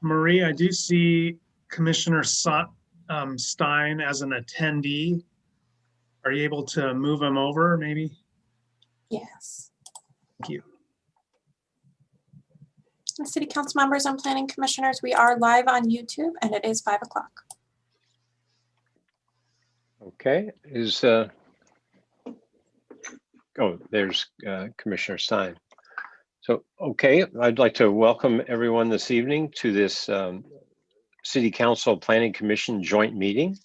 Marie, I do see Commissioner Stein as an attendee. Are you able to move him over, maybe? Yes. Thank you. City Council members and planning commissioners, we are live on YouTube and it is 5 o'clock. Okay, there's Commissioner Stein. So, okay, I'd like to welcome everyone this evening to this City Council Planning Commission joint meeting.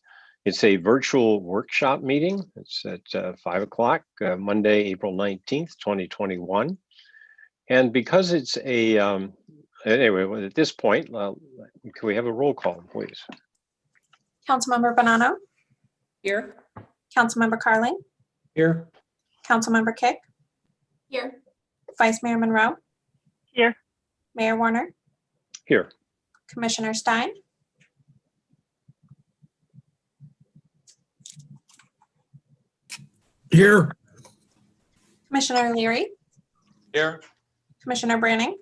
It's a virtual workshop meeting. It's at 5 o'clock, Monday, April 19th, 2021. And because it's a, anyway, at this point, can we have a roll call, please? Councilmember Bonanno. Here. Councilmember Carling. Here. Councilmember Kick. Here. Vice Mayor Monroe. Here. Mayor Warner. Here. Commissioner Stein. Here. Commissioner Leary. Here. Commissioner Branning.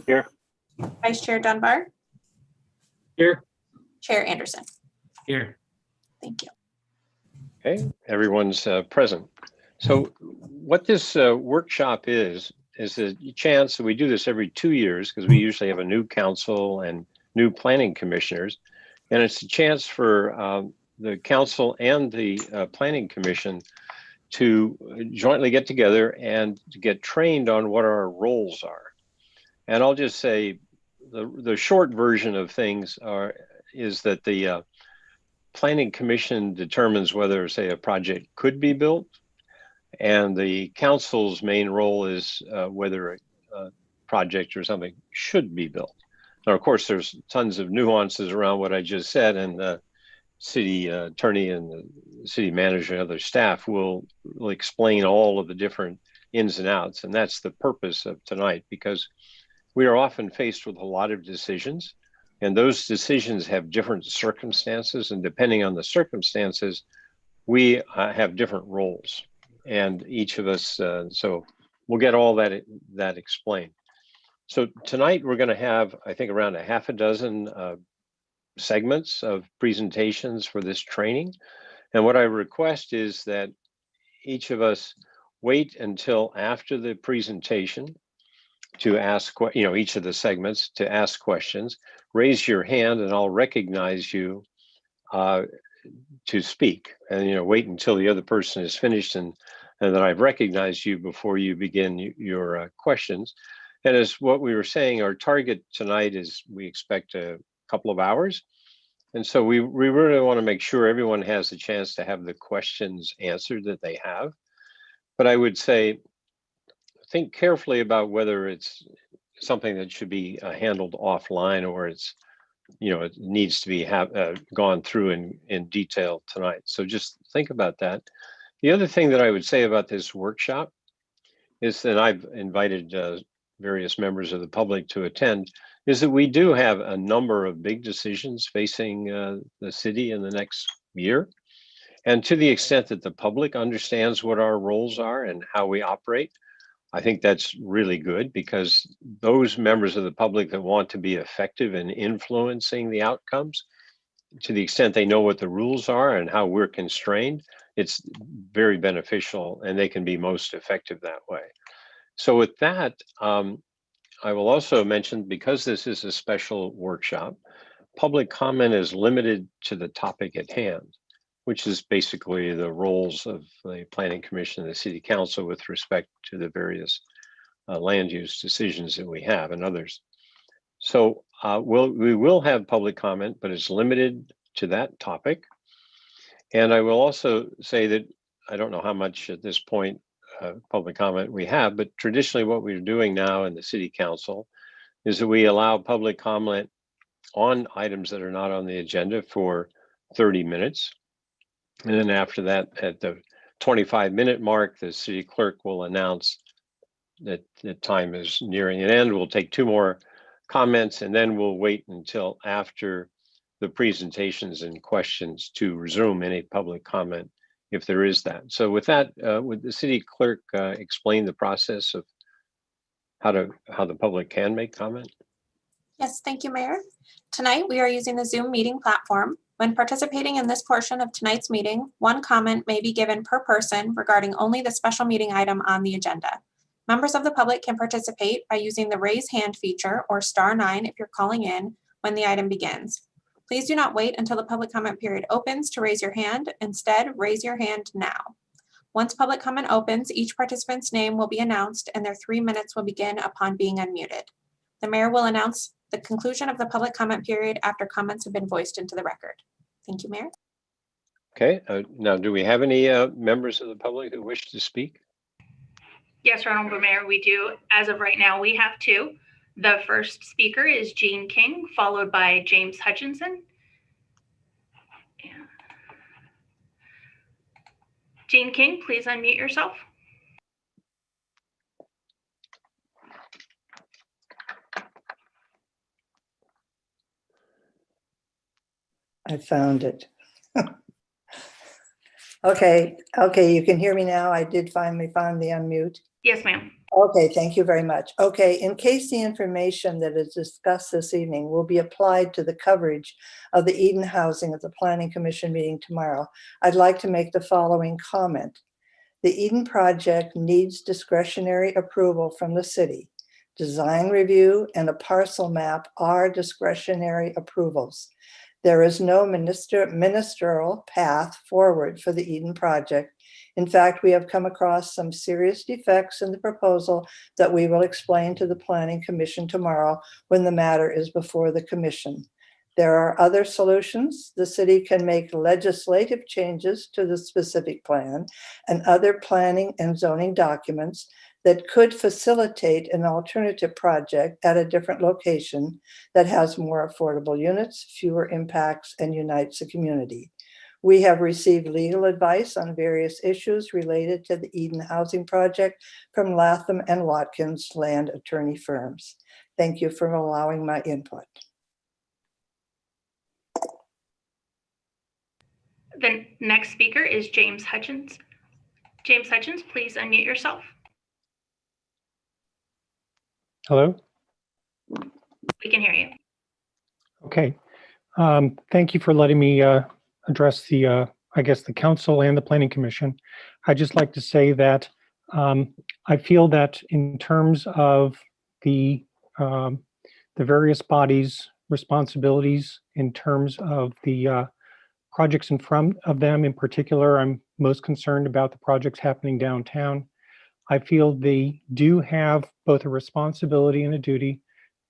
Here. Vice Chair Dunbar. Here. Chair Anderson. Here. Thank you. Okay, everyone's present. So what this workshop is a chance that we do this every 2 years because we usually have a new council and new planning commissioners. And it's a chance for the council and the planning commission to jointly get together and to get trained on what our roles are. And I'll just say the short version of things is that the planning commission determines whether, say, a project could be built, and the council's main role is whether a project or something should be built. Now, of course, there's tons of nuances around what I just said, and the city attorney and the city manager and other staff will explain all of the different ins and outs, and that's the purpose of tonight, because we are often faced with a lot of decisions, and those decisions have different circumstances, and depending on the circumstances, we have different roles, and each of us, so we'll get all that explained. So tonight we're going to have, I think, around a half a dozen segments of presentations for this training. And what I request is that each of us wait until after the presentation to ask, each of the segments to ask questions. Raise your hand and I'll recognize you to speak. And wait until the other person is finished and that I've recognized you before you begin your questions. And as what we were saying, our target tonight is we expect a couple of hours. And so we really want to make sure everyone has a chance to have the questions answered that they have. But I would say, think carefully about whether it's something that should be handled offline or it's, it needs to be gone through in detail tonight. So just think about that. The other thing that I would say about this workshop is that I've invited various members of the public to attend, is that we do have a number of big decisions facing the city in the next year. And to the extent that the public understands what our roles are and how we operate, I think that's really good, because those members of the public that want to be effective in influencing the outcomes, to the extent they know what the rules are and how we're constrained, it's very beneficial and they can be most effective that way. So with that, I will also mention, because this is a special workshop, public comment is limited to the topic at hand, which is basically the roles of the Planning Commission and the City Council with respect to the various land use decisions that we have and others. So we will have public comment, but it's limited to that topic. And I will also say that I don't know how much at this point public comment we have, but traditionally what we're doing now in the City Council is that we allow public comment on items that are not on the agenda for 30 minutes. And then after that, at the 25-minute mark, the city clerk will announce that the time is nearing an end. We'll take 2 more comments, and then we'll wait until after the presentations and questions to resume any public comment, if there is that. So with that, would the city clerk explain the process of how the public can make comment? Yes, thank you, Mayor. Tonight, we are using the Zoom meeting platform. When participating in this portion of tonight's meeting, one comment may be given per person regarding only the special meeting item on the agenda. Members of the public can participate by using the raise hand feature or *9 if you're calling in when the item begins. Please do not wait until the public comment period opens to raise your hand. Instead, raise your hand now. Once public comment opens, each participant's name will be announced and their 3 minutes will begin upon being unmuted. The mayor will announce the conclusion of the public comment period after comments have been voiced into the record. Thank you, Mayor. Okay, now do we have any members of the public who wish to speak? Yes, Honorable Mayor, we do. As of right now, we have 2. The first speaker is Jean King, followed by James Hutchinson. Jean King, please unmute yourself. I found it. Okay, you can hear me now. I did finally find the unmute. Yes, ma'am. Okay, thank you very much. Okay, in case the information that is discussed this evening will be applied to the coverage of the Eden housing at the Planning Commission meeting tomorrow, I'd like to make the following comment. The Eden project needs discretionary approval from the city. Design review and a parcel map are discretionary approvals. There is no ministerial path forward for the Eden project. In fact, we have come across some serious defects in the proposal that we will explain to the Planning Commission tomorrow when the matter is before the Commission. There are other solutions. The city can make legislative changes to the specific plan and other planning and zoning documents that could facilitate an alternative project at a different location that has more affordable units, fewer impacts, and unites the community. We have received legal advice on various issues related to the Eden housing project from Latham and Watkins land attorney firms. Thank you for allowing my input. The next speaker is James Hutchins. James Hutchins, please unmute yourself. Hello? We can hear you. Okay. Thank you for letting me address the, I guess, the council and the planning commission. I'd just like to say that I feel that in terms of the various bodies' responsibilities, in terms of the projects in front of them in particular, I'm most concerned about the projects happening downtown. I feel they do have both a responsibility and a duty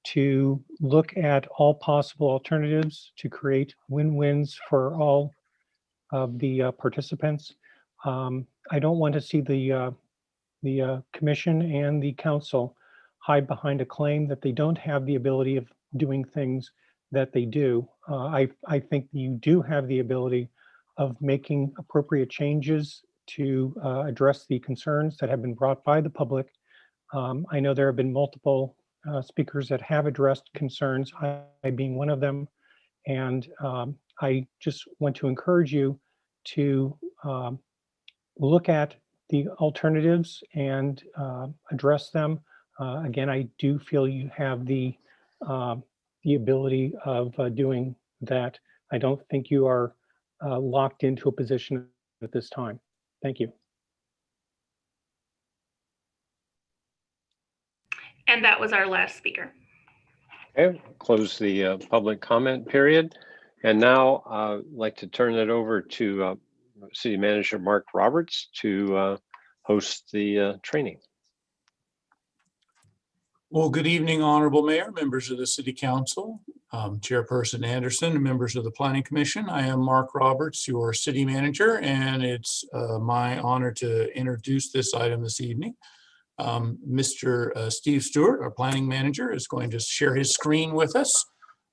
to look at all possible alternatives to create win-wins for all of the participants. I don't want to see the commission and the council hide behind a claim that they don't have the ability of doing things that they do. I think you do have the ability of making appropriate changes to address the concerns that have been brought by the public. I know there have been multiple speakers that have addressed concerns, I being one of them. And I just want to encourage you to look at the alternatives and address them. Again, I do feel you have the ability of doing that. I don't think you are locked into a position at this time. Thank you. And that was our last speaker. Okay, close the public comment period. And now I'd like to turn it over to City Manager Mark Roberts to host the training. Well, good evening, Honorable Mayor, members of the City Council, Chairperson Anderson, and members of the Planning Commission. I am Mark Roberts, your City Manager, and it's my honor to introduce this item this evening. Mr. Steve Stewart, our Planning Manager, is going to share his screen with us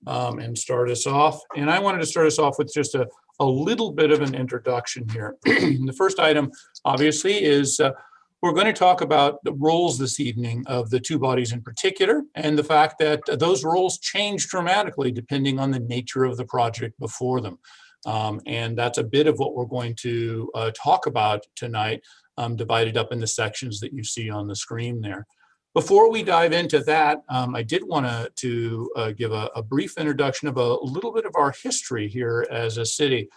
and start us off. And I wanted to start us off with just a little bit of an introduction here. The first item, obviously, is we're going to talk about the roles this evening of the two bodies in particular, and the fact that those roles change dramatically depending on the nature of the project before them. And that's a bit of what we're going to talk about tonight, divided up in the sections that you see on the screen there. Before we dive into that, I did want to give a brief introduction of a little bit of our history here as a city.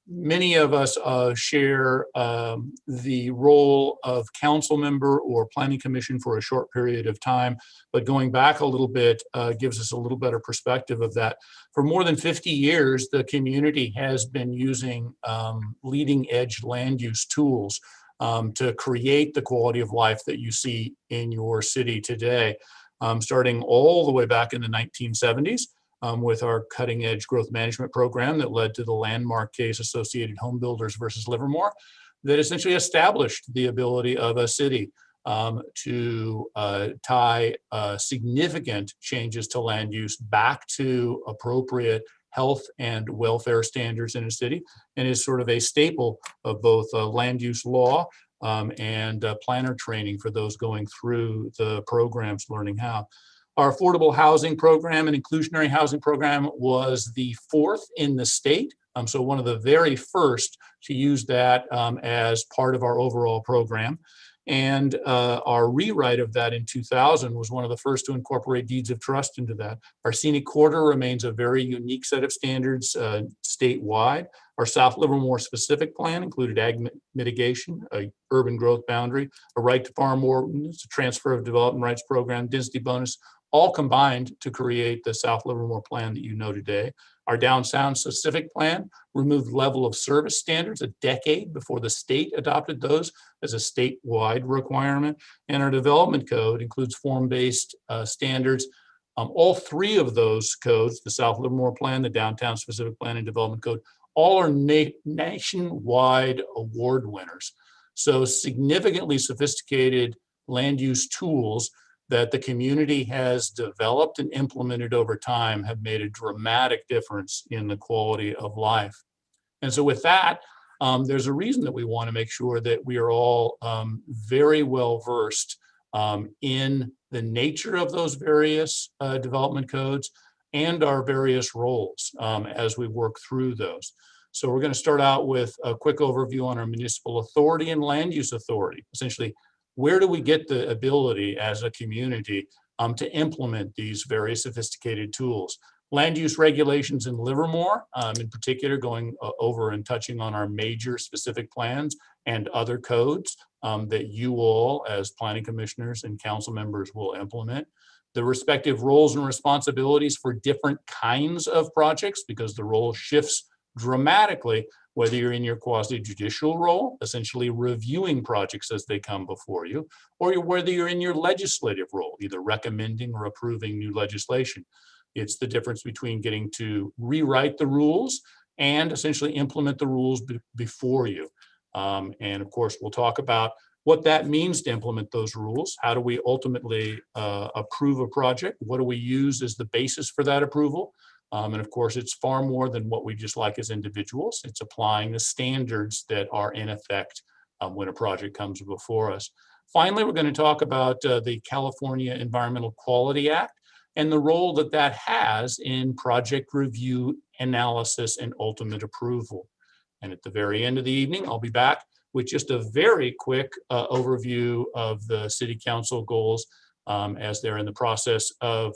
Many of us share the role of council member or planning commission for a short period of time, but going back a little bit gives us a little better perspective of that. For more than 50 years, the community has been using leading edge land use tools to create the quality of life that you see in your city today, starting all the way back in the 1970s. With our cutting edge growth management program that led to the landmark case Associated Home Builders versus Livermore, that essentially established the ability of a city to tie significant changes to land use back to appropriate health and welfare standards in a city, and is sort of a staple of both land use law and planner training for those going through the programs learning how. Our affordable housing program and inclusionary housing program was the fourth in the state. So one of the very first to use that as part of our overall program. And our rewrite of that in 2000 was one of the first to incorporate deeds of trust into that. Our scenic corridor remains a very unique set of standards statewide. Our South Livermore specific plan included ag mitigation, a urban growth boundary, a right to farm ordinance, a transfer of development rights program, density bonus, all combined to create the South Livermore plan that you know today. Our downtown specific plan removed level of service standards a decade before the state adopted those as a statewide requirement. And our development code includes form-based standards. All three of those codes, the South Livermore plan, the downtown specific plan, and development code, all are nationwide award winners. So significantly sophisticated land use tools that the community has developed and implemented over time have made a dramatic difference in the quality of life. And so with that, there's a reason that we want to make sure that we are all very well versed in the nature of those various development codes and our various roles as we work through those. So we're going to start out with a quick overview on our municipal authority and land use authority. Essentially, where do we get the ability as a community to implement these very sophisticated tools? Land use regulations in Livermore, in particular, going over and touching on our major specific plans and other codes that you all as planning commissioners and council members will implement. The respective roles and responsibilities for different kinds of projects, because the role shifts dramatically, whether you're in your quasi-judicial role, essentially reviewing projects as they come before you, or whether you're in your legislative role, either recommending or approving new legislation. It's the difference between getting to rewrite the rules and essentially implement the rules before you. And of course, we'll talk about what that means to implement those rules. How do we ultimately approve a project? What do we use as the basis for that approval? And of course, it's far more than what we just like as individuals. It's applying the standards that are in effect when a project comes before us. Finally, we're going to talk about the California Environmental Quality Act and the role that that has in project review, analysis, and ultimate approval. And at the very end of the evening, I'll be back with just a very quick overview of the City Council goals as they're in the process of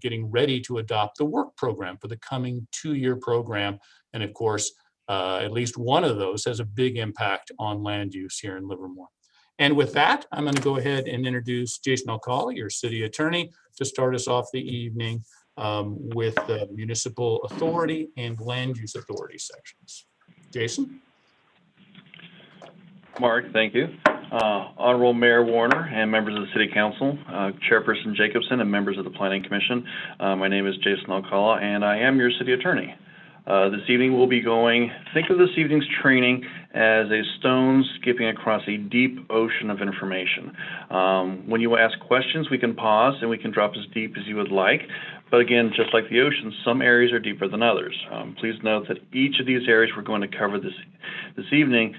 getting ready to adopt the work program for the coming 2-year program. And of course, at least one of those has a big impact on land use here in Livermore. And with that, I'm going to go ahead and introduce Jason Alcala, your city attorney, to start us off the evening with the municipal authority and land use authority sections. Jason? Mark, thank you. Honorable Mayor Warner and members of the City Council, Chairperson Jacobson and members of the Planning Commission. My name is Jason Alcala and I am your city attorney. This evening we'll be think of this evening's training as a stone skipping across a deep ocean of information. When you ask questions, we can pause and we can drop as deep as you would like. But again, just like the ocean, some areas are deeper than others. Please note that each of these areas we're going to cover this evening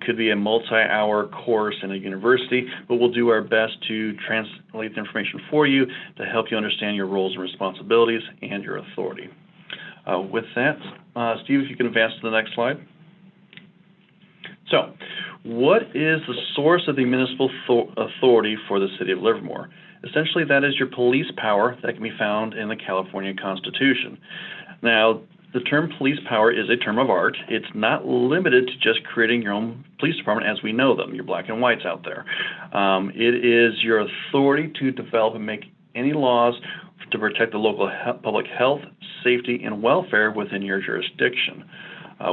could be a multi-hour course in a university, but we'll do our best to translate the information for you to help you understand your roles and responsibilities and your authority. With that, Steve, if you can advance to the next slide. So, What is the source of the municipal authority for the city of Livermore? Essentially, that is your police power that can be found in the California Constitution. Now, the term police power is a term of art. It's not limited to just creating your own police department as we know them, your black and whites out there. It is your authority to develop and make any laws to protect the local public health, safety, and welfare within your jurisdiction.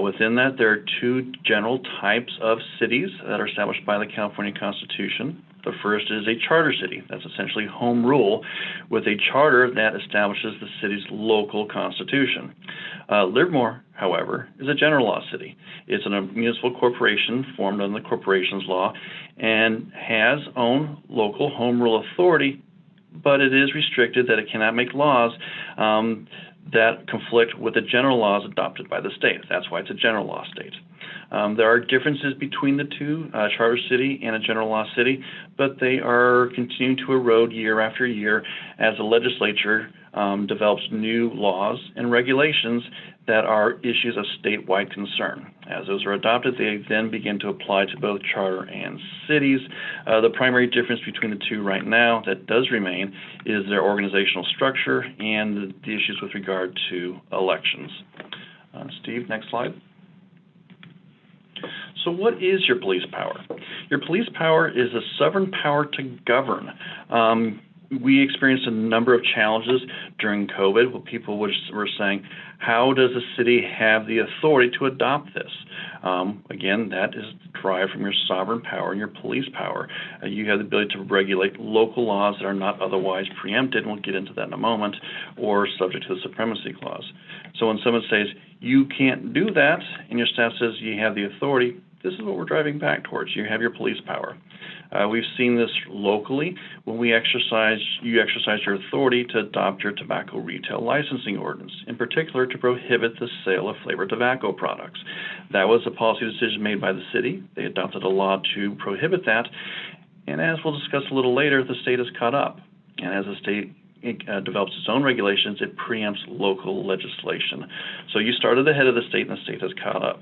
Within that, there are two general types of cities that are established by the California Constitution. The first is a charter city. That's essentially home rule with a charter that establishes the city's local constitution. Livermore, however, is a general law city. It's a municipal corporation formed under the corporations law and has own local home rule authority, but it is restricted that it cannot make laws that conflict with the general laws adopted by the state. That's why it's a general law state. There are differences between the two, charter city and a general law city, but they are continuing to erode year after year as the legislature develops new laws and regulations that are issues of statewide concern. As those are adopted, they then begin to apply to both charter and cities. The primary difference between the two right now that does remain is their organizational structure and the issues with regard to elections. Steve, next slide. So what is your police power? Your police power is a sovereign power to govern. We experienced a number of challenges during COVID where people were saying, how does a city have the authority to adopt this? Again, that is derived from your sovereign power and your police power. You have the ability to regulate local laws that are not otherwise preempted, and we'll get into that in a moment, or subject to the supremacy clause. So when someone says, you can't do that, and your staff says you have the authority, this is what we're driving back towards. You have your police power. We've seen this locally when you exercise your authority to adopt your tobacco retail licensing ordinance, in particular to prohibit the sale of flavored tobacco products. That was a policy decision made by the city. They adopted a law to prohibit that, and as we'll discuss a little later, the state has caught up. And as the state develops its own regulations, it preempts local legislation. So you started ahead of the state, and the state has caught up.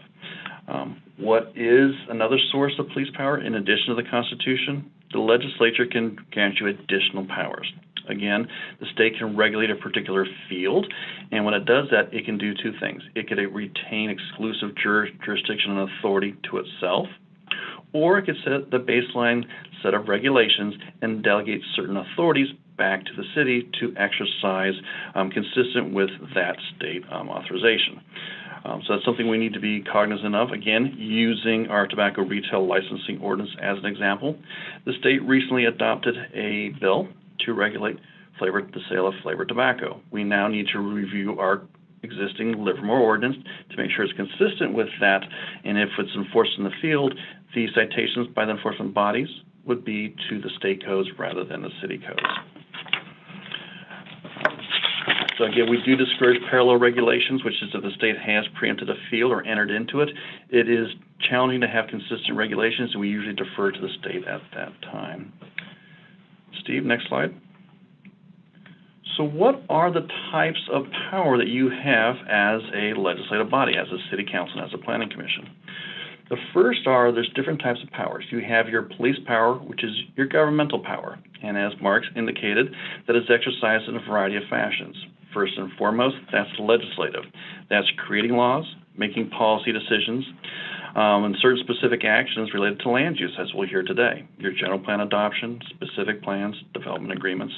What is another source of police power in addition to the Constitution? The legislature can grant you additional powers. Again, the state can regulate a particular field, and when it does that, it can do two things. It can retain exclusive jurisdiction and authority to itself, or it could set the baseline set of regulations and delegate certain authorities back to the city to exercise consistent with that state authorization. So that's something we need to be cognizant of. Again, using our tobacco retail licensing ordinance as an example, the state recently adopted a bill to regulate the sale of flavored tobacco. We now need to review our existing Livermore ordinance to make sure it's consistent with that, and if it's enforced in the field, the citations by the enforcement bodies would be to the state codes rather than the city codes. So again, we do discourage parallel regulations, which is if the state has preempted a field or entered into it, it is challenging to have consistent regulations, and we usually defer to the state at that time. Steve, next slide. So what are the types of power that you have as a legislative body, as a city council, and as a planning commission? The first there's different types of powers. You have your police power, which is your governmental power. And as Mark's indicated, that is exercised in a variety of fashions. First and foremost, that's legislative. That's creating laws, making policy decisions, and certain specific actions related to land use, as we'll hear today. Your general plan adoption, specific plans, development agreements.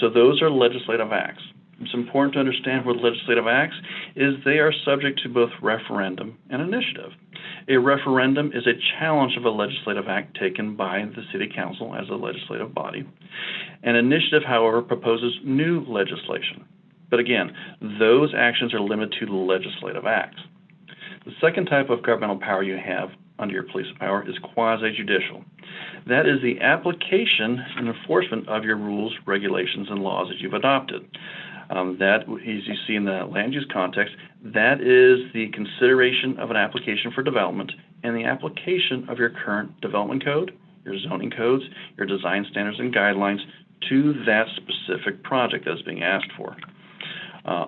So those are legislative acts. It's important to understand what legislative acts is. They are subject to both referendum and initiative. A referendum is a challenge of a legislative act taken by the city council as a legislative body. An initiative, however, proposes new legislation. But again, those actions are limited to legislative acts. The second type of governmental power you have under your police power is quasi-judicial. That is the application and enforcement of your rules, regulations, and laws that you've adopted. That, as you see in the land use context, that is the consideration of an application for development and the application of your current development code, your zoning codes, your design standards and guidelines to that specific project that's being asked for.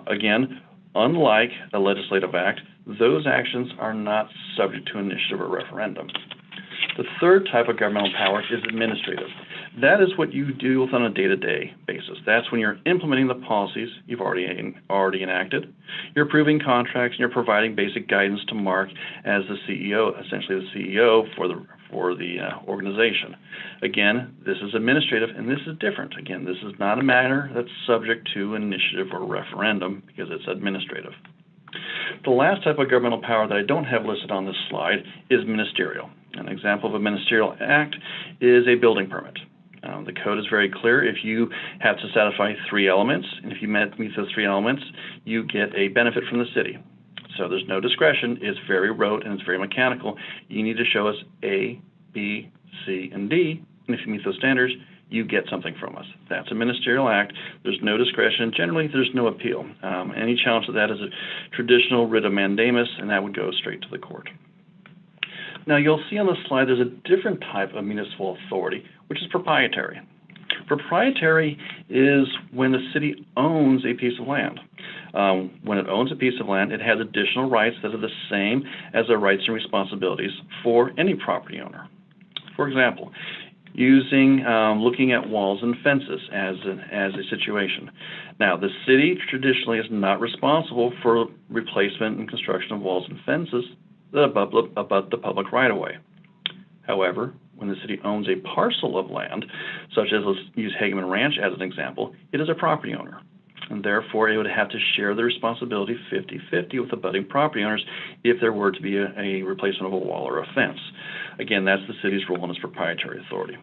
Again, unlike a legislative act, those actions are not subject to initiative or referendum. The third type of governmental power is administrative. That is what you deal with on a day-to-day basis. That's when you're implementing the policies you've already enacted. You're approving contracts, and you're providing basic guidance to Mark as the CEO, essentially the CEO for the organization. Again, this is administrative, and this is different. Again, this is not a matter that's subject to initiative or referendum because it's administrative. The last type of governmental power that I don't have listed on this slide is ministerial. An example of a ministerial act is a building permit. The code is very clear. If you have to satisfy 3 elements, and if you meet those 3 elements, you get a benefit from the city. So there's no discretion. It's very rote and it's very mechanical. You need to show us A, B, C, and D, and if you meet those standards, you get something from us. That's a ministerial act. There's no discretion. Generally, there's no appeal. Any challenge to that is a traditional writ of mandamus, and that would go straight to the court. Now, you'll see on the slide there's a different type of municipal authority, which is proprietary. Proprietary is when the city owns a piece of land. When it owns a piece of land, it has additional rights that are the same as the rights and responsibilities for any property owner. For example, looking at walls and fences as a situation. Now, the city traditionally is not responsible for replacement and construction of walls and fences that abut the public right-of-way. However, when the city owns a parcel of land, such as, let's use Hageman Ranch as an example, it is a property owner. And therefore, it would have to share the responsibility 50-50 with abutting property owners if there were to be a replacement of a wall or a fence. Again, that's the city's role in its proprietary authority.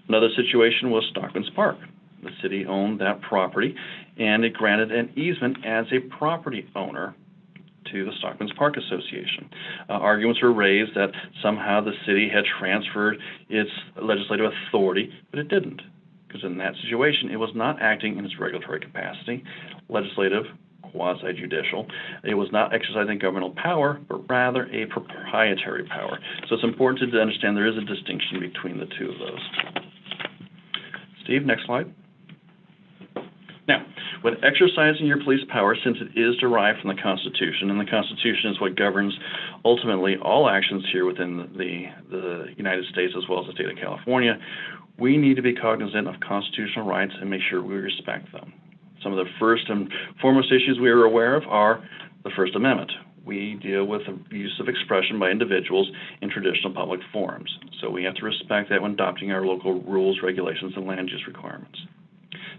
Another situation was Stockman's Park. The city owned that property, and it granted an easement as a property owner to the Stockman's Park Association. Arguments were raised that somehow the city had transferred its legislative authority, but it didn't. Because in that situation, it was not acting in its regulatory capacity, legislative, quasi-judicial. It was not exercising governmental power, but rather a proprietary power. So it's important to understand there is a distinction between the two of those. Steve, next slide. Now, when exercising your police power, since it is derived from the Constitution, and the Constitution is what governs ultimately all actions here within the United States as well as the state of California, we need to be cognizant of constitutional rights and make sure we respect them. Some of the first and foremost issues we are aware of are the First Amendment. We deal with the use of expression by individuals in traditional public forums. So we have to respect that when adopting our local rules, regulations, and land use requirements.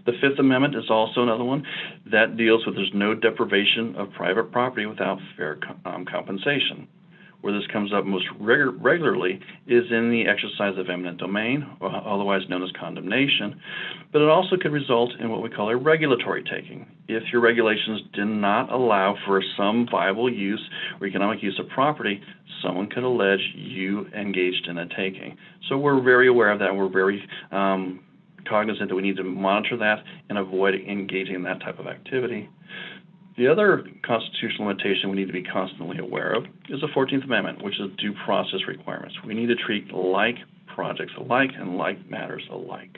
The Fifth Amendment is also another one that deals with there's no deprivation of private property without fair compensation. Where this comes up most regularly is in the exercise of eminent domain, or otherwise known as condemnation, but it also could result in what we call a regulatory taking. If your regulations did not allow for some viable use or economic use of property, someone could allege you engaged in a taking. So we're very aware of that. We're very cognizant that we need to monitor that and avoid engaging in that type of activity. The other constitutional limitation we need to be constantly aware of is the 14th Amendment, which is due process requirements. We need to treat like projects alike and like matters alike.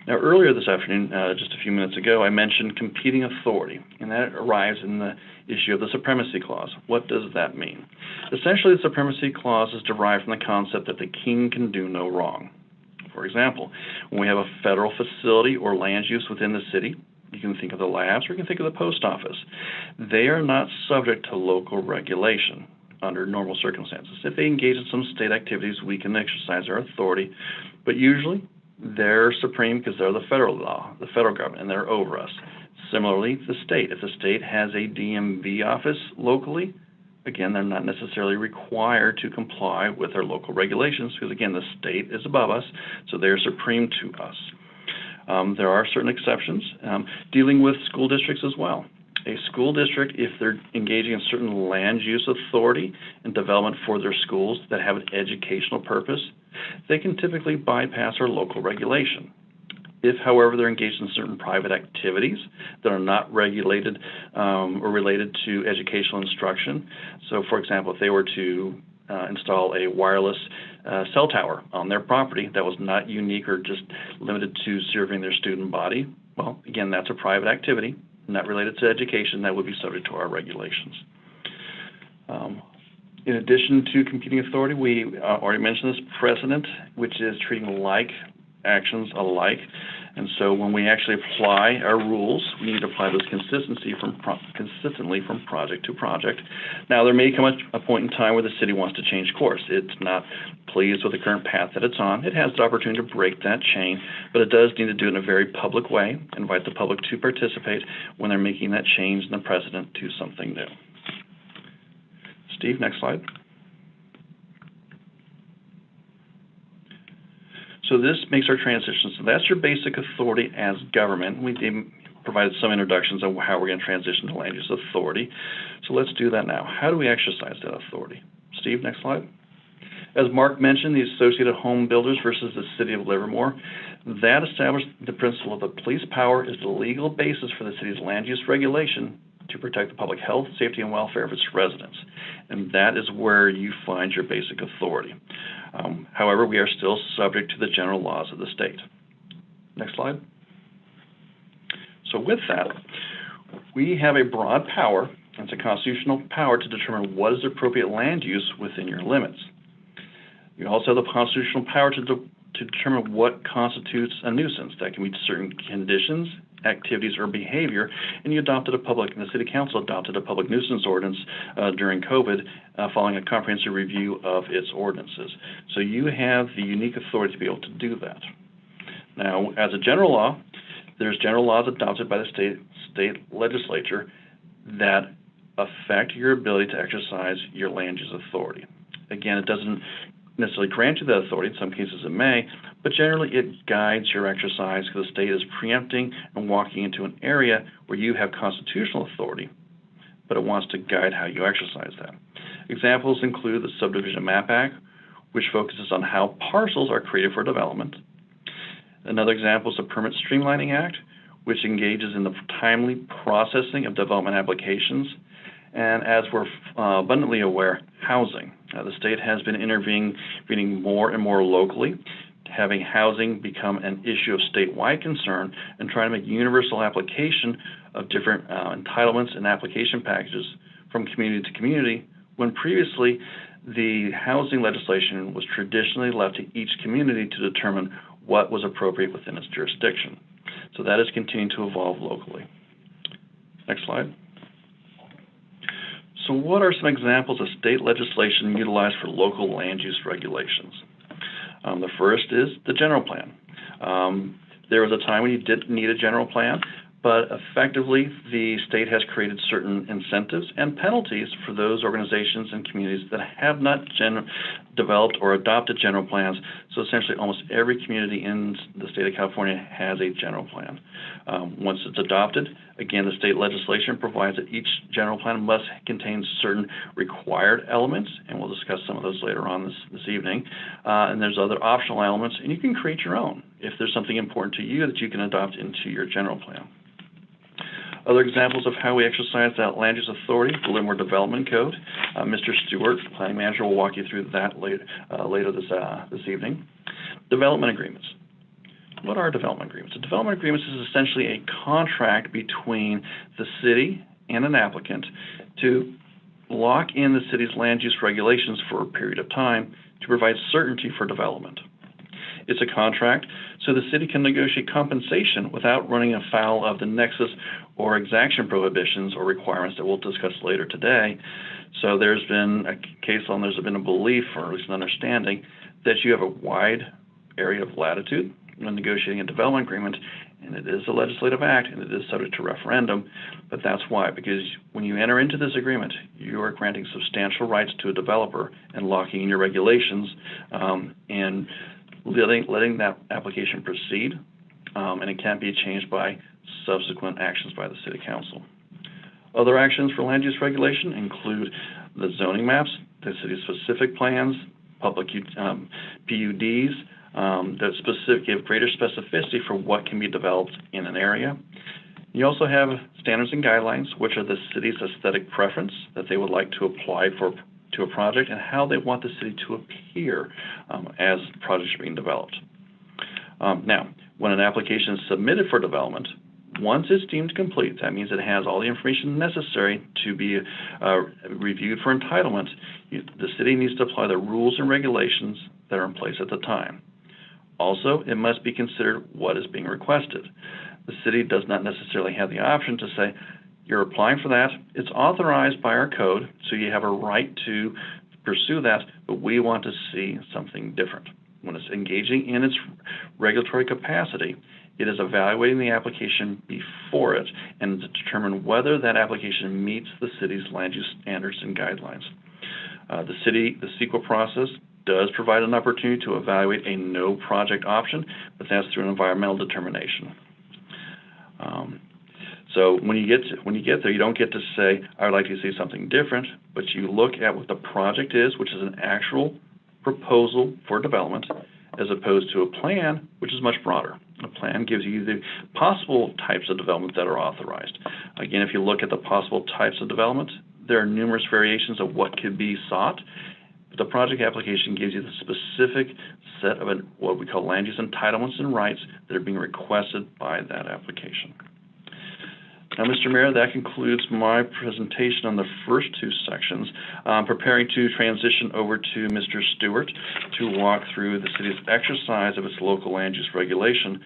Now, earlier this afternoon, just a few minutes ago, I mentioned competing authority, and that arrives in the issue of the Supremacy Clause. What does that mean? Essentially, the Supremacy Clause is derived from the concept that the king can do no wrong. For example, when we have a federal facility or land use within the city, you can think of the labs or you can think of the post office. They are not subject to local regulation under normal circumstances. If they engage in some state activities, we can exercise our authority, but usually they're supreme because they're the federal law, the federal government, and they're over us. Similarly, the state. If the state has a DMV office locally, again, they're not necessarily required to comply with their local regulations because, again, the state is above us, so they're supreme to us. There are certain exceptions dealing with school districts as well. A school district, if they're engaging in certain land use authority and development for their schools that have an educational purpose, they can typically bypass our local regulation. If, however, they're engaged in certain private activities that are not regulated or related to educational instruction, so for example, if they were to install a wireless cell tower on their property that was not unique or just limited to serving their student body, well, again, that's a private activity, not related to education, that would be subject to our regulations. In addition to competing authority, we already mentioned this precedent, which is treating like actions alike. And so when we actually apply our rules, we need to apply those consistently from project to project. Now, there may come a point in time where the city wants to change course. It's not pleased with the current path that it's on. It has the opportunity to break that chain, but it does need to do it in a very public way, invite the public to participate when they're making that change in the precedent to something new. Steve, next slide. So this makes our transition. So that's your basic authority as government. We provided some introductions on how we're going to transition to land use authority. So let's do that now. How do we exercise that authority? Steve, next slide. As Mark mentioned, the Associated Home Builders versus the City of Livermore, that established the principle of the police power is the legal basis for the city's land use regulation to protect the public health, safety, and welfare of its residents. And that is where you find your basic authority. However, we are still subject to the general laws of the state. Next slide. So with that, we have a broad power, it's a constitutional power to determine what is appropriate land use within your limits. You also have the constitutional power to determine what constitutes a nuisance. That can be certain conditions, activities, or behavior, and the City Council adopted a public nuisance ordinance during COVID following a comprehensive review of its ordinances. So you have the unique authority to be able to do that. Now, as a general law, there's general laws adopted by the state legislature that affect your ability to exercise your land use authority. Again, it doesn't necessarily grant you that authority. In some cases it may, but generally it guides your exercise because the state is preempting and walking into an area where you have constitutional authority, but it wants to guide how you exercise that. Examples include the Subdivision Map Act, which focuses on how parcels are created for development. Another example is the Permit Streamlining Act, which engages in the timely processing of development applications. And as we're abundantly aware, housing. The state has been intervening more and more locally, having housing become an issue of statewide concern and trying to make universal application of different entitlements and application packages from community to community, when previously the housing legislation was traditionally left to each community to determine what was appropriate within its jurisdiction. So that is continuing to evolve locally. Next slide. So what are some examples of state legislation utilized for local land use regulations? The first is the general plan. There was a time when you didn't need a general plan, but effectively the state has created certain incentives and penalties for those organizations and communities that have not developed or adopted general plans. So essentially almost every community in the state of California has a general plan. Once it's adopted, again, the state legislation provides that each general plan must contain certain required elements, and we'll discuss some of those later on this evening. And there's other optional elements, and you can create your own if there's something important to you that you can adopt into your general plan. Other examples of how we exercise that land use authority, the Livermore Development Code. Mr. Stewart, planning manager, will walk you through that later this evening. Development agreements. What are development agreements? A development agreement is essentially a contract between the city and an applicant to lock in the city's land use regulations for a period of time to provide certainty for development. It's a contract so the city can negotiate compensation without running afoul of the nexus or exaction prohibitions or requirements that we'll discuss later today. So there's been a case on, there's been a belief, or at least an understanding, that you have a wide area of latitude when negotiating a development agreement, and it is a legislative act and it is subject to referendum. But that's why, because when you enter into this agreement, you are granting substantial rights to a developer and locking in your regulations and letting that application proceed, and it can't be changed by subsequent actions by the City Council. Other actions for land use regulation include the zoning maps, the city's specific plans, public PUDs that give greater specificity for what can be developed in an area. You also have standards and guidelines, which are the city's aesthetic preference that they would like to apply to a project and how they want the city to appear as projects are being developed. Now, when an application is submitted for development, Once it's deemed complete, that means it has all the information necessary to be reviewed for entitlement. The city needs to apply the rules and regulations that are in place at the time. Also, it must be considered what is being requested. The city does not necessarily have the option to say, you're applying for that. It's authorized by our code, so you have a right to pursue that, but we want to see something different. When it's engaging in its regulatory capacity, it is evaluating the application before it and to determine whether that application meets the city's land use standards and guidelines. The CEQA process does provide an opportunity to evaluate a no project option, but that's through an environmental determination. So when you get there, you don't get to say, I would like to see something different, but you look at what the project is, which is an actual proposal for development, as opposed to a plan, which is much broader. A plan gives you the possible types of development that are authorized. Again, if you look at the possible types of development, there are numerous variations of what could be sought. But the project application gives you the specific set of what we call land use entitlements and rights that are being requested by that application. Now, Mr. Mayor, that concludes my presentation on the first two sections. I'm preparing to transition over to Mr. Stewart to walk through the city's exercise of its local land use regulation.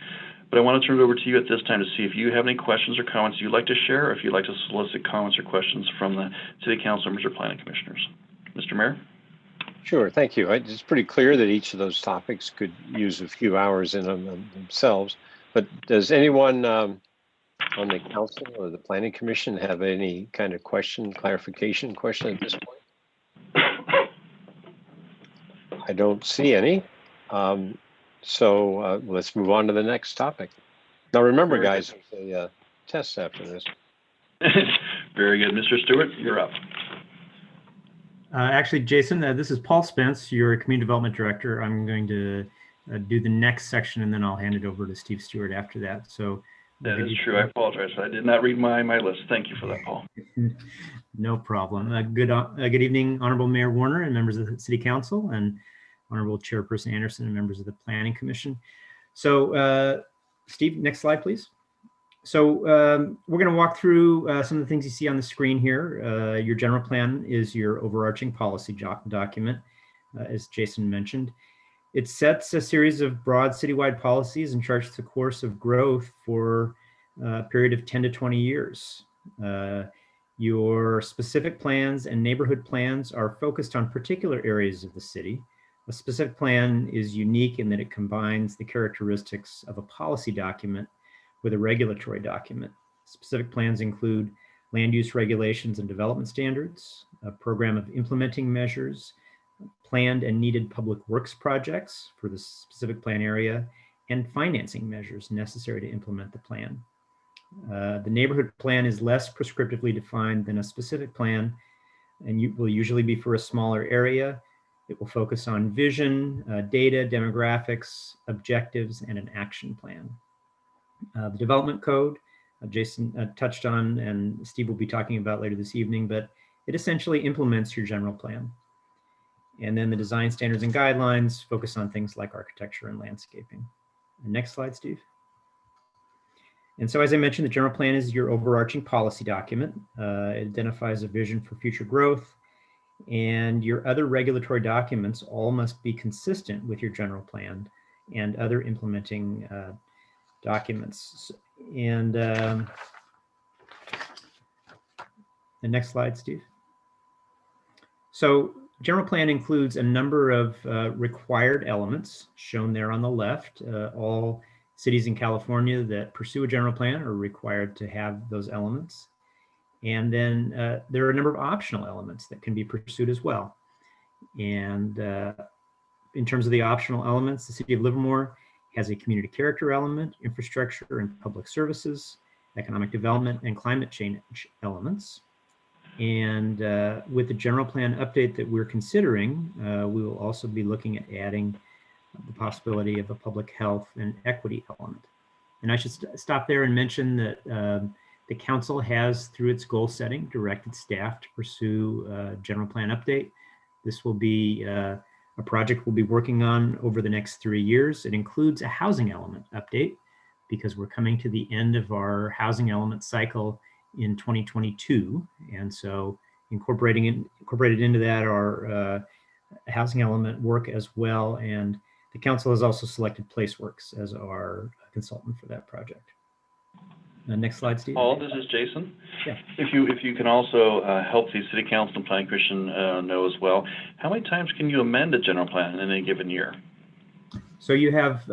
But I want to turn it over to you at this time to see if you have any questions or comments you'd like to share, or if you'd like to solicit comments or questions from the City Council members or Planning Commissioners. Mr. Mayor? Sure, thank you. It's pretty clear that each of those topics could use a few hours in themselves. But does anyone on the council or the Planning Commission have any kind of clarification question at this point? I don't see any. So let's move on to the next topic. Now remember, guys, there's a test after this. Very good. Mr. Stewart, you're up. Actually, Jason, this is Paul Spence, your Community Development Director. I'm going to do the next section, and then I'll hand it over to Steve Stewart after that. So that is true. I apologize. I did not read my list. Thank you for that, Paul. No problem. Good evening, Honorable Mayor Warner and members of the City Council, and Honorable Chairperson Anderson and members of the Planning Commission. So, Steve, next slide, please. So we're going to walk through some of the things you see on the screen here. Your general plan is your overarching policy document, as Jason mentioned. It sets a series of broad citywide policies and charts the course of growth for a period of 10 to 20 years. Your specific plans and neighborhood plans are focused on particular areas of the city. A specific plan is unique in that it combines the characteristics of a policy document with a regulatory document. Specific plans include land use regulations and development standards, a program of implementing measures, planned and needed public works projects for the specific plan area, and financing measures necessary to implement the plan. The neighborhood plan is less prescriptively defined than a specific plan, and will usually be for a smaller area. It will focus on vision, data, demographics, objectives, and an action plan. The development code, Jason touched on, and Steve will be talking about later this evening, but it essentially implements your general plan. And then the design standards and guidelines focus on things like architecture and landscaping. And next slide, Steve. And so, as I mentioned, the general plan is your overarching policy document. It identifies a vision for future growth, and your other regulatory documents all must be consistent with your general plan and other implementing documents. And the next slide, Steve. So general plan includes a number of required elements shown there on the left. All cities in California that pursue a general plan are required to have those elements. And then there are a number of optional elements that can be pursued as well. And in terms of the optional elements, the City of Livermore has a community character element, infrastructure and public services, economic development, and climate change elements. And with the general plan update that we're considering, we will also be looking at adding the possibility of a public health and equity element. And I should stop there and mention that the council has, through its goal setting, directed staff to pursue a general plan update. This will be a project we'll be working on over the next 3 years. It includes a housing element update, because we're coming to the end of our housing element cycle in 2022. And so incorporated into that are housing element work as well. And the council has also selected PlaceWorks as our consultant for that project. Next slide, Steve. Paul, this is Jason. Yeah. If you can also help the City Council and Planning Commission know as well, how many times can you amend a general plan in any given year? So you have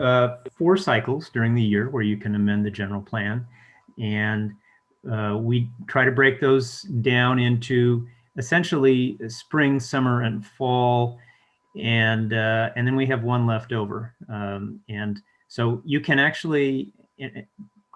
4 cycles during the year where you can amend the general plan. And we try to break those down into essentially spring, summer, and fall. And then we have 1 left over. And so you can actually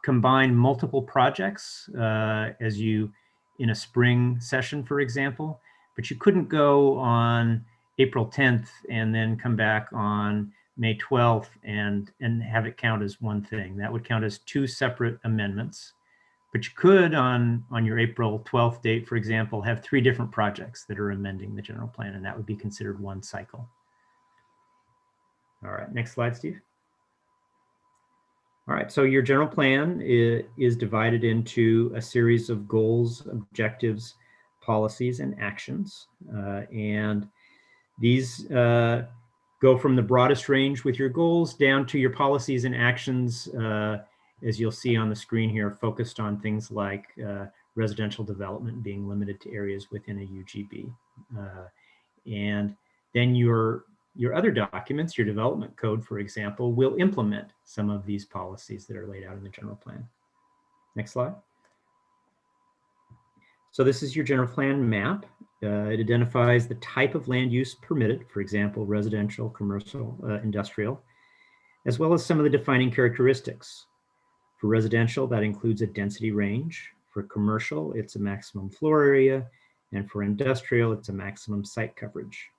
combine multiple projects as you in a spring session, for example, but you couldn't go on April 10th and then come back on May 12th and have it count as one thing. That would count as 2 separate amendments. But you could on your April 12th date, for example, have 3 different projects that are amending the general plan, and that would be considered 1 cycle. All right, next slide, Steve. All right, so your general plan is divided into a series of goals, objectives, policies, and actions. And these go from the broadest range with your goals down to your policies and actions, as you'll see on the screen here, focused on things like residential development being limited to areas within a UGB. And then your other documents, your development code, for example, will implement some of these policies that are laid out in the general plan. Next slide. So this is your general plan map. It identifies the type of land use permitted, for example, residential, commercial, industrial, as well as some of the defining characteristics. For residential, that includes a density range. For commercial, it's a maximum floor area. And for industrial, it's a maximum site coverage.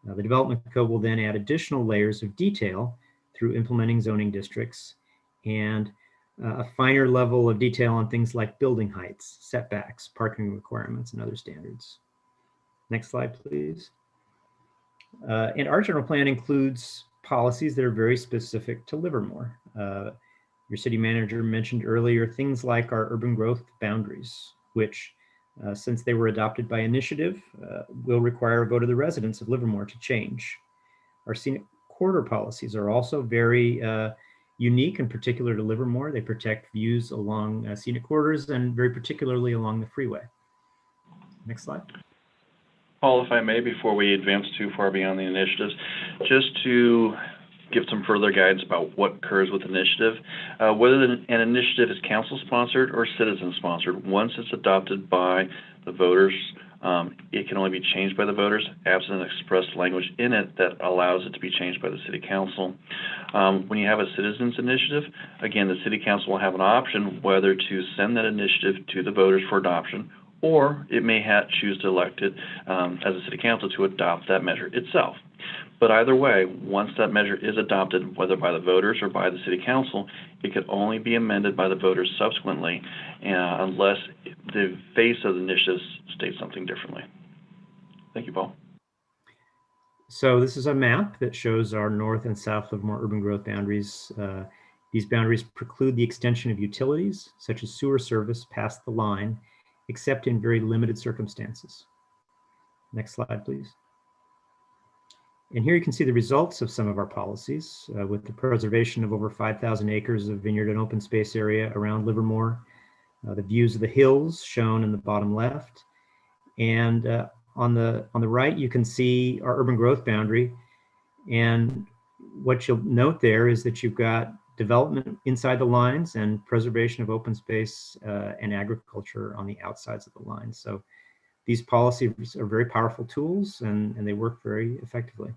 The development code will then add additional layers of detail through implementing zoning districts and a finer level of detail on things like building heights, setbacks, parking requirements, and other standards. Next slide, please. And our general plan includes policies that are very specific to Livermore. Your city manager mentioned earlier things like our urban growth boundaries, which since they were adopted by initiative, will require a vote of the residents of Livermore to change. Our scenic corridor policies are also very unique and particular to Livermore. They protect views along scenic corridors and very particularly along the freeway. Next slide. Paul, if I may, before we advance too far beyond the initiatives, just to give some further guidance about what occurs with initiative. Whether an initiative is council-sponsored or citizen-sponsored, once it's adopted by the voters, it can only be changed by the voters, absent an express language in it that allows it to be changed by the city council. When you have a citizens initiative, again, the city council will have an option whether to send that initiative to the voters for adoption, or it may choose to elect it as a city council to adopt that measure itself. But either way, once that measure is adopted, whether by the voters or by the city council, it could only be amended by the voters subsequently, unless the face of the initiative states something differently. Thank you, Paul. So this is a map that shows our north and south Livermore urban growth boundaries. These boundaries preclude the extension of utilities, such as sewer service, past the line, except in very limited circumstances. Next slide, please. And here you can see the results of some of our policies with the preservation of over 5,000 acres of vineyard and open space area around Livermore, the views of the hills shown in the bottom left. And on the right, you can see our urban growth boundary. And what you'll note there is that you've got development inside the lines and preservation of open space and agriculture on the outsides of the lines. So these policies are very powerful tools and they work very effectively.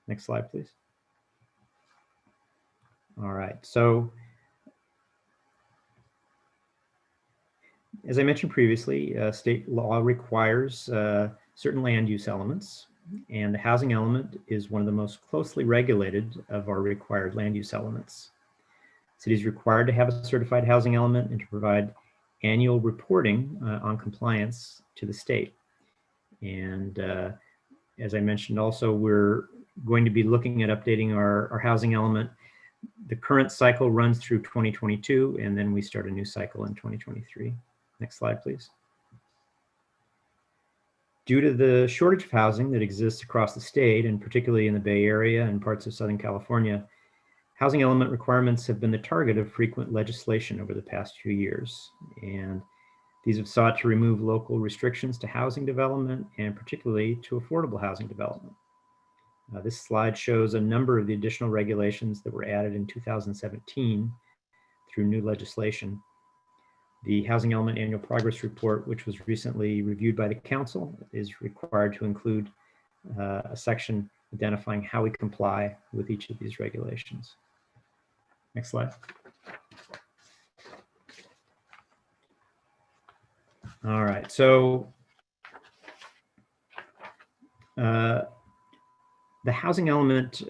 Next slide, please. All right, so as I mentioned previously, state law requires certain land use elements, and the housing element is one of the most closely regulated of our required land use elements. City is required to have a certified housing element and to provide annual reporting on compliance to the state. And as I mentioned also, we're going to be looking at updating our housing element The current cycle runs through 2022, and then we start a new cycle in 2023. Next slide, please. Due to the shortage of housing that exists across the state, and particularly in the Bay Area and parts of Southern California, housing element requirements have been the target of frequent legislation over the past few years. And these have sought to remove local restrictions to housing development and particularly to affordable housing development. This slide shows a number of the additional regulations that were added in 2017 through new legislation. The Housing Element Annual Progress Report, which was recently reviewed by the Council, is required to include a section identifying how we comply with each of these regulations. Next slide. All right, so the housing element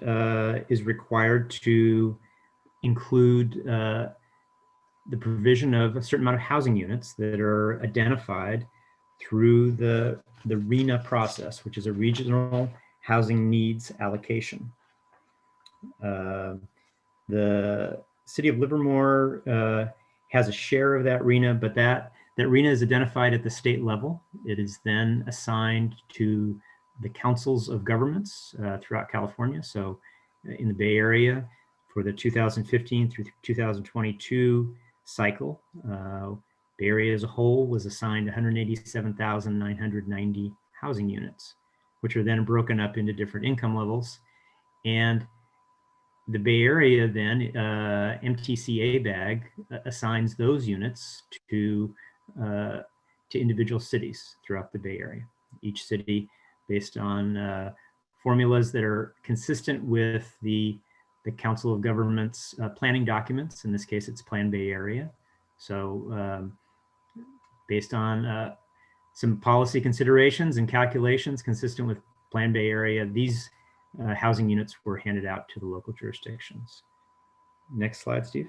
is required to include the provision of a certain amount of housing units that are identified through the RHNA process, which is a regional housing needs allocation. The city of Livermore has a share of that RHNA, but that RHNA is identified at the state level. It is then assigned to the councils of governments throughout California. So in the Bay Area, for the 2015 through 2022 cycle, Bay Area as a whole was assigned 187,990 housing units, which are then broken up into different income levels. And the Bay Area then, MTCA bag assigns those units to individual cities throughout the Bay Area. Each city based on formulas that are consistent with the Council of Governments planning documents. In this case, it's Plan Bay Area. So based on some policy considerations and calculations consistent with Plan Bay Area, these housing units were handed out to the local jurisdictions. Next slide, Steve.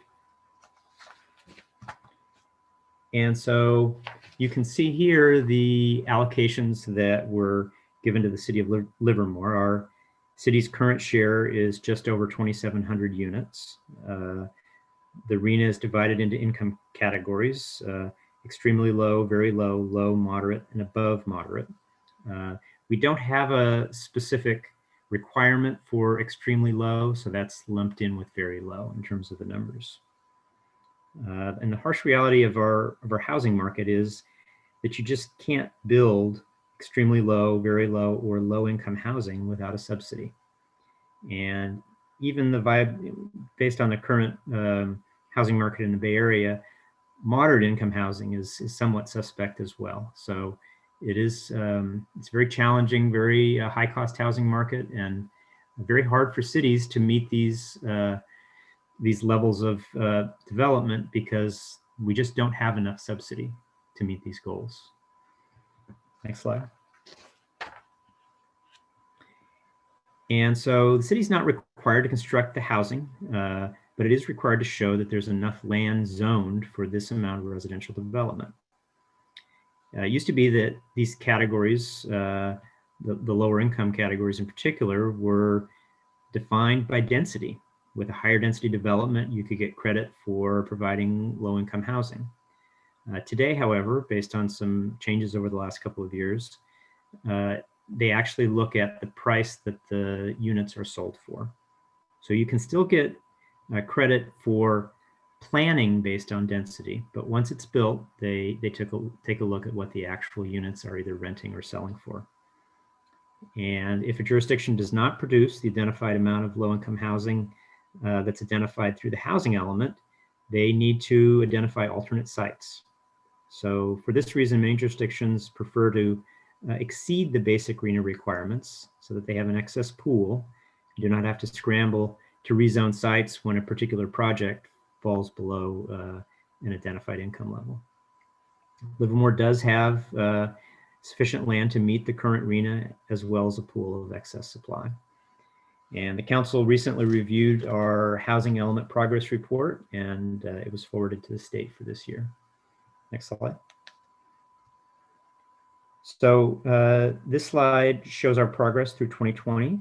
And so you can see here the allocations that were given to the city of Livermore. Our city's current share is just over 2,700 units. The RHNA is divided into income categories, extremely low, very low, low, moderate, and above moderate. We don't have a specific requirement for extremely low, so that's lumped in with very low in terms of the numbers. And the harsh reality of our housing market is that you just can't build extremely low, very low, or low income housing without a subsidy. And even based on the current housing market in the Bay Area, moderate income housing is somewhat suspect as well. So it is, it's very challenging, very high cost housing market, and very hard for cities to meet these levels of development because we just don't have enough subsidy to meet these goals. Next slide. And so the city's not required to construct the housing, but it is required to show that there's enough land zoned for this amount of residential development. It used to be that these categories, the lower income categories in particular, were defined by density. With a higher density development, you could get credit for providing low income housing. Today, however, based on some changes over the last couple of years, they actually look at the price that the units are sold for. So you can still get credit for planning based on density, but once it's built, they take a look at what the actual units are either renting or selling for. And if a jurisdiction does not produce the identified amount of low-income housing that's identified through the housing element, they need to identify alternate sites. So for this reason, many jurisdictions prefer to exceed the basic RHNA requirements so that they have an excess pool and do not have to scramble to rezone sites when a particular project falls below an identified income level. Livermore does have sufficient land to meet the current RHNA as well as a pool of excess supply. And the council recently reviewed our housing element progress report, and it was forwarded to the state for this year. Next slide. So this slide shows our progress through 2020.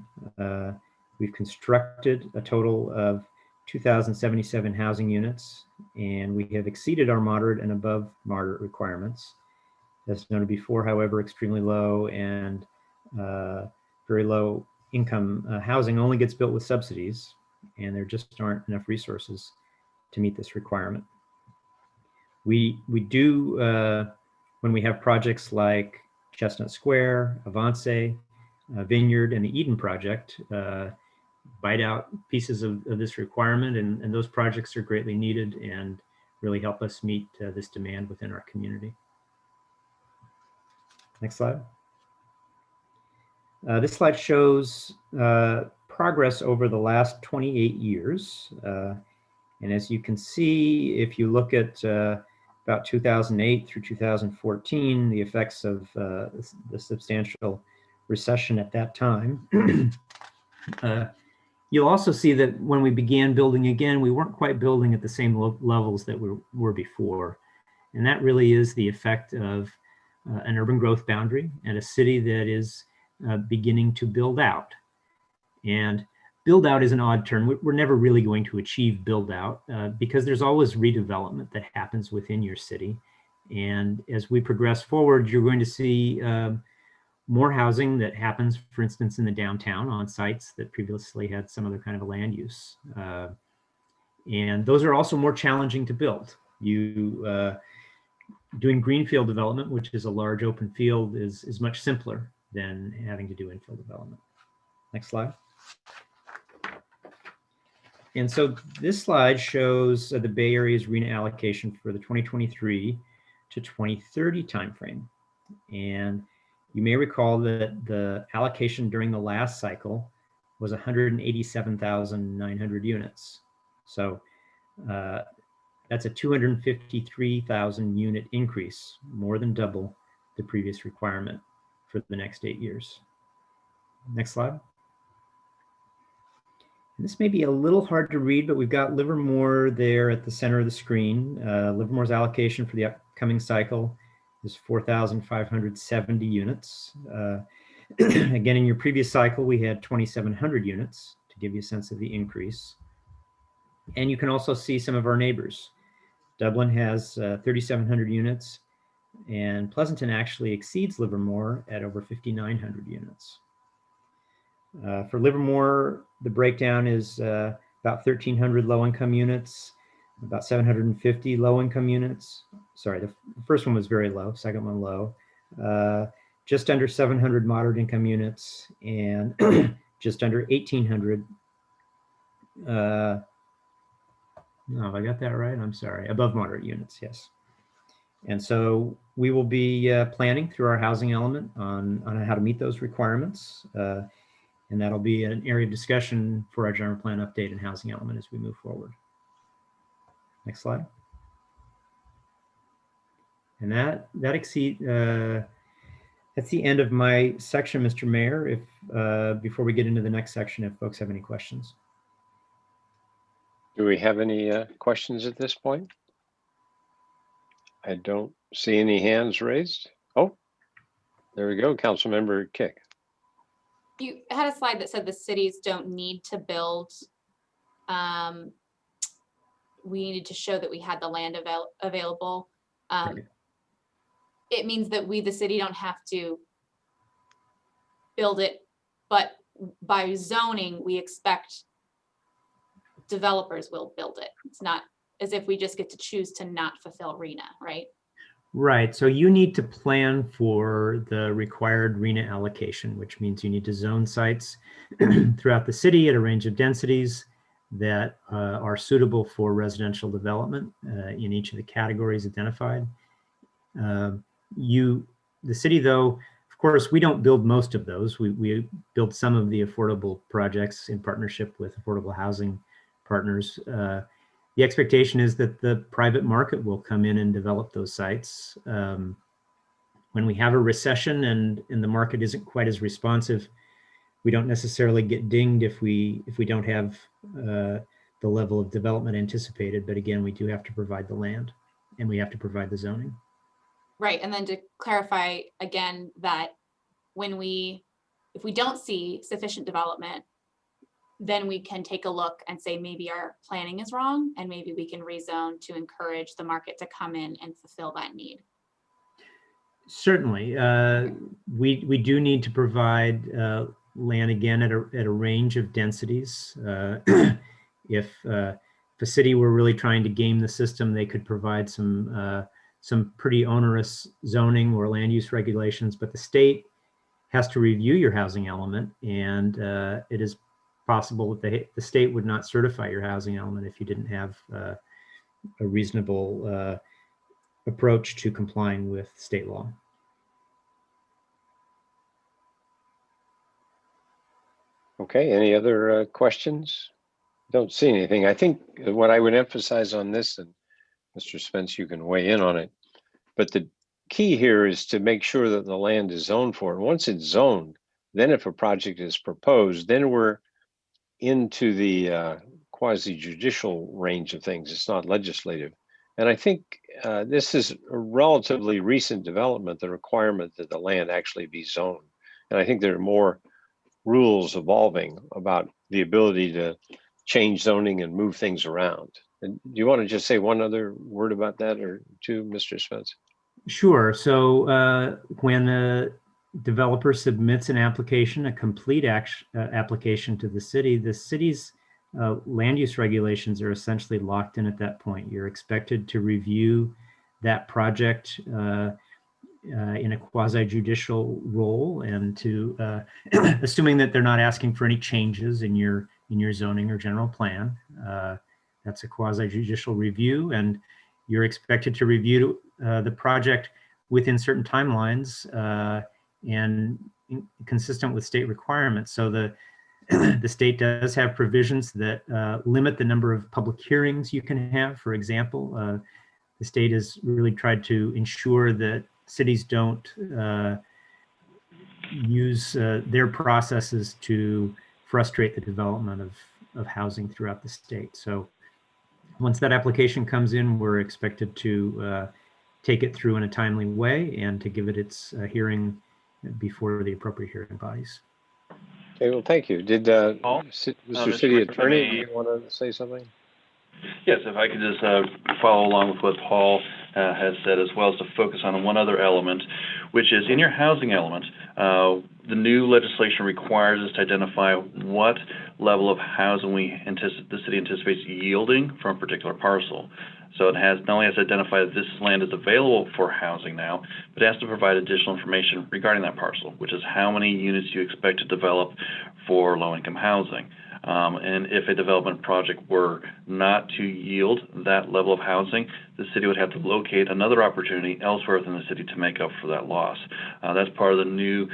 We've constructed a total of 2,077 housing units, and we have exceeded our moderate and above moderate requirements. As noted before, however, extremely low and very low income housing only gets built with subsidies, and there just aren't enough resources to meet this requirement. We do, when we have projects like Chestnut Square, Avance, Vineyard, and the Eden project, bite out pieces of this requirement, and those projects are greatly needed and really help us meet this demand within our community. Next slide. This slide shows progress over the last 28 years. And as you can see, if you look at about 2008 through 2014, the effects of the substantial recession at that time, you'll also see that when we began building again, we weren't quite building at the same levels that we were before. And that really is the effect of an urban growth boundary and a city that is beginning to build out. And build out is an odd term. We're never really going to achieve build out because there's always redevelopment that happens within your city. And as we progress forward, you're going to see more housing that happens, for instance, in the downtown on sites that previously had some other kind of a land use. And those are also more challenging to build. Doing greenfield development, which is a large open field, is much simpler than having to do infill development. Next slide. And so this slide shows the Bay Area's RHNA allocation for the 2023 to 2030 timeframe. And you may recall that the allocation during the last cycle was 187,900 units. So that's a 253,000 unit increase, more than double the previous requirement for the next 8 years. Next slide. And this may be a little hard to read, but we've got Livermore there at the center of the screen. Livermore's allocation for the upcoming cycle is 4,570 units. Again, in your previous cycle, we had 2,700 units to give you a sense of the increase. And you can also see some of our neighbors. Dublin has 3,700 units, and Pleasanton actually exceeds Livermore at over 5,900 units. For Livermore, the breakdown is about 1,300 low-income units, about 750 low-income units. Sorry, the first one was very low, second one low. Just under 700 moderate income units, and just under 1,800 no, have I got that right? I'm sorry. Above moderate units, yes. And so we will be planning through our housing element on how to meet those requirements. And that'll be an area of discussion for our general plan update and housing element as we move forward. Next slide. And that's the end of my section, Mr. Mayor. If before we get into the next section, if folks have any questions. Do we have any questions at this point? I don't see any hands raised. Oh, there we go. Councilmember Kick. You had a slide that said the cities don't need to build. We needed to show that we had the land available. It means that we, the city, don't have to build it, but by zoning, we expect developers will build it. It's not as if we just get to choose to not fulfill RHNA, right? Right. So you need to plan for the required RHNA allocation, which means you need to zone sites throughout the city at a range of densities that are suitable for residential development in each of the categories identified. The city, though, of course, we don't build most of those. We build some of the affordable projects in partnership with affordable housing partners. The expectation is that the private market will come in and develop those sites. When we have a recession and the market isn't quite as responsive, we don't necessarily get dinged if we don't have the level of development anticipated. But again, we do have to provide the land and we have to provide the zoning. Right. And then to clarify again that if we don't see sufficient development, then we can take a look and say maybe our planning is wrong and maybe we can rezone to encourage the market to come in and fulfill that need. Certainly. We do need to provide land again at a range of densities. If a city were really trying to game the system, they could provide some pretty onerous zoning or land use regulations, but the state has to review your housing element, and it is possible that the state would not certify your housing element if you didn't have a reasonable approach to complying with state law. Okay, any other questions? Don't see anything. I think what I would emphasize on this, and Mr. Spence, you can weigh in on it, but the key here is to make sure that the land is zoned for. And once it's zoned, then if a project is proposed, then we're into the quasi-judicial range of things. It's not legislative. And I think this is a relatively recent development, the requirement that the land actually be zoned. And I think there are more rules evolving about the ability to change zoning and move things around. And do you want to just say one other word about that or two, Mr. Spence? Sure. So when the developer submits an application, a complete application to the city's land use regulations are essentially locked in at that point. You're expected to review that project in a quasi-judicial role, and to assuming that they're not asking for any changes in your zoning or general plan. That's a quasi-judicial review, and you're expected to review the project within certain timelines and consistent with state requirements. So the state does have provisions that limit the number of public hearings you can have. For example, the state has really tried to ensure that cities don't use their processes to frustrate the development of housing throughout the state. So once that application comes in, we're expected to take it through in a timely way and to give it its hearing before the appropriate hearing bodies. Okay, well, thank you. Did Paul? Mr. City Attorney, do you want to say something? Yes, if I could just follow along with what Paul has said, as well as to focus on one other element, which is in your housing element, the new legislation requires us to identify what level of housing the city anticipates yielding from a particular parcel. So it has not only has to identify that this land is available for housing now, but it has to provide additional information regarding that parcel, which is how many units you expect to develop for low-income housing. And if a development project were not to yield that level of housing, the city would have to locate another opportunity elsewhere within the city to make up for that loss. That's part of the new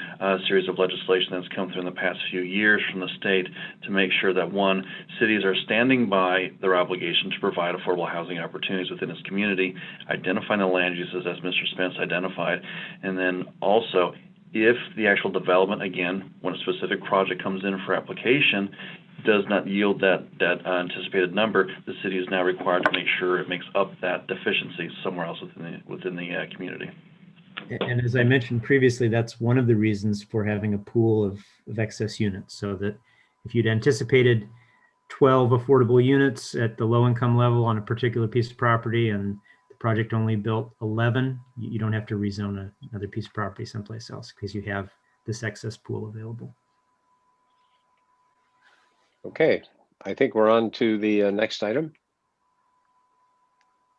series of legislation that's come through in the past few years from the state to make sure that, one, cities are standing by their obligation to provide affordable housing opportunities within its community, identifying the land uses as Mr. Spence identified, and then also if the actual development, again, when a specific project comes in for application, does not yield that anticipated number, the city is now required to make sure it makes up that deficiency somewhere else within the community. And as I mentioned previously, that's one of the reasons for having a pool of excess units, so that if you'd anticipated 12 affordable units at the low income level on a particular piece of property and the project only built 11, you don't have to rezone another piece of property someplace else because you have this excess pool available. Okay, I think we're on to the next item.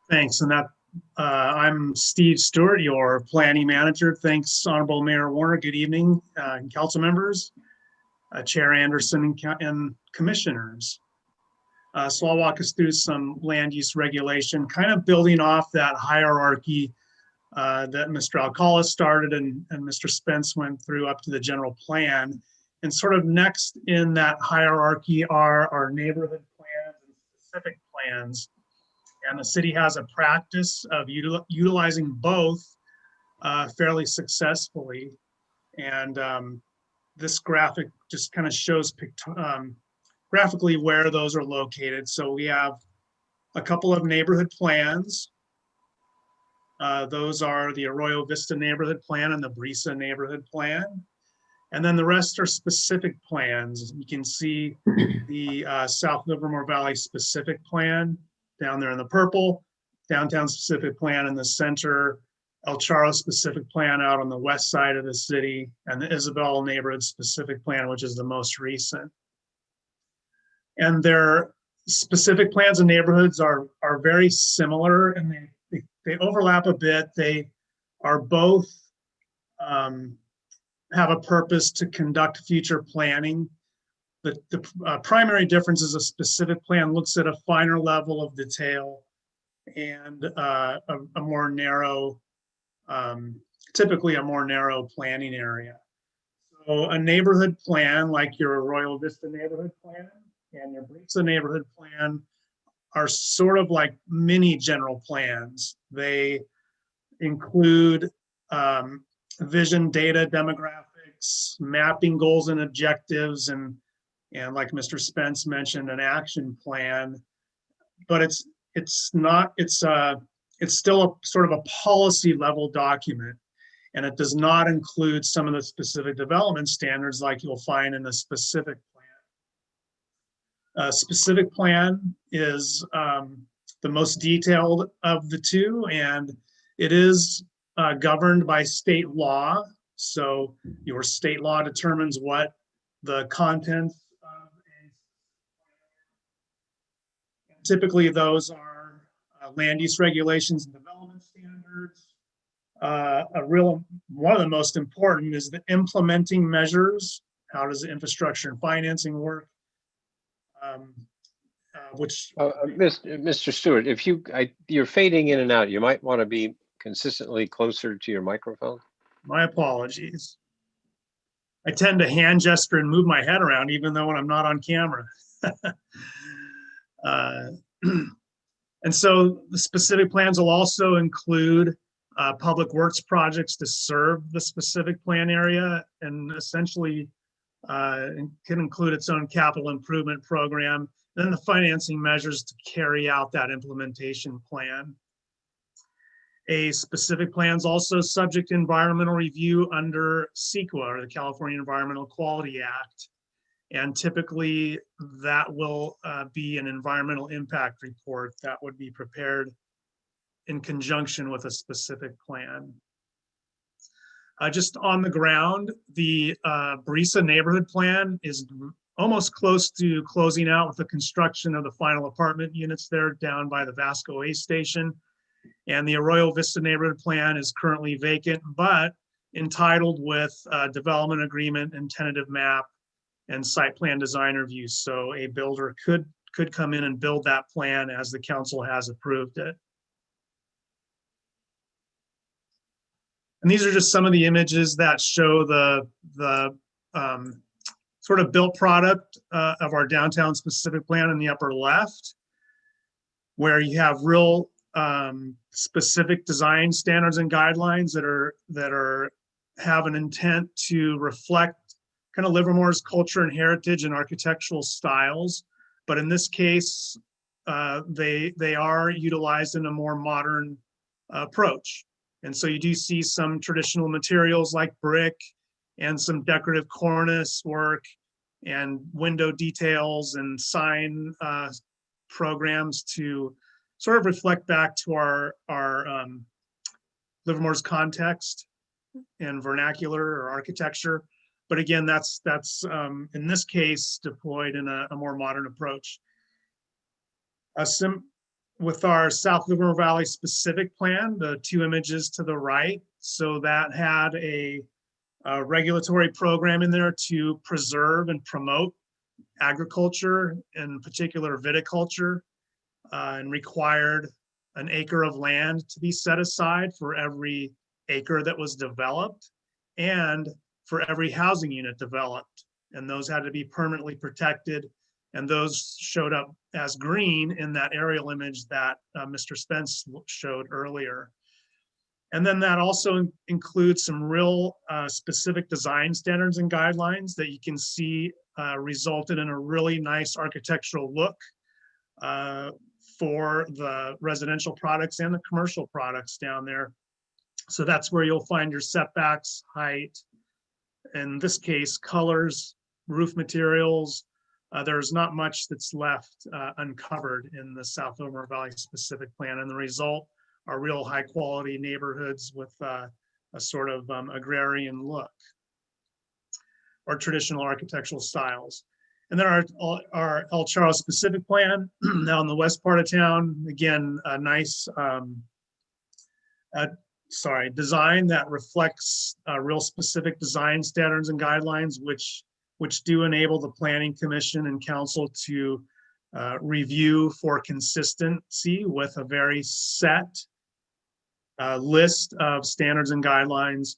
Thanks. And that I'm Steve Stewart, your planning manager. Thanks, Honorable Mayor Warner. Good evening, council members, Chair Anderson, and commissioners. So I'll walk us through some land use regulation, kind of building off that hierarchy that Mr. Alcala started and Mr. Spence went through up to the general plan. And sort of next in that hierarchy are our neighborhood plans and specific plans. And the city has a practice of utilizing both fairly successfully. And this graphic just kind of shows graphically where those are located. So we have a couple of neighborhood plans. Those are the Arroyo Vista Neighborhood Plan and the Brisa Neighborhood Plan. And then the rest are specific plans. You can see the South Livermore Valley specific plan down there in the purple, downtown specific plan in the center, El Charro specific plan out on the west side of the city, and the Isabel neighborhood specific plan, which is the most recent. And their specific plans and neighborhoods are very similar, and they overlap a bit. They are both have a purpose to conduct future planning. The primary difference is a specific plan looks at a finer level of detail and a more narrow, typically a more narrow planning area. So a neighborhood plan like your Royal Vista neighborhood plan and your Brisa neighborhood plan are sort of like mini general plans. They include vision, data, demographics, mapping goals and objectives, and like Mr. Spence mentioned, an action plan. But it's still a sort of a policy level document, and it does not include some of the specific development standards like you'll find in a specific plan. A specific plan is the most detailed of the two, and it is governed by state law. So your state law determines what the contents of a, typically those are land use regulations and development standards. One of the most important is the implementing measures. How does the infrastructure and financing work? Mr. Stewart, if you're fading in and out, you might want to be consistently closer to your microphone. My apologies. I tend to hand gesture and move my head around even though when I'm not on camera. And so the specific plans will also include public works projects to serve the specific plan area, and essentially it can include its own capital improvement program, then the financing measures to carry out that implementation plan. A specific plan is also subject to environmental review under CEQA, or the California Environmental Quality Act. And typically that will be an environmental impact report that would be prepared in conjunction with a specific plan. Just on the ground, the Brisa neighborhood plan is almost close to closing out with the construction of the final apartment units there down by the Vasco A station. And the Arroyo Vista neighborhood plan is currently vacant, but entitled with development agreement and tentative map and site plan design review. So a builder could come in and build that plan as the council has approved it. And these are just some of the images that show the sort of built product of our downtown specific plan in the upper left, where you have real specific design standards and guidelines that have an intent to reflect kind of Livermore's culture and heritage and architectural styles. But in this case, they are utilized in a more modern approach. And so you do see some traditional materials like brick and some decorative cornice work and window details and sign programs to sort of reflect back to our Livermore's context and vernacular or architecture. But again, that's in this case deployed in a more modern approach. With our South Livermore Valley specific plan, the two images to the right, so that had a regulatory program in there to preserve and promote agriculture, in particular viticulture, and required an acre of land to be set aside for every acre that was developed and for every housing unit developed. And those had to be permanently protected. And those showed up as green in that aerial image that Mr. Spence showed earlier. And then that also includes some real specific design standards and guidelines that you can see resulted in a really nice architectural look for the residential products and the commercial products down there. So that's where you'll find your setbacks, height, in this case, colors, roof materials. There's not much that's left uncovered in the South Oklahoma Valley specific plan, and the result are real high quality neighborhoods with a sort of agrarian look or traditional architectural styles. And then our El Charro specific plan now in the west part of town, again, a nice design that reflects real specific design standards and guidelines, which do enable the Planning Commission and Council to review for consistency with a very set list of standards and guidelines.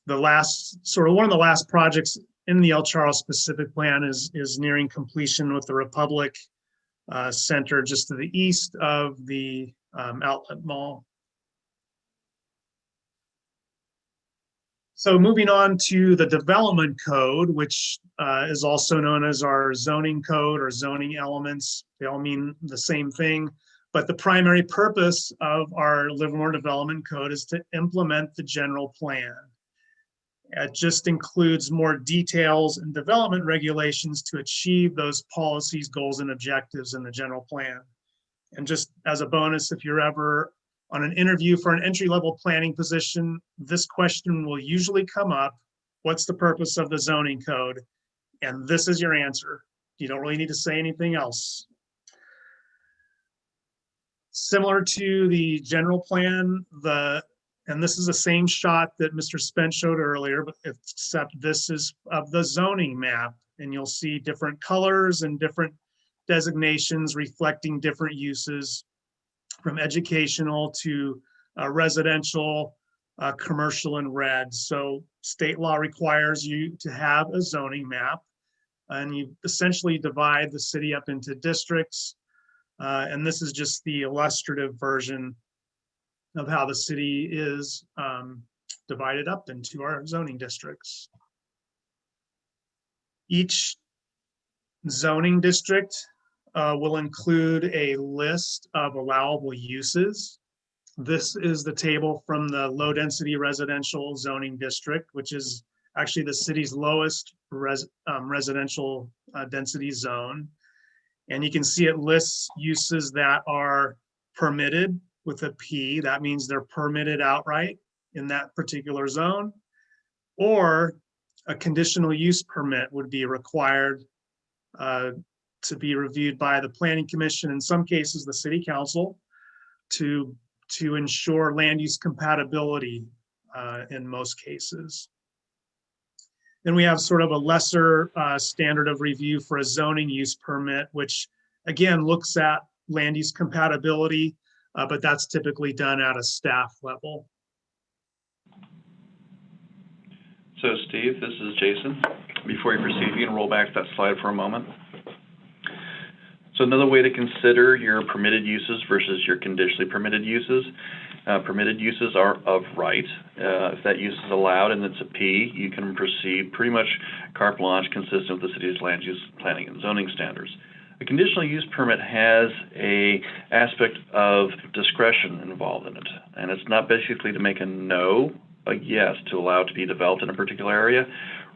The last, one of the last projects in the El Charro specific plan is nearing completion with the Republic Center just to the east of the outlet mall. So moving on to the development code, which is also known as our zoning code or zoning elements. They all mean the same thing, but the primary purpose of our Livermore Development Code is to implement the general plan. It just includes more details and development regulations to achieve those policies, goals, and objectives in the general plan. And just as a bonus, if you're ever on an interview for an entry-level planning position, this question will usually come up: what's the purpose of the zoning code? And this is your answer. You don't really need to say anything else. Similar to the general plan, and this is the same shot that Mr. Spence showed earlier, but except this is of the zoning map, and you'll see different colors and different designations reflecting different uses, from educational to residential, commercial in red. So state law requires you to have a zoning map, and you essentially divide the city up into districts. And this is just the illustrative version of how the city is divided up into our zoning districts. Each zoning district will include a list of allowable uses. This is the table from the low density residential zoning district, which is actually the city's lowest residential density zone. And you can see it lists uses that are permitted with a P. That means they're permitted outright in that particular zone, or a conditional use permit would be required to be reviewed by the Planning Commission, in some cases the City Council, to ensure land use compatibility in most cases. Then we have sort of a lesser standard of review for a zoning use permit, which again looks at land use compatibility, but that's typically done at a staff level. So Steve, this is Jason. Before you proceed, you can roll back that slide for a moment. So another way to consider your permitted uses versus your conditionally permitted uses. Permitted uses are of right. If that use is allowed and it's a P, you can proceed pretty much carte blanche consistent with the city's land use planning and zoning standards. A conditional use permit has an aspect of discretion involved in it, and it's not basically to make a no, a yes, to allow it to be developed in a particular area.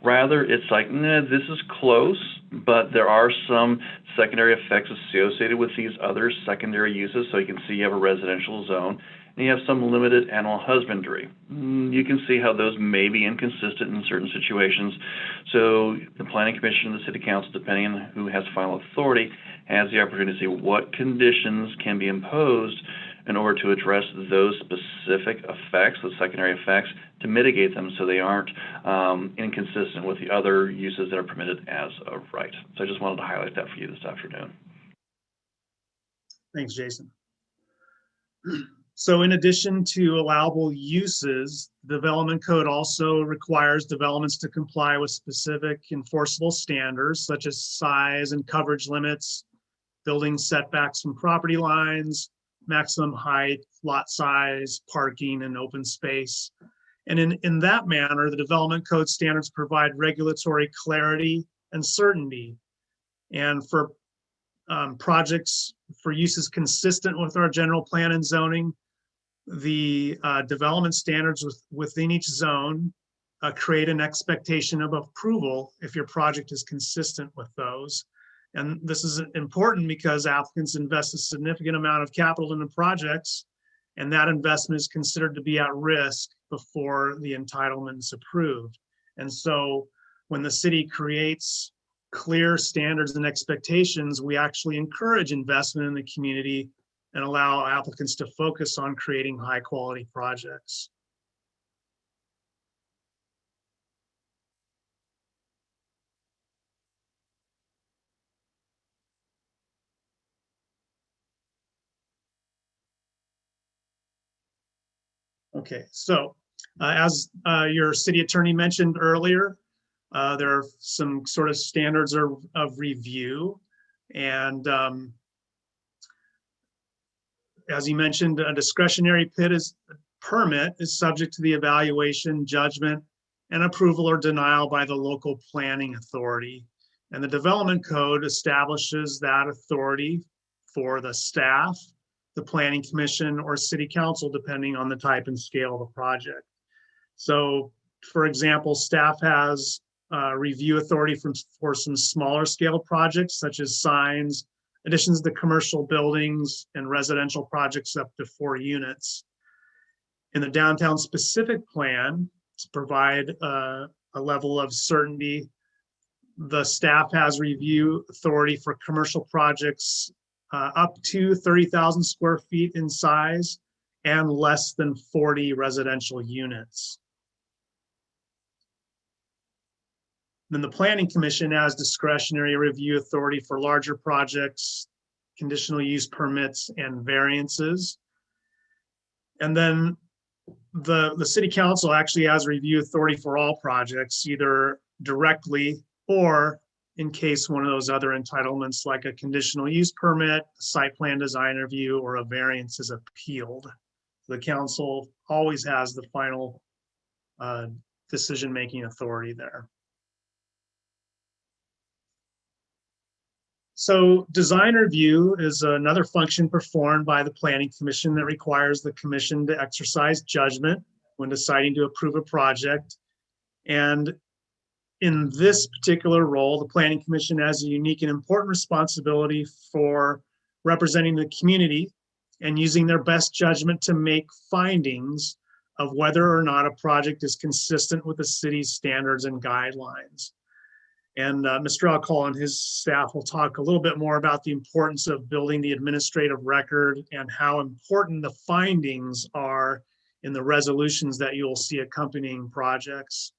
Rather, it's like, nah, this is close, but there are some secondary effects associated with these other secondary uses. So you can see you have a residential zone, and you have some limited animal husbandry. You can see how those may be inconsistent in certain situations. So the Planning Commission and the City Council, depending on who has final authority, has the opportunity to see what conditions can be imposed in order to address those specific effects, the secondary effects, to mitigate them so they aren't inconsistent with the other uses that are permitted as of right. So I just wanted to highlight that for you this afternoon. Thanks, Jason. So in addition to allowable uses, the Development Code also requires developments to comply with specific enforceable standards, such as size and coverage limits, building setbacks from property lines, maximum height, lot size, parking, and open space. And in that manner, the Development Code standards provide regulatory clarity and certainty. And for projects for uses consistent with our general plan and zoning, The development standards within each zone create an expectation of approval if your project is consistent with those. And this is important because applicants invest a significant amount of capital into projects, and that investment is considered to be at risk before the entitlement is approved. And so when the city creates clear standards and expectations, we actually encourage investment in the community and allow applicants to focus on creating high quality projects. Okay, so as your city attorney mentioned earlier, there are some sort of standards of review. And as he mentioned, a discretionary permit is subject to the evaluation, judgment, and approval or denial by the local planning authority. And the development code establishes that authority for the staff, the planning commission, or city council, depending on the type and scale of the project. So, for example, staff has review authority for some smaller scale projects, such as signs, additions to commercial buildings, and residential projects up to 4 units. In the downtown specific plan, to provide a level of certainty, the staff has review authority for commercial projects up to 30,000 square feet in size and less than 40 residential units. Then the Planning Commission has discretionary review authority for larger projects, conditional use permits, and variances. And then the City Council actually has review authority for all projects, either directly or in case one of those other entitlements like a conditional use permit, site plan design review, or a variance is appealed. The council always has the final decision-making authority there. So design review is another function performed by the Planning Commission that requires the commission to exercise judgment when deciding to approve a project. And in this particular role, the Planning Commission has a unique and important responsibility for representing the community and using their best judgment to make findings of whether or not a project is consistent with the city's standards and guidelines. And Mr. Alcala and his staff will talk a little bit more about the importance of building the administrative record and how important the findings are in the resolutions that you'll see accompanying projects.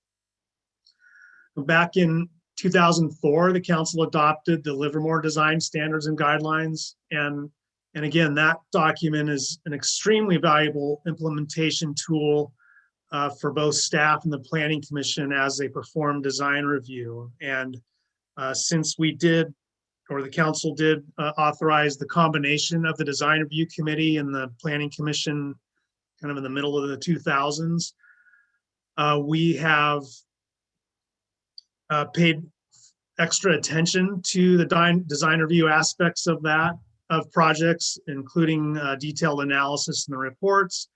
Back in 2004, the council adopted the Livermore Design Standards and Guidelines. And again, that document is an extremely valuable implementation tool for both staff and the Planning Commission as they perform design review. And since we did, or the council did authorize the combination of the Design Review Committee and the Planning Commission kind of in the middle of the 2000s, we have paid extra attention to the design review aspects of projects, including detailed analysis in the reports.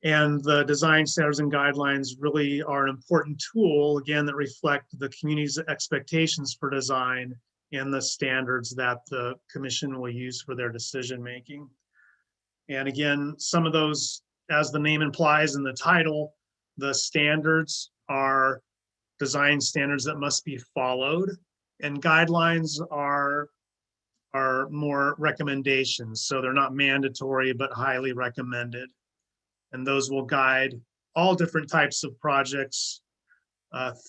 And the design standards and guidelines really are an important tool, again, that reflect the community's expectations for design and the standards that the commission will use for their decision making. And again, some of those, as the name implies in the title, the standards are design standards that must be followed, and guidelines are more recommendations. So they're not mandatory, but highly recommended. And those will guide all different types of projects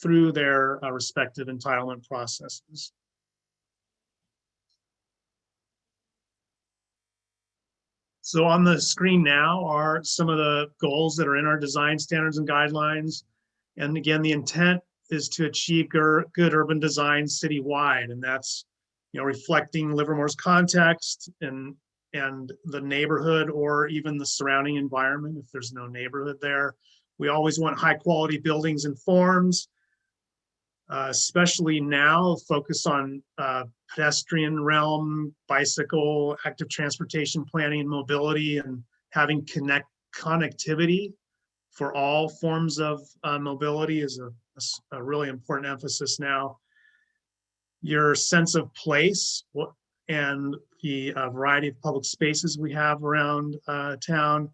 through their respective entitlement processes. So on the screen now are some of the goals that are in our design standards and guidelines. And again, the intent is to achieve good urban design citywide. And that's, reflecting Livermore's context and the neighborhood or even the surrounding environment if there's no neighborhood there. We always want high quality buildings and forms, especially now, focus on pedestrian realm, bicycle, active transportation planning and mobility, and having connectivity for all forms of mobility is a really important emphasis now. Your sense of place and the variety of public spaces we have around town.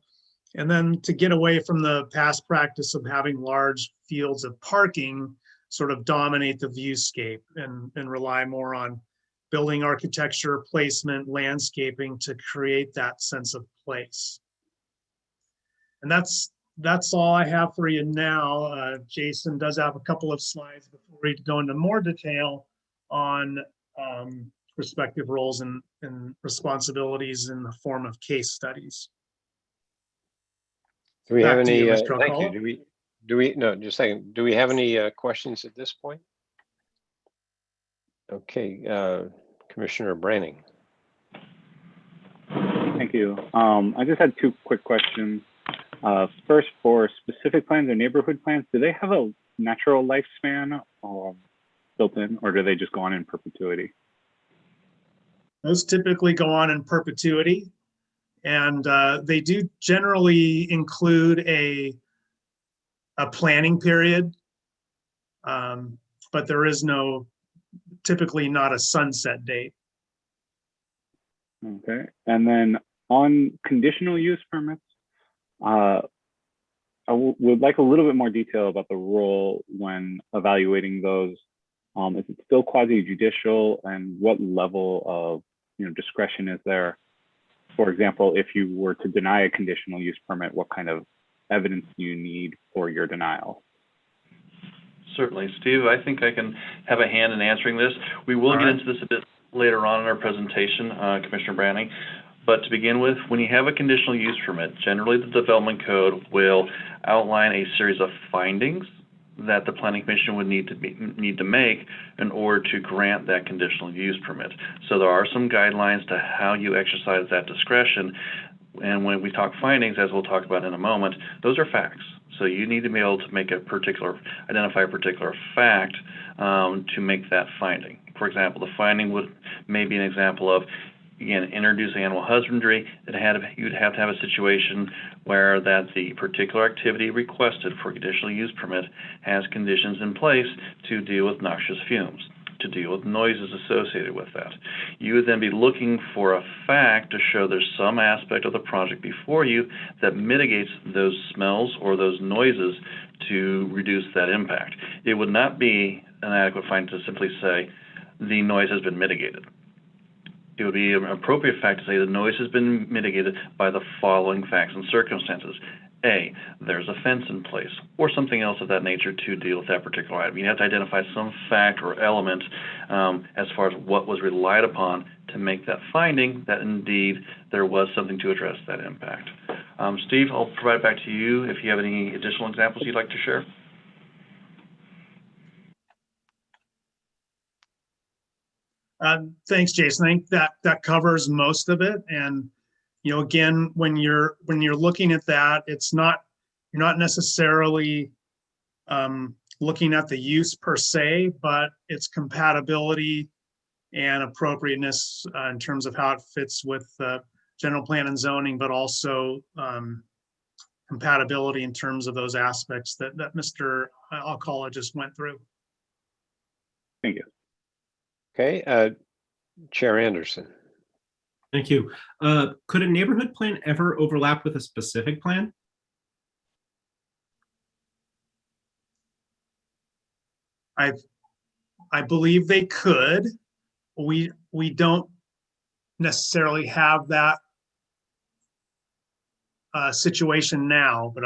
And then to get away from the past practice of having large fields of parking sort of dominate the viewscape and rely more on building architecture, placement, landscaping to create that sense of place. And that's all I have for you now. Jason does have a couple of slides before we go into more detail on respective roles and responsibilities in the form of case studies. Do we have Back to any, you, Mr. thank Alcala. you. Do we, no, just a second. Do we have any questions at this point? Okay, Commissioner Branning. Thank you. I just had two quick questions. First, for specific plans or neighborhood plans, do they have a natural lifespan built in, or do they just go on in perpetuity? Those typically go on in perpetuity, and they do generally include a planning period, but there is typically not a sunset date. Okay, and then on conditional use permits, I would like a little bit more detail about the role when evaluating those. Is it still quasi-judicial, and what level of discretion is there? For example, if you were to deny a conditional use permit, what kind of evidence do you need for your denial? Certainly, Steve, I think I can have a hand in answering this. We will get into this a bit later on in our presentation, Commissioner Branning. But to begin with, when you have a conditional use permit, generally the development code will outline a series of findings that the Planning Commission would need to make in order to grant that conditional use permit. So there are some guidelines to how you exercise that discretion. And when we talk findings, as we'll talk about in a moment, those are facts. So you need to be able to identify a particular fact to make that finding. For example, the finding may be an example of, again, introduce animal husbandry. You'd have to have a situation where that the particular activity requested for a conditional use permit has conditions in place to deal with noxious fumes, to deal with noises associated with that. You would then be looking for a fact to show there's some aspect of the project before you that mitigates those smells or those noises to reduce that impact. It would not be an adequate finding to simply say the noise has been mitigated. It would be an appropriate fact to say the noise has been mitigated by the following facts and circumstances. A, there's a fence in place, or something else of that nature to deal with that particular item. You have to identify some fact or element as far as what was relied upon to make that finding that indeed there was something to address that impact. Steve, I'll provide it back to you if you have any additional examples you'd like to share. Thanks, Jason. I think that covers most of it. And again, when you're looking at that, you're not necessarily looking at the use per se, but its compatibility and appropriateness in terms of how it fits with general plan and zoning, but also compatibility in terms of those aspects that Mr. Alcala just went through. Thank you. Okay, Chair Anderson. Thank you. Could a neighborhood plan ever overlap with a specific plan? I believe they could. We don't necessarily have that situation now, but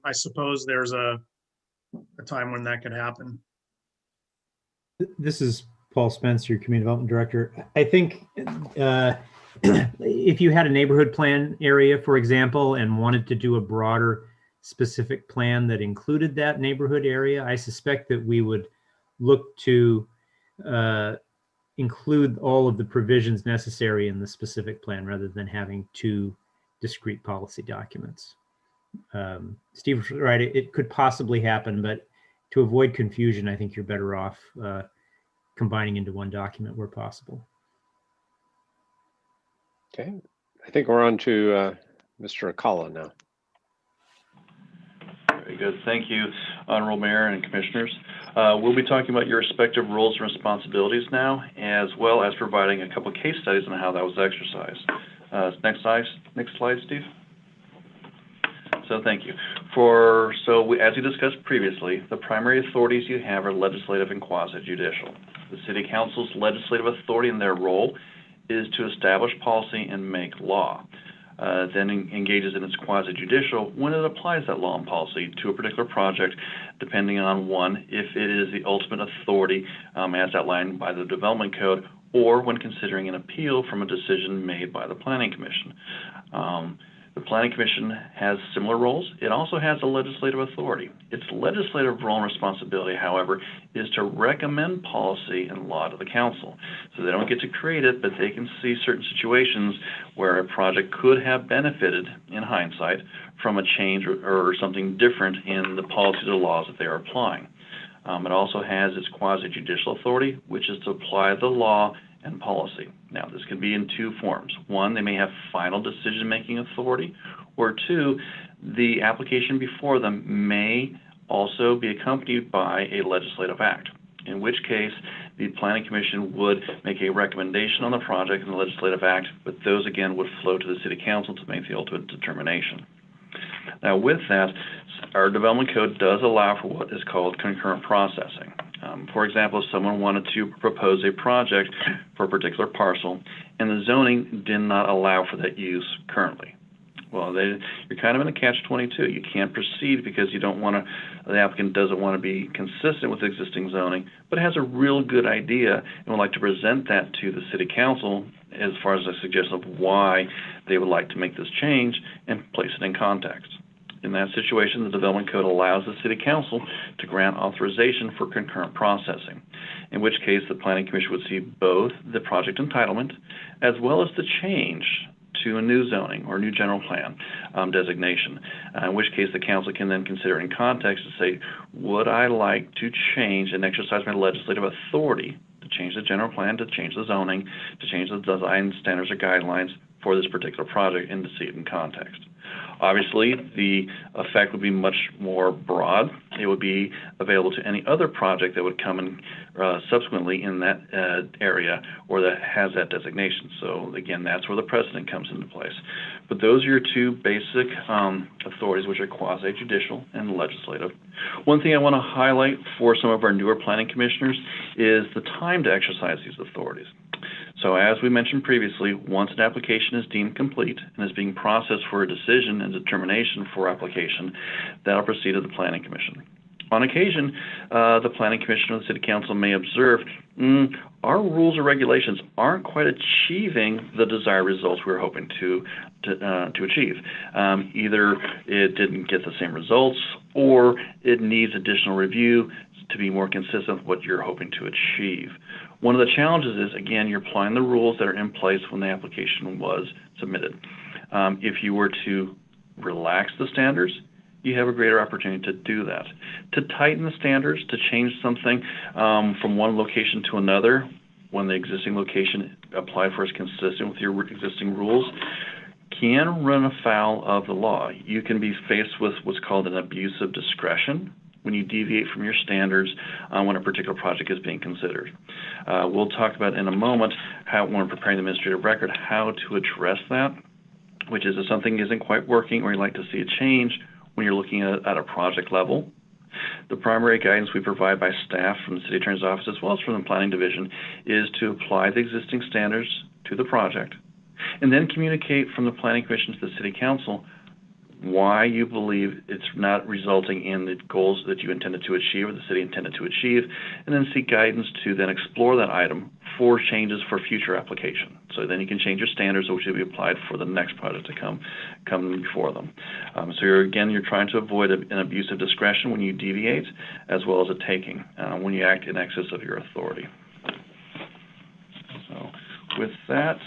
I suppose there's a time when that could happen. This is Paul Spencer, Community Development Director. I think if you had a neighborhood plan area, for example, and wanted to do a broader specific plan that included that neighborhood area, I suspect that we would look to include all of the provisions necessary in the specific plan rather than having two discrete policy documents. Steve's right, it could possibly happen, but to avoid confusion, I think you're better off combining into one document where possible. Okay, I think we're on to Mr. Alcala now. Very good. Thank you, Honorable Mayor and Commissioners. We'll be talking about your respective roles and responsibilities now, as well as providing a couple of case studies on how that was exercised. Next slide, Steve. So thank you. As we discussed previously, the primary authorities you have are legislative and quasi-judicial. The City Council's legislative authority in their role is to establish policy and make law. Then engages in its quasi-judicial when it applies that law and policy to a particular project, depending on one, if it is the ultimate authority as outlined by the Development Code, or when considering an appeal from a decision made by the Planning Commission. The Planning Commission has similar roles. It also has a legislative authority. Its legislative role and responsibility, however, is to recommend policy and law to the council. So they don't get to create it, but they can see certain situations where a project could have benefited, in hindsight, from a change or something different in the policies or laws that they are applying. It also has its quasi-judicial authority, which is to apply the law and policy. Now, this can be in two forms. One, they may have final decision-making authority, or two, the application before them may also be accompanied by a legislative act, in which case the Planning Commission would make a recommendation on the project in the legislative act, but those again would flow to the City Council to make the ultimate determination. Now, with that, our Development Code does allow for what is called concurrent processing. For example, if someone wanted to propose a project for a particular parcel and the zoning did not allow for that use currently, well, you're kind of in a catch-22. You can't proceed because the applicant doesn't want to be consistent with existing zoning, but has a real good idea and would like to present that to the City Council as far as a suggestion of why they would like to make this change and place it in context. In that situation, the Development Code allows the City Council to grant authorization for concurrent processing, in which case the Planning Commission would see both the project entitlement as well as the change to a new zoning or new general plan designation, in which case the council can then consider in context to say, would I like to change and exercise my legislative authority to change the general plan, to change the zoning, to change the design standards or guidelines for this particular project, and to see it in context. Obviously, the effect would be much more broad. It would be available to any other project that would come in subsequently in that area or that has that designation. So again, that's where the precedent comes into place. But those are your two basic authorities, which are quasi-judicial and legislative. One thing I want to highlight for some of our newer planning commissioners is the time to exercise these authorities. So as we mentioned previously, once an application is deemed complete and is being processed for a decision and determination for application, that'll proceed to the Planning Commission. On occasion, the Planning Commission or the City Council may observe, our rules or regulations aren't quite achieving the desired results we were hoping to achieve. Either it didn't get the same results or it needs additional review to be more consistent with what you're hoping to achieve. One of the challenges is, again, you're applying the rules that are in place when the application was submitted. If you were to relax the standards, you have a greater opportunity to do that. To tighten the standards, to change something from one location to another, when the existing location applied for is consistent with your existing rules, can run afoul of the law. You can be faced with what's called an abuse of discretion when you deviate from your standards when a particular project is being considered. We'll talk about in a moment how, when we're preparing the administrative record, how to address that, which is if something isn't quite working or you'd like to see a change when you're looking at a project level. The primary guidance we provide by staff from the City Attorney's Office as well as from the Planning Division is to apply the existing standards to the project and then communicate from the Planning Commission to the City Council why you believe it's not resulting in the goals that you intended to achieve or the city intended to achieve, and then seek guidance to then explore that item for changes for future application. So then you can change your standards, which will be applied for the next project to come before them. So you're trying to avoid an abuse of discretion when you deviate, as well as a taking when you act in excess of your authority. So with that,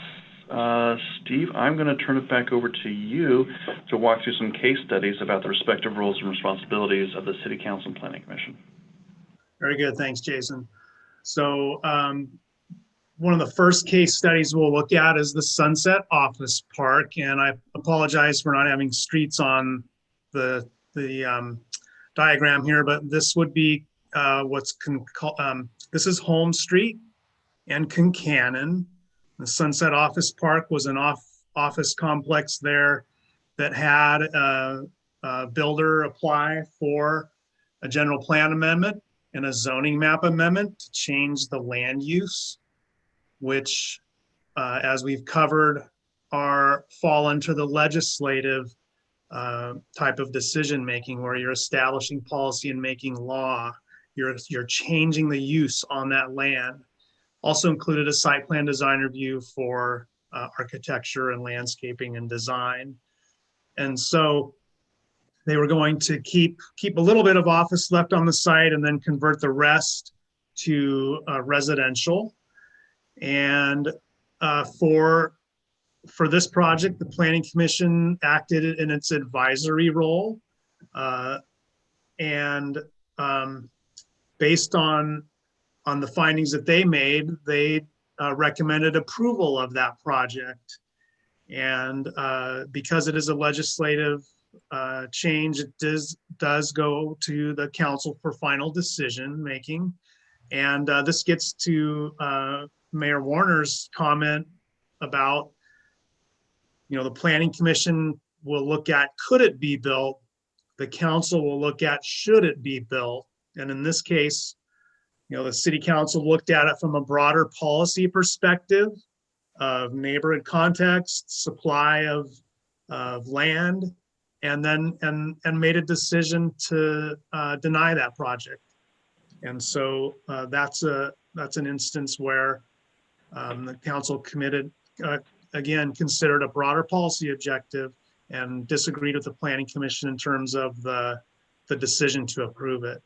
Steve, I'm going to turn it back over to you to walk through some case studies about the respective roles and responsibilities of the City Council and Planning Commission. Very good. Thanks, Jason. So one of the first case studies we'll look at is the Sunset Office Park. And I apologize for not having streets on the diagram here, but this would be this is Holm Street and Concannon. The Sunset Office Park was an office complex there that had a builder apply for a general plan amendment and a zoning map amendment to change the land use, which, as we've covered, fall into the legislative type of decision making, where you're establishing policy and making law. You're changing the use on that land. Also included a site plan design review for architecture and landscaping and design. And so they were going to keep a little bit of office left on the site and then convert the rest to residential. And for this project, the Planning Commission acted in its advisory role. Based on the findings that they made, they recommended approval of that project. And because it is a legislative change, it does go to the council for final decision making. And this gets to Mayor Warner's comment about, the Planning Commission will look at, could it be built? The council will look at, should it be built? And in this case, the city council looked at it from a broader policy perspective of neighborhood context, supply of land, and then made a decision to deny that project. And so that's an instance where the council considered a broader policy objective and disagreed with the Planning Commission in terms of the decision to approve it.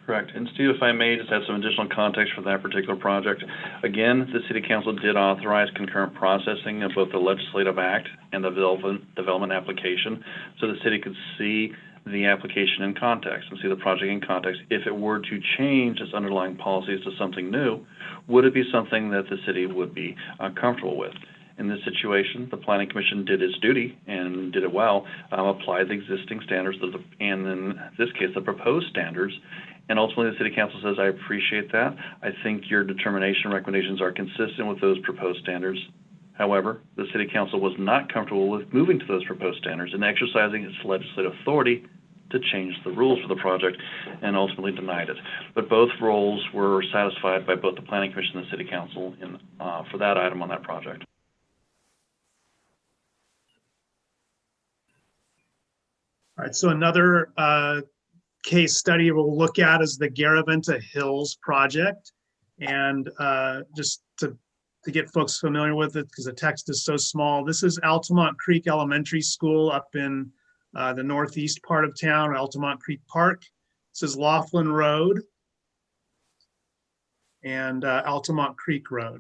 Correct. And Steve, if I may just add some additional context for that particular project. Again, the City Council did authorize concurrent processing of both the legislative act and the development application, so the city could see the application in context and see the project in context. If it were to change its underlying policies to something new, would it be something that the city would be comfortable with? In this situation, the Planning Commission did its duty and did it well, applied the existing standards, and in this case, the proposed standards. And ultimately, the City Council says, I appreciate that. I think your determination recommendations are consistent with those proposed standards. However, the City Council was not comfortable with moving to those proposed standards and exercising its legislative authority to change the rules for the project, and ultimately denied it. But both roles were satisfied by both the Planning Commission and the City Council for that item on that project. All right, so another case study we'll look at is the Garaventa Hills project. And just to get folks familiar with it, because the text is so small, this is Altamont Creek Elementary School up in the northeast part of town, Altamont Creek Park. This is Laughlin Road and Altamont Creek Road.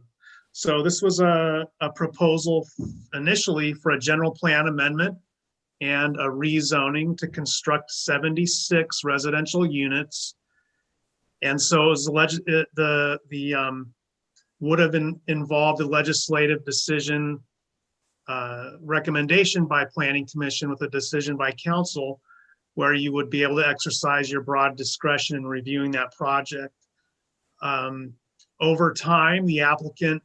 So this was a proposal initially for a general plan amendment and a rezoning to construct 76 residential units. And so it was would have involved a legislative decision recommendation by Planning Commission with a decision by council, where you would be able to exercise your broad discretion in reviewing that project. Over time, the applicant,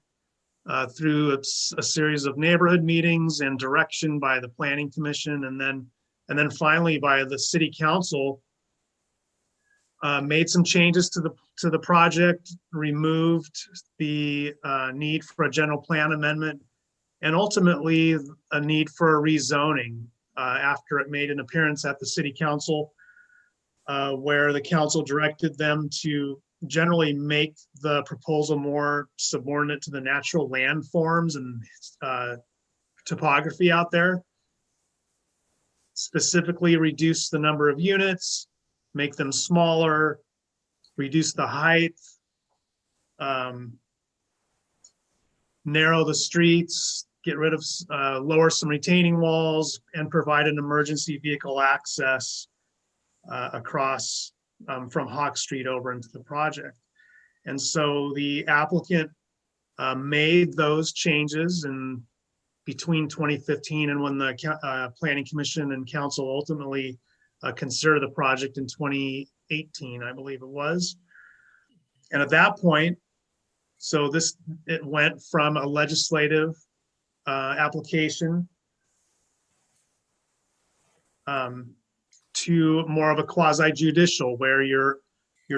through a series of neighborhood meetings and direction by the Planning Commission, and then finally by the City Council, made some changes to the project, removed the need for a general plan amendment, and ultimately a need for a rezoning after it made an appearance at the City Council, where the council directed them to generally make the proposal more subordinate to the natural landforms and topography out there. Specifically reduce the number of units, make them smaller, reduce the height, narrow the streets, get rid of, lower some retaining walls, and provide an emergency vehicle access across from Hawk Street over into the project. And so the applicant made those changes between 2015 and when the Planning Commission and Council ultimately consider the project in 2018, I believe it was. And at that point, so it went from a legislative application to more of a quasi judicial, where you're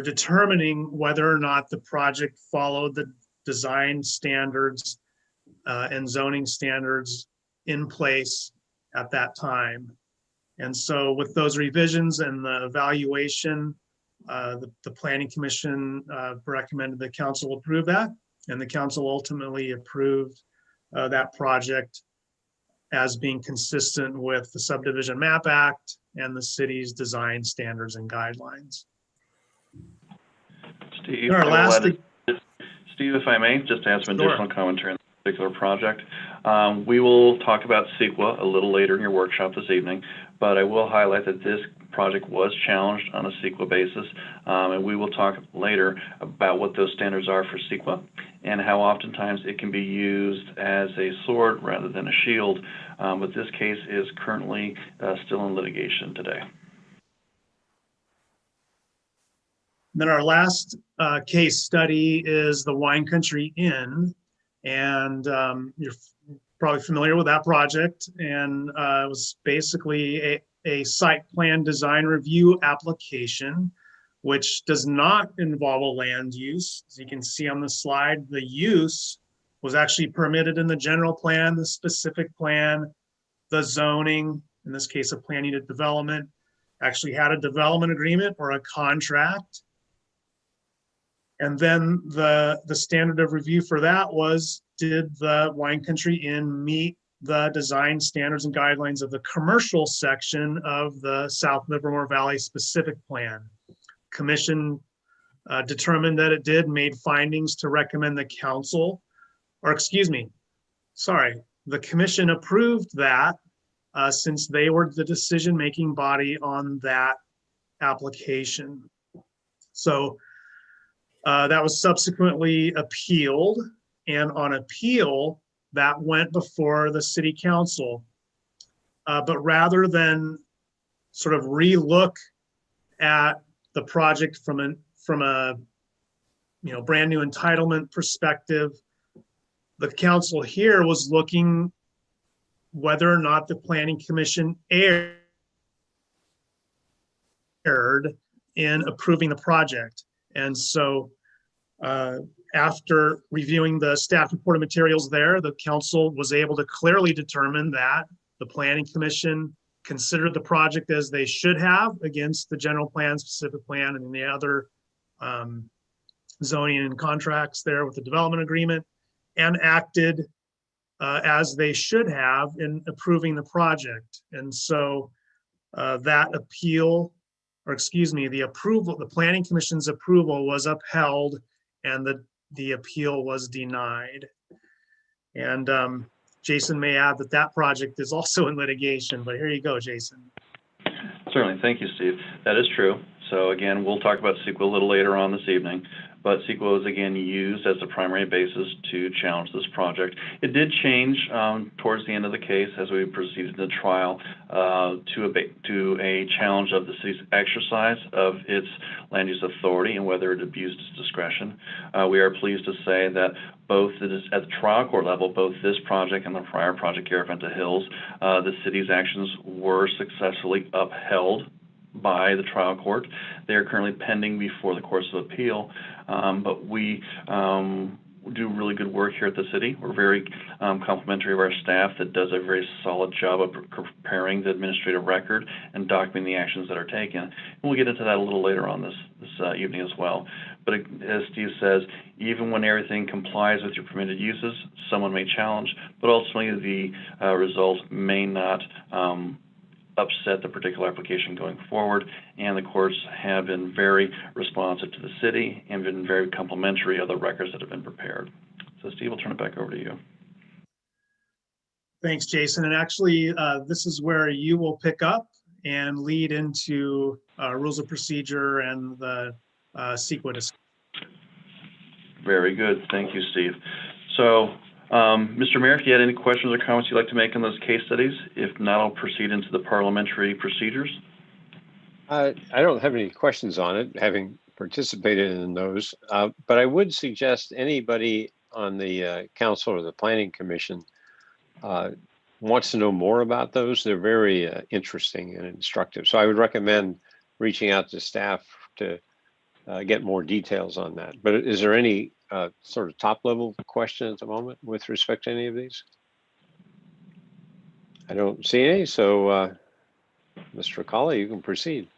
determining whether or not the project followed the design standards and zoning standards in place at that time. And so with those revisions and the evaluation, the Planning Commission recommended the council approve that, and the council ultimately approved that project as being consistent with the Subdivision Map Act and the city's design standards and guidelines. Steve, Our last Steve, if I may, just to add some Sure. additional commentary on this particular project. We will talk about CEQA a little later in your workshop this evening, but I will highlight that this project was challenged on a CEQA basis, and we will talk later about what those standards are for CEQA and how oftentimes it can be used as a sword rather than a shield, but this case is currently still in litigation today. Then our last case study is the Wine Country Inn, and you're probably familiar with that project. And it was basically a site plan design review application, which does not involve a land use. As you can see on the slide, the use was actually permitted in the general plan, the specific plan, the zoning, in this case, a plan unit development, actually had a development agreement or a contract. And then the standard of review for that was, did the Wine Country Inn meet the design standards and guidelines of the commercial section of the South Livermore Valley specific plan? Commission determined that it did, made findings to recommend the council, or excuse me, sorry, the commission approved that since they were the decision-making body on that application. So that was subsequently appealed, and on appeal, that went before the city council. But rather than sort of relook at the project from a brand new entitlement perspective, the council here was looking whether or not the Planning Commission erred in approving the project. And so after reviewing the staff report of materials there, the council was able to clearly determine that the Planning Commission considered the project as they should have against the general plan, specific plan, and the other zoning and contracts there with the development agreement, and acted as they should have in approving the project. And so that appeal, or excuse me, the approval, the Planning Commission's approval was upheld, and the appeal was denied. And Jason may add that project is also in litigation, but here you go, Jason. Certainly, thank you, Steve. That is true. So again, we'll talk about CEQA a little later on this evening, but CEQA was again used as the primary basis to challenge this project. It did change towards the end of the case as we proceeded to trial to a challenge of the city's exercise of its land use authority and whether it abused its discretion. We are pleased to say that both at the trial court level, both this project and the prior project, Garaventa Hills, the city's actions were successfully upheld by the trial court. They are currently pending before the courts of appeal, but we do really good work here at the city. We're very complimentary of our staff that does a very solid job of preparing the administrative record and documenting the actions that are taken. And we'll get into that a little later on this evening as well. But as Steve says, even when everything complies with your permitted uses, someone may challenge, but ultimately the results may not upset the particular application going forward, and the courts have been very responsive to the city and been very complimentary of the records that have been prepared. So Steve, I'll turn it back over to you. Thanks, Jason. And actually, this is where you will pick up and lead into rules of procedure and the CEQA discussion. Very good. Thank you, Steve. So Mr. Mayor, if you had any questions or comments you'd like to make on those case studies, if not, I'll proceed into the parliamentary procedures. I don't have any questions on it, having participated in those, but I would suggest anybody on the council or the planning commission wants to know more about those. They're very interesting and instructive. So I would recommend reaching out to staff to get more details on that. But is there any sort of top level question at the moment with respect to any of these? I don't see any, so Mr. Akala, you can proceed.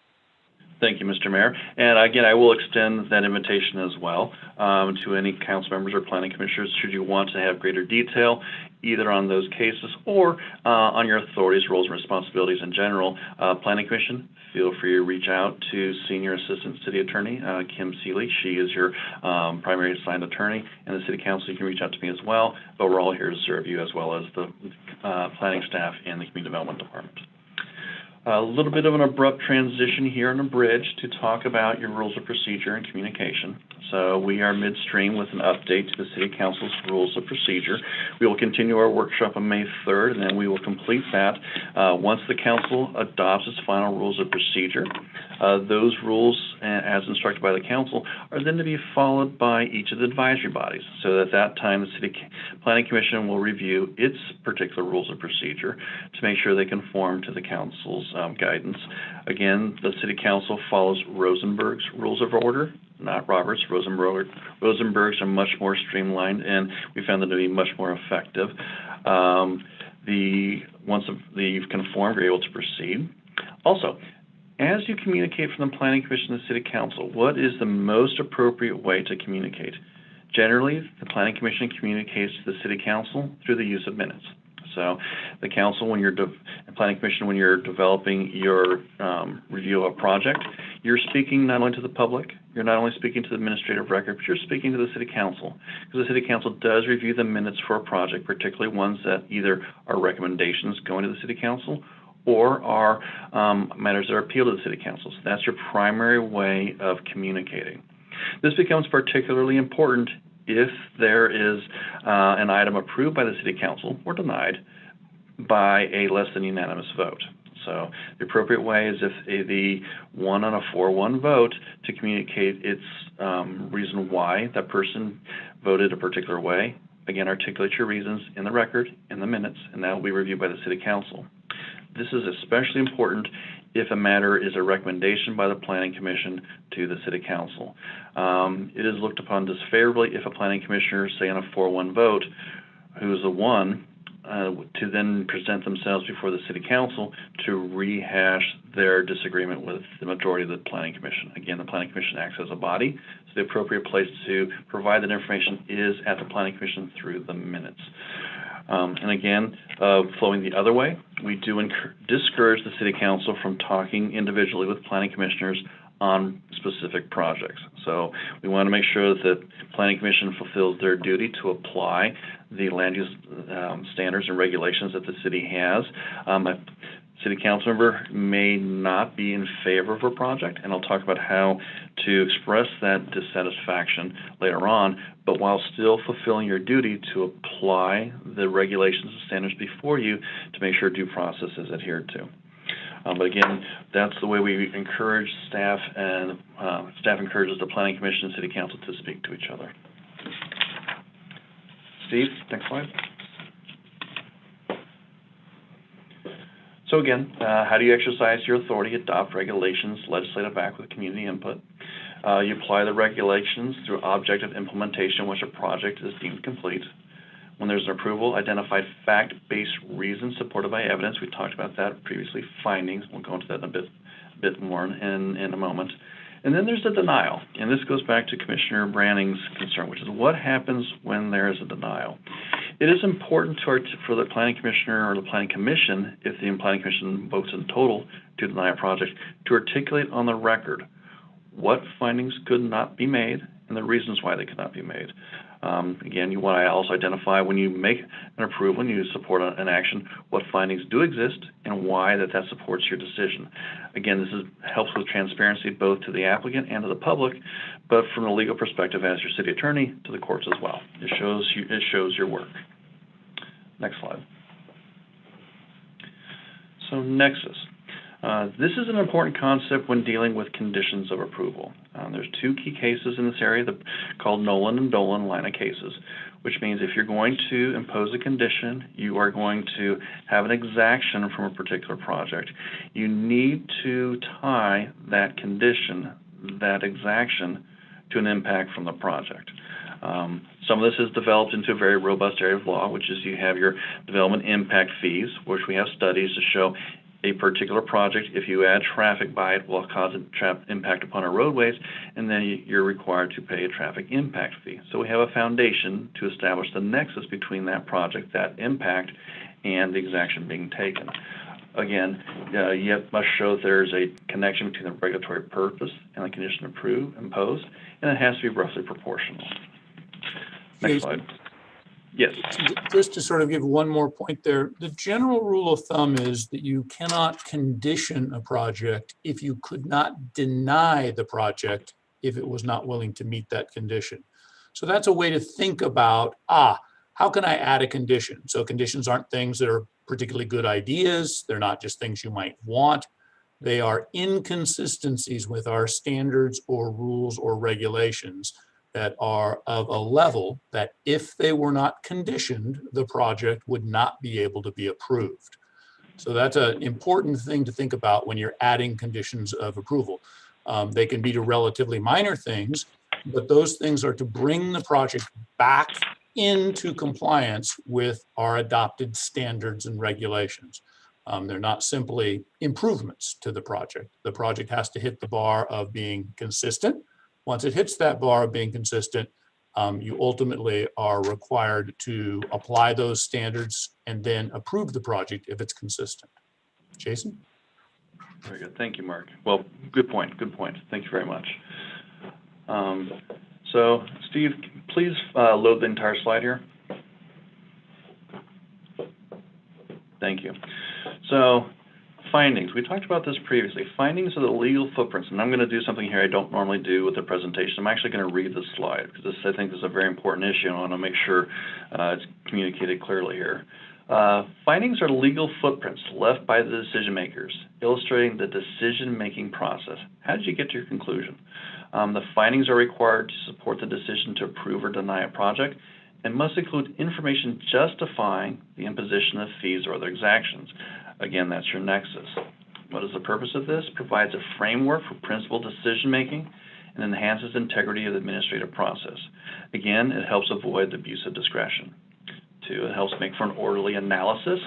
Thank you, Mr. Mayor. And again, I will extend that invitation as well to any council members or planning commissioners should you want to have greater detail either on those cases or on your authorities, roles, and responsibilities in general. Planning Commission, feel free to reach out to Senior Assistant City Attorney Kim Seeley. She is your primary assigned attorney. And the City Council, you can reach out to me as well. But we're all here to serve you as well as the planning staff and the Community Development Department. A little bit of an abrupt transition here on a bridge to talk about your rules of procedure and communication. So we are midstream with an update to the City Council's rules of procedure. We will continue our workshop on May 3rd, and then we will complete that once the Council adopts its final rules of procedure. Those rules, as instructed by the Council, are then to be followed by each of the advisory bodies. So at that time, the City Planning Commission will review its particular rules of procedure to make sure they conform to the Council's guidance. Again, the City Council follows Rosenberg's Rules of Order, not Roberts. Rosenberg's are much more streamlined, and we found them to be much more effective. Once you've conformed, you're able to proceed. Also, as you communicate from the Planning Commission to the City Council, what is the most appropriate way to communicate? Generally, the Planning Commission communicates to the City Council through the use of minutes. So the council, when you're planning commission, when you're developing your review of a project, you're speaking not only to the public, you're not only speaking to the administrative record, but you're speaking to the City Council. Because the City Council does review the minutes for a project, particularly ones that either are recommendations going to the City Council or are matters that are appealed to the City Council. So that's your primary way of communicating. This becomes particularly important if there is an item approved by the City Council or denied by a less than unanimous vote. So the appropriate way is if the 1 on a 4-1 vote to communicate its reason why that person voted a particular way. Again, articulate your reasons in the record, in the minutes, and that will be reviewed by the City Council. This is especially important if a matter is a recommendation by the Planning Commission to the City Council. It is looked upon disfavorably if a Planning Commissioner, say on a 4-1 vote, who is a 1, to then present themselves before the City Council to rehash their disagreement with the majority of the Planning Commission. Again, the Planning Commission acts as a body, so the appropriate place to provide that information is at the Planning Commission through the minutes. And again, flowing the other way, we do discourage the City Council from talking individually with Planning Commissioners on specific projects. So we want to make sure that the Planning Commission fulfills their duty to apply the land use standards and regulations that the city has. A City Council member may not be in favor of a project, and I'll talk about how to express that dissatisfaction later on, but while still fulfilling your duty to apply the regulations and standards before you to make sure due process is adhered to. But again, that's the way we encourage staff, and staff encourages the Planning Commission and City Council to speak to each other. Steve, next slide. So again, how do you exercise your authority, adopt regulations, legislative act with community input? You apply the regulations through objective implementation once a project is deemed complete. When there's an approval, identify fact-based reasons supported by evidence. We talked about that previously. Findings, we'll go into that in a bit more in a moment. And then there's a denial, and this goes back to Commissioner Branning's concern, which is what happens when there is a denial. It is important for the Planning Commissioner or the Planning Commission, if the Planning Commission votes in total to deny a project, to articulate on the record what findings could not be made and the reasons why they could not be made. Again, you want to also identify when you make an approval and you support an action, what findings do exist and why that supports your decision. Again, this helps with transparency both to the applicant and to the public, but from a legal perspective as your city attorney to the courts as well. It shows your work. Next slide. So Nexus. This is an important concept when dealing with conditions of approval. There's two key cases in this area called Nolan and Dolan line of cases, which means if you're going to impose a condition, you are going to have an exaction from a particular project. You need to tie that condition, that exaction, to an impact from the project. Some of this is developed into a very robust area of law, which is you have your development impact fees, which we have studies to show a particular project, if you add traffic by it, will cause an impact upon our roadways, and then you're required to pay a traffic impact fee. So we have a foundation to establish the nexus between that project, that impact, and the exaction being taken. Again, you must show there's a connection between the regulatory purpose and the condition imposed, and it has to be roughly proportional. Next slide. Yes. Just to sort of give one more point there, the general rule of thumb is that you cannot condition a project if you could not deny the project if it was not willing to meet that condition. So that's a way to think about, how can I add a condition? So conditions aren't things that are particularly good ideas. They're not just things you might want. They are inconsistencies with our standards or rules or regulations that are of a level that if they were not conditioned, the project would not be able to be approved. So that's an important thing to think about when you're adding conditions of approval. They can be to relatively minor things, but those things are to bring the project back into compliance with our adopted standards and regulations. They're not simply improvements to the project. The project has to hit the bar of being consistent. Once it hits that bar of being consistent, you ultimately are required to apply those standards and then approve the project if it's consistent. Jason? Very good. Thank you, Mark. Well, good point. Good point. Thank you very much. So, Steve, please load the entire slide here. Thank you. So, findings. We talked about this previously. Findings are the legal footprints, and I'm going to do something here I don't normally do with the presentation. I'm actually going to read this slide because this, I think, is a very important issue, and I want to make sure it's communicated clearly here. Findings are legal footprints left by the decision makers, illustrating the decision-making process. How did you get to your conclusion? The findings are required to support the decision to approve or deny a project and must include information justifying the imposition of fees or other exactions. Again, that's your nexus. What is the purpose of this? Provides a framework for principled decision-making and enhances integrity of the administrative process. Again, it helps avoid the abuse of discretion. 2, it helps make for an orderly analysis.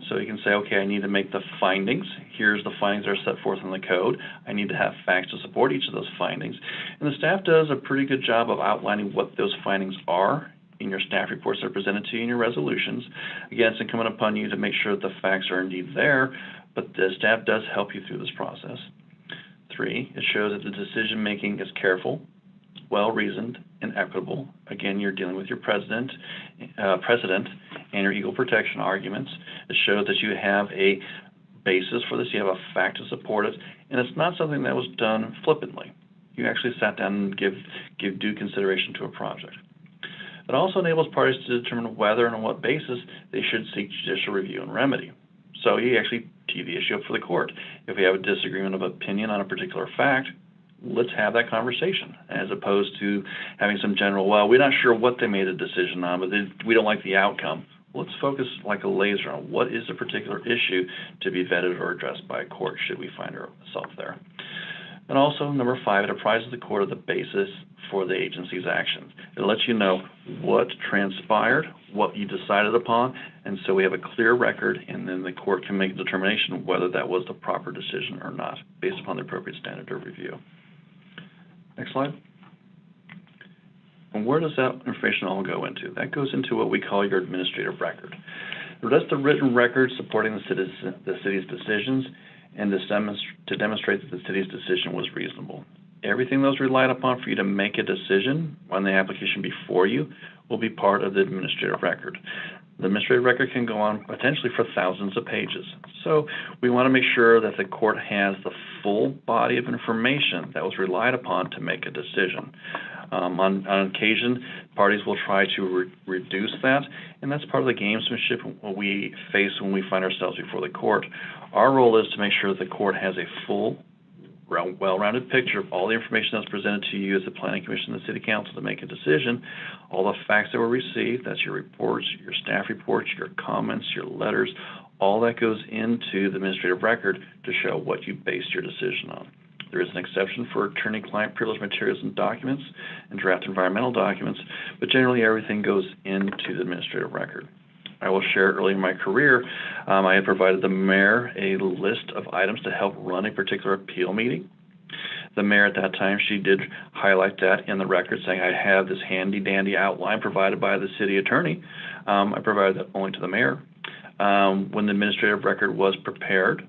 So you can say, okay, I need to make the findings. Here's the findings that are set forth in the code. I need to have facts to support each of those findings. And the staff does a pretty good job of outlining what those findings are in your staff reports that are presented to you in your resolutions. Again, it's incumbent upon you to make sure that the facts are indeed there, but the staff does help you through this process. 3, it shows that the decision-making is careful, well-reasoned, and equitable. Again, you're dealing with your precedent and your equal protection arguments. It shows that you have a basis for this, you have a fact to support it, and it's not something that was done flippantly. You actually sat down and give due consideration to a project. It also enables parties to determine whether and on what basis they should seek judicial review and remedy. So you actually tee the issue up for the court. If we have a disagreement of opinion on a particular fact, let's have that conversation, as opposed to having some general, well, we're not sure what they made a decision on, but we don't like the outcome. Let's focus like a laser on what is a particular issue to be vetted or addressed by a court should we find ourselves there. And also, number 5, it apprises the court of the basis for the agency's actions. It lets you know what transpired, what you decided upon, and so we have a clear record, and then the court can make a determination whether that was the proper decision or not, based upon the appropriate standard of review. Next slide. And where does that information all go into? That goes into what we call your administrative record. That's the written record supporting the city's decisions and to demonstrate that the city's decision was reasonable. Everything that was relied upon for you to make a decision on the application before you will be part of the administrative record. The administrative record can go on potentially for thousands of pages. So we want to make sure that the court has the full body of information that was relied upon to make a decision. On occasion, parties will try to reduce that, and that's part of the gamesmanship we face when we find ourselves before the court. Our role is to make sure that the court has a full, well-rounded picture of all the information that's presented to you as the Planning Commission and the City Council to make a decision. All the facts that were received, that's your reports, your staff reports, your comments, your letters, all that goes into the administrative record to show what you based your decision on. There is an exception for attorney-client privilege materials and documents and draft environmental documents, but generally everything goes into the administrative record. I will share early in my career, I had provided the mayor a list of items to help run a particular appeal meeting. The mayor at that time, she did highlight that in the record, saying I have this handy-dandy outline provided by the city attorney. I provided that only to the mayor. When the administrative record was prepared,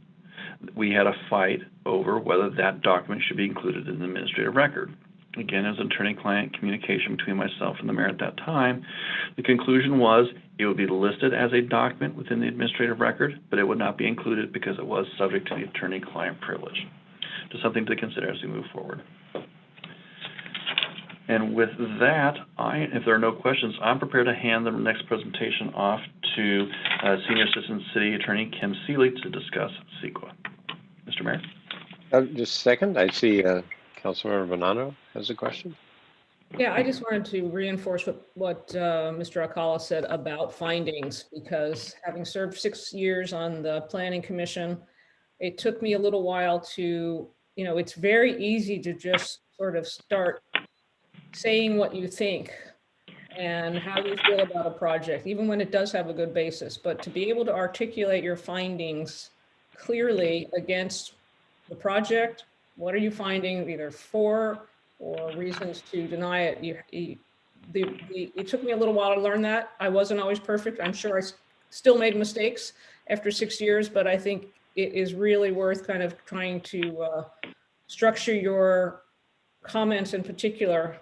we had a fight over whether that document should be included in the administrative record. Again, as attorney-client communication between myself and the mayor at that time, the conclusion was it would be listed as a document within the administrative record, but it would not be included because it was subject to the attorney-client privilege. Just something to consider as we move forward. And with that, if there are no questions, I'm prepared to hand the next presentation off to Senior Assistant City Attorney Kim Seeley to discuss CEQA. Mr. Mayor? Just a second. I see Councilmember Bonanno has a question. Yeah, I just wanted to reinforce what Mr. Alcala said about findings, because having served 6 years on the Planning Commission, it took me a little while to, it's very easy to just sort of start saying what you think and how you feel about a project, even when it does have a good basis. But to be able to articulate your findings clearly against the project, what are you finding either for or reasons to deny it? It took me a little while to learn that. I wasn't always perfect. I'm sure I still made mistakes after 6 years, but I think it is really worth kind of trying to structure your comments in particular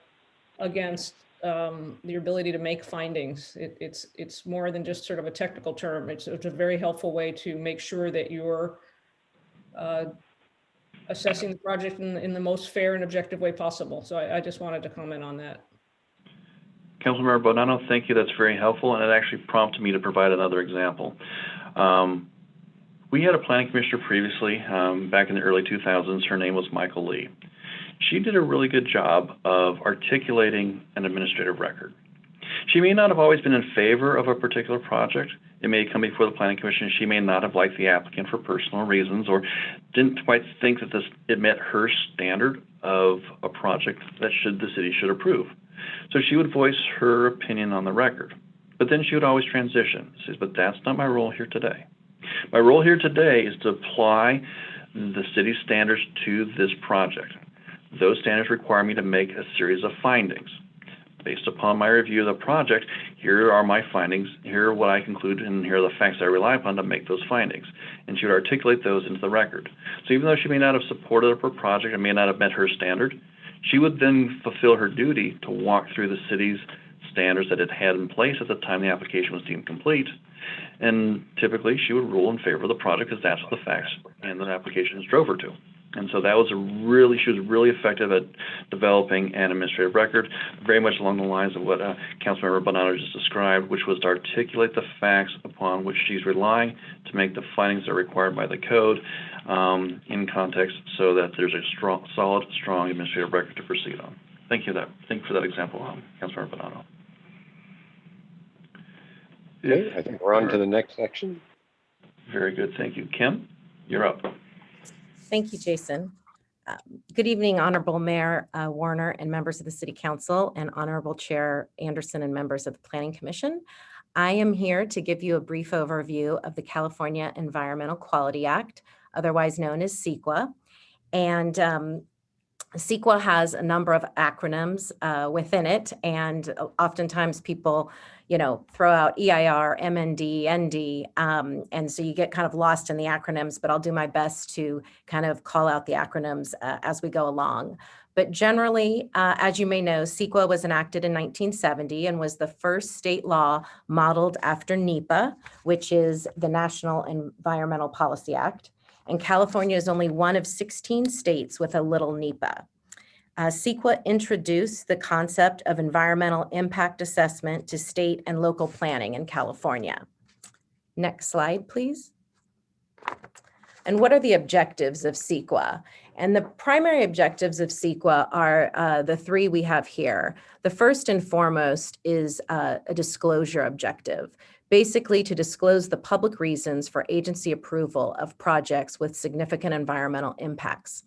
against the ability to make findings. It's more than just sort of a technical term. It's a very helpful way to make sure that you're assessing the project in the most fair and objective way possible. So I just wanted to comment on that. Councilmember Bonanno, thank you. That's very helpful, and it actually prompted me to provide another example. We had a planning commissioner previously, back in the early 2000s. Her name was Michael Lee. She did a really good job of articulating an administrative record. She may not have always been in favor of a particular project. It may come before the Planning Commission. She may not have liked the applicant for personal reasons or didn't quite think that it met her standard of a project that the city should approve. So she would voice her opinion on the record. But then she would always transition. She says, but that's not my role here today. My role here today is to apply the city standards to this project. Those standards require me to make a series of findings. Based upon my review of the project, here are my findings, here are what I conclude, and here are the facts I rely upon to make those findings. And she would articulate those into the record. So even though she may not have supported her project and may not have met her standard, she would then fulfill her duty to walk through the city's standards that it had in place at the time the application was deemed complete. And typically she would rule in favor of the project because that's what the facts and the applications drove her to. And so that was she was really effective at developing an administrative record, very much along the lines of what Councilmember Bonanno just described, which was to articulate the facts upon which she's relying to make the findings that are required by the code in context so that there's a solid, strong administrative record to proceed on. Thank you for that example, Councilmember Bonanno. Okay, I think we're on to the next section. Very good, thank you. Kim, you're up. Thank you, Jason. Good evening, Honorable Mayor Warner and members of the City Council, and Honorable Chair Anderson and members of the Planning Commission. I am here to give you a brief overview of the California Environmental Quality Act, otherwise known as CEQA. And CEQA has a number of acronyms within it, and oftentimes people throw out EIR, MND, ND, and so you get kind of lost in the acronyms, but I'll do my best to kind of call out the acronyms as we go along. But generally, as you may know, CEQA was enacted in 1970 and was the first state law modeled after NEPA, which is the National Environmental Policy Act. And California is only one of 16 states with a little NEPA. CEQA introduced the concept of environmental impact assessment to state and local planning in California. Next slide, please. And what are the objectives of CEQA? And the primary objectives of CEQA are the three we have here. The first and foremost is a disclosure objective, basically to disclose the public reasons for agency approval of projects with significant environmental impacts.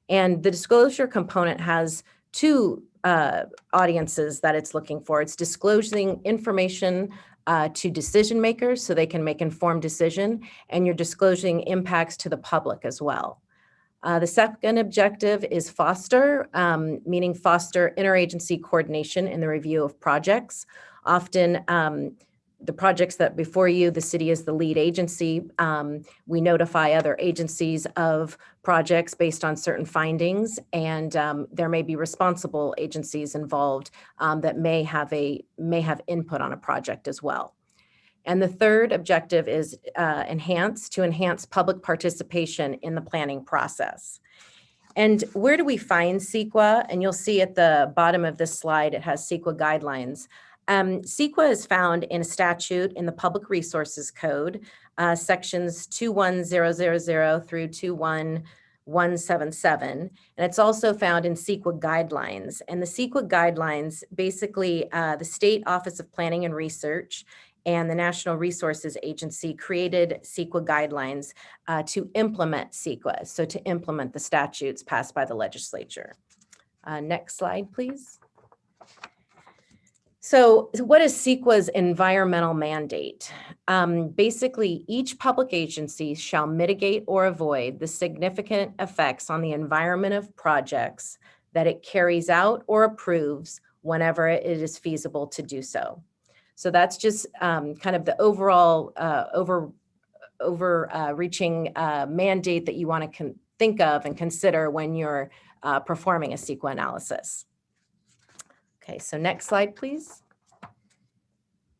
And the disclosure component has two audiences that it's looking for. It's disclosing information to decision makers so they can make informed decision, and you're disclosing impacts to the public as well. The second objective is foster, meaning foster interagency coordination in the review of projects. Often the projects that before you, the city is the lead agency. We notify other agencies of projects based on certain findings, and there may be responsible agencies involved that may have input on a project as well. And the third objective is to enhance public participation in the planning process. And where do we find CEQA? And you'll see at the bottom of this slide, it has CEQA guidelines. CEQA is found in a statute in the Public Resources Code, sections 21000 through 21177. And it's also found in CEQA guidelines. And the CEQA guidelines, basically the State Office of Planning and Research and the National Resources Agency created CEQA guidelines to implement CEQA, so to implement the statutes passed by the legislature. Next slide, please. So what is CEQA's environmental mandate? Basically, each public agency shall mitigate or avoid the significant effects on the environment of projects that it carries out or approves whenever it is feasible to do so. So that's just kind of the overall overreaching mandate that you want to think of and consider when you're performing a CEQA analysis. Okay, so next slide, please.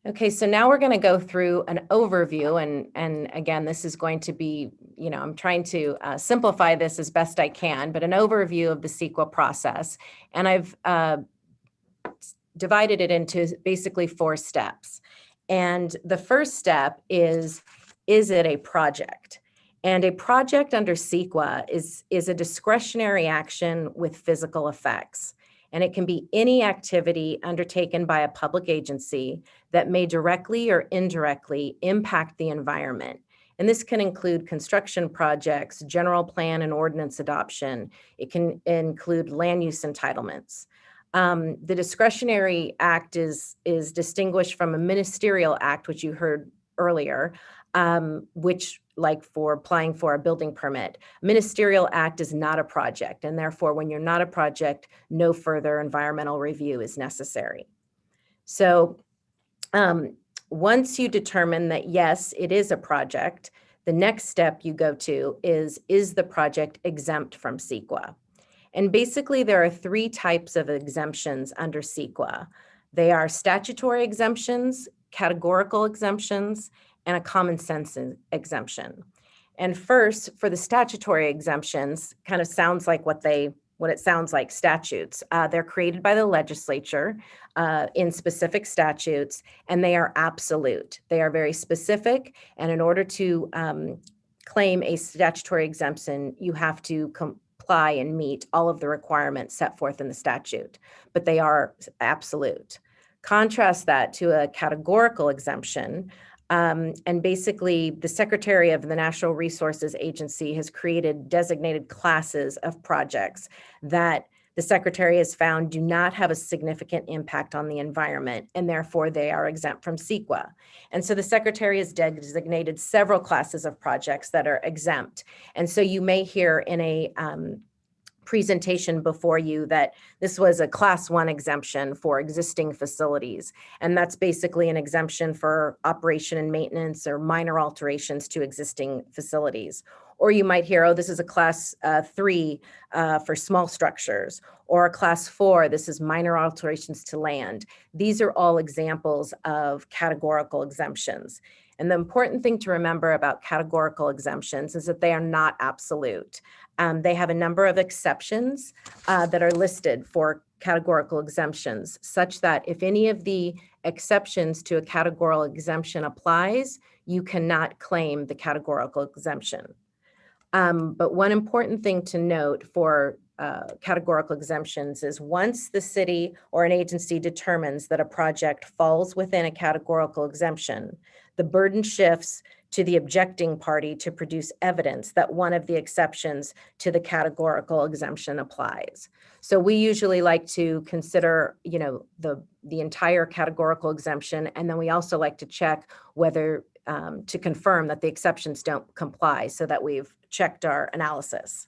Okay, so now we're going to go through an overview, and again, this is going to be, I'm trying to simplify this as best I can, but an overview of the CEQA process. And I've divided it into basically 4 steps. And the first step is it a project? And a project under CEQA is a discretionary action with physical effects. And it can be any activity undertaken by a public agency that may directly or indirectly impact the environment. And this can include construction projects, general plan and ordinance adoption. It can include land use entitlements. The discretionary act is distinguished from a ministerial act, which you heard earlier, which, like for applying for a building permit, ministerial act is not a project, and therefore when you're not a project, no further environmental review is necessary. So once you determine that yes, it is a project, the next step you go to is the project exempt from CEQA? And basically there are 3 types of exemptions under CEQA. They are statutory exemptions, categorical exemptions, and a common sense exemption. And first, for the statutory exemptions, kind of sounds like what it sounds like, statutes. They're created by the legislature in specific statutes, and they are absolute. They are very specific, and in order to claim a statutory exemption, you have to comply and meet all of the requirements set forth in the statute, but they are absolute. Contrast that to a categorical exemption, and basically the Secretary of the National Resources Agency has created designated classes of projects that the Secretary has found do not have a significant impact on the environment, and therefore they are exempt from CEQA. And so the Secretary has designated several classes of projects that are exempt. And so you may hear in a presentation before you that this was a class 1 exemption for existing facilities. And that's basically an exemption for operation and maintenance or minor alterations to existing facilities. Or you might hear, oh, this is a class 3 for small structures, or a class 4, this is minor alterations to land. These are all examples of categorical exemptions. And the important thing to remember about categorical exemptions is that they are not absolute. They have a number of exceptions that are listed for categorical exemptions, such that if any of the exceptions to a categorical exemption applies, you cannot claim the categorical exemption. But one important thing to note for categorical exemptions is once the city or an agency determines that a project falls within a categorical exemption, the burden shifts to the objecting party to produce evidence that one of the exceptions to the categorical exemption applies. So we usually like to consider, the entire categorical exemption, and then we also like to check whether to confirm that the exceptions don't comply so that we've checked our analysis.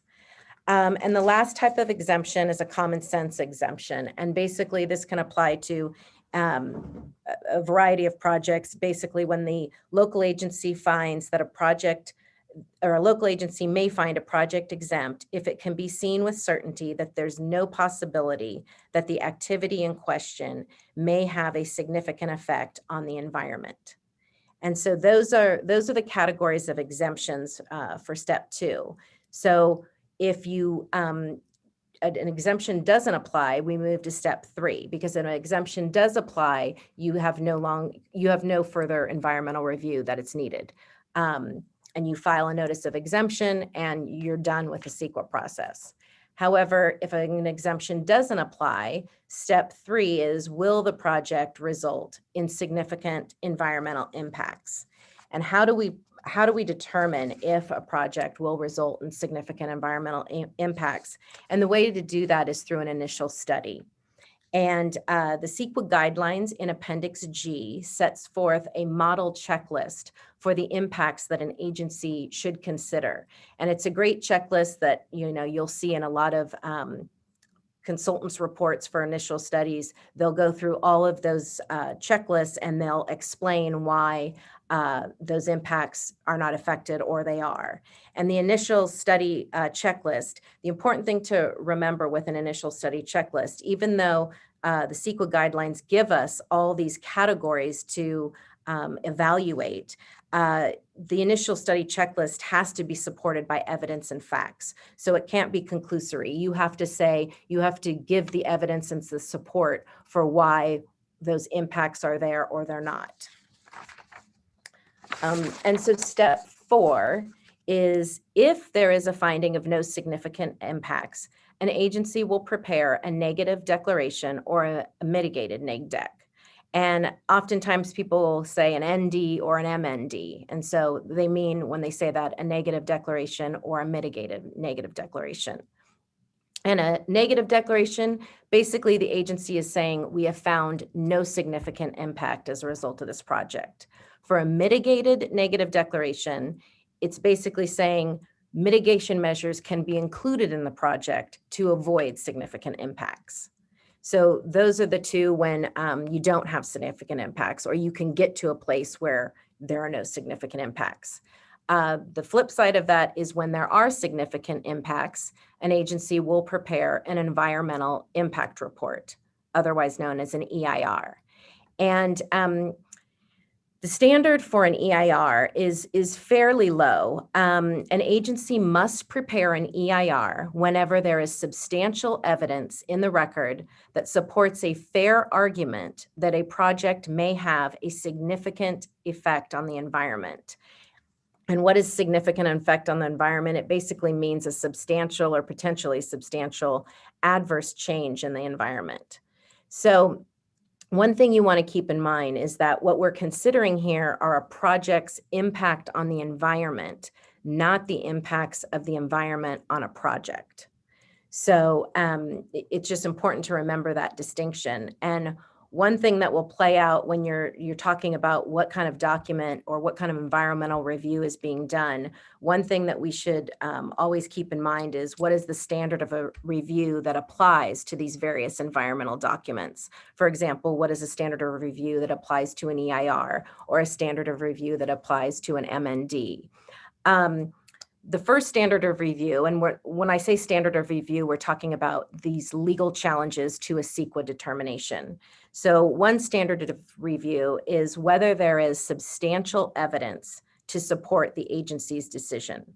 And the last type of exemption is a common sense exemption. And basically this can apply to a variety of projects. Basically, when the local agency finds that a project, or a local agency may find a project exempt if it can be seen with certainty that there's no possibility that the activity in question may have a significant effect on the environment. And so those are the categories of exemptions for step 2. So if an exemption doesn't apply, we move to step 3, because if an exemption does apply, you have no further environmental review that it's needed. And you file a notice of exemption and you're done with the CEQA process. However, if an exemption doesn't apply, step 3 is, will the project result in significant environmental impacts? And how do we determine if a project will result in significant environmental impacts? And the way to do that is through an initial study. And the CEQA guidelines in Appendix G sets forth a model checklist for the impacts that an agency should consider. And it's a great checklist that you'll see in a lot of consultants' reports for initial studies. They'll go through all of those checklists and they'll explain why those impacts are not affected or they are. And the initial study checklist, the important thing to remember with an initial study checklist, even though the CEQA guidelines give us all these categories to evaluate, the initial study checklist has to be supported by evidence and facts. So it can't be conclusory. You have to give the evidence and the support for why those impacts are there or they're not. And so step 4 is, if there is a finding of no significant impacts, an agency will prepare a negative declaration or a mitigated neg dec. And oftentimes people will say an ND or an MND. And so they mean, when they say that, a negative declaration or a mitigated negative declaration. And a negative declaration, basically the agency is saying we have found no significant impact as a result of this project. For a mitigated negative declaration, it's basically saying mitigation measures can be included in the project to avoid significant impacts. So those are the two when you don't have significant impacts, or you can get to a place where there are no significant impacts. The flip side of that is when there are significant impacts, an agency will prepare an environmental impact report, otherwise known as an EIR. And the standard for an EIR is fairly low. An agency must prepare an EIR whenever there is substantial evidence in the record that supports a fair argument that a project may have a significant effect on the environment. And what is significant effect on the environment? It basically means a substantial or potentially substantial adverse change in the environment. So one thing you want to keep in mind is that what we're considering here are a project's impact on the environment, not the impacts of the environment on a project. So it's just important to remember that distinction. And one thing that will play out when you're talking about what kind of document or what kind of environmental review is being done, one thing that we should always keep in mind is, what is the standard of a review that applies to these various environmental documents? For example, what is a standard of review that applies to an EIR, or a standard of review that applies to an MND? the first standard of review, and when I say standard of review, we're talking about these legal challenges to a CEQA determination. So one standard of review is whether there is substantial evidence to support the agency's decision.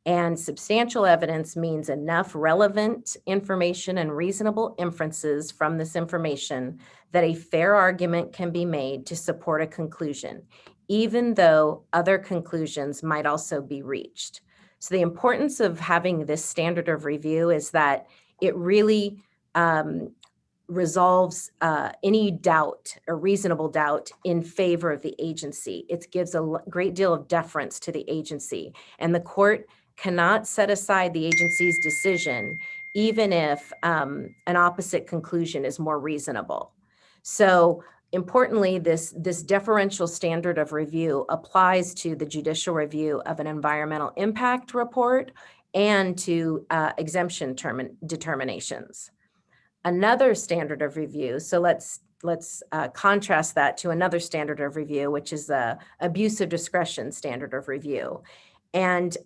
And substantial evidence means enough relevant information and reasonable inferences from this information that a fair argument can be made to support a conclusion, even though other conclusions might also be reached. So the importance of having this standard of review is that it really resolves any doubt or reasonable doubt in favor of the agency. It gives a great deal of deference to the agency, and the court cannot set aside the agency's decision even if an opposite conclusion is more reasonable. So importantly, this deferential standard of review applies to the judicial review of an environmental impact report and to exemption determinations. Another standard of review, so let's contrast that to another standard of review, which is the abuse of discretion standard of review. And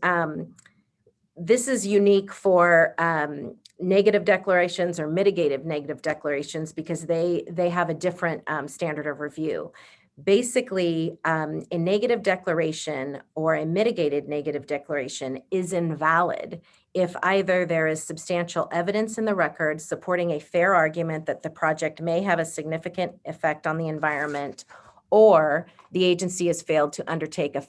this is unique for negative declarations or mitigative negative declarations because they have a different standard of review. Basically, a negative declaration or a mitigated negative declaration is invalid if either there is substantial evidence in the record supporting a fair argument that the project may have a significant effect on the environment, or the agency has failed to undertake a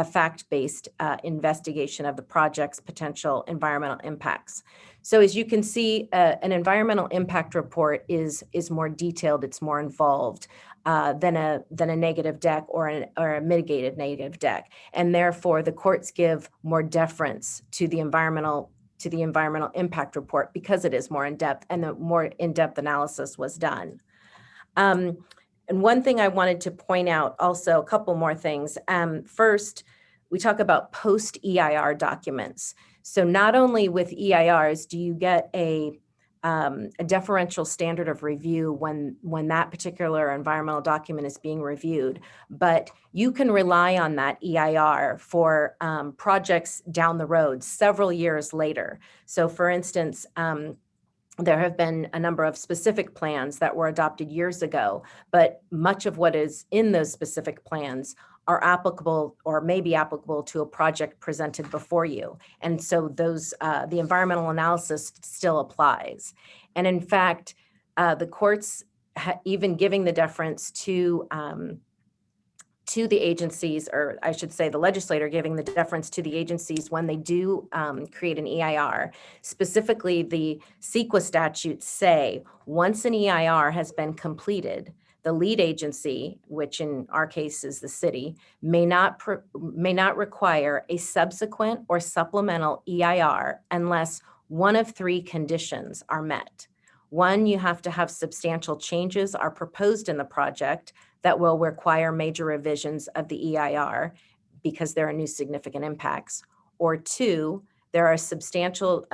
fact-based investigation of the project's potential environmental impacts. So as you can see, an environmental impact report is more detailed, it's more involved than a negative deck or a mitigated negative deck. And therefore the courts give more deference to the environmental impact report because it is more in-depth and the more in-depth analysis was done. And one thing I wanted to point out also, a couple more things. First, we talk about post-EIR documents. So not only with EIRs do you get a deferential standard of review when that particular environmental document is being reviewed, but you can rely on that EIR for projects down the road several years later. So for instance, there have been a number of specific plans that were adopted years ago, but much of what is in those specific plans are applicable or may be applicable to a project presented before you. And so those, the environmental analysis still applies. And in fact, the courts even giving the deference to the agencies, or I should say the legislator giving the deference to the agencies when they do create an EIR. Specifically, the CEQA statutes say once an EIR has been completed, the lead agency, which in our case is the city, may not require a subsequent or supplemental EIR unless one of three conditions are met. One, you have to have substantial changes are proposed in the project that will require major revisions of the EIR because there are new significant impacts. Or two, there are substantial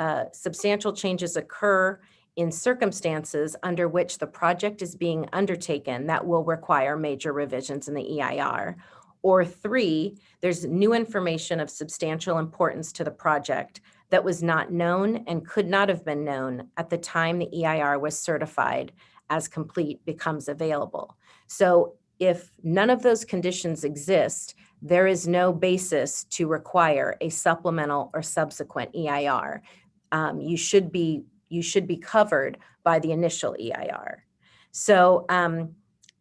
changes occur in circumstances under which the project is being undertaken that will require major revisions in the EIR. Or three, there's new information of substantial importance to the project that was not known and could not have been known at the time the EIR was certified as complete becomes available. So if none of those conditions exist, there is no basis to require a supplemental or subsequent EIR. You should be covered by the initial EIR. So,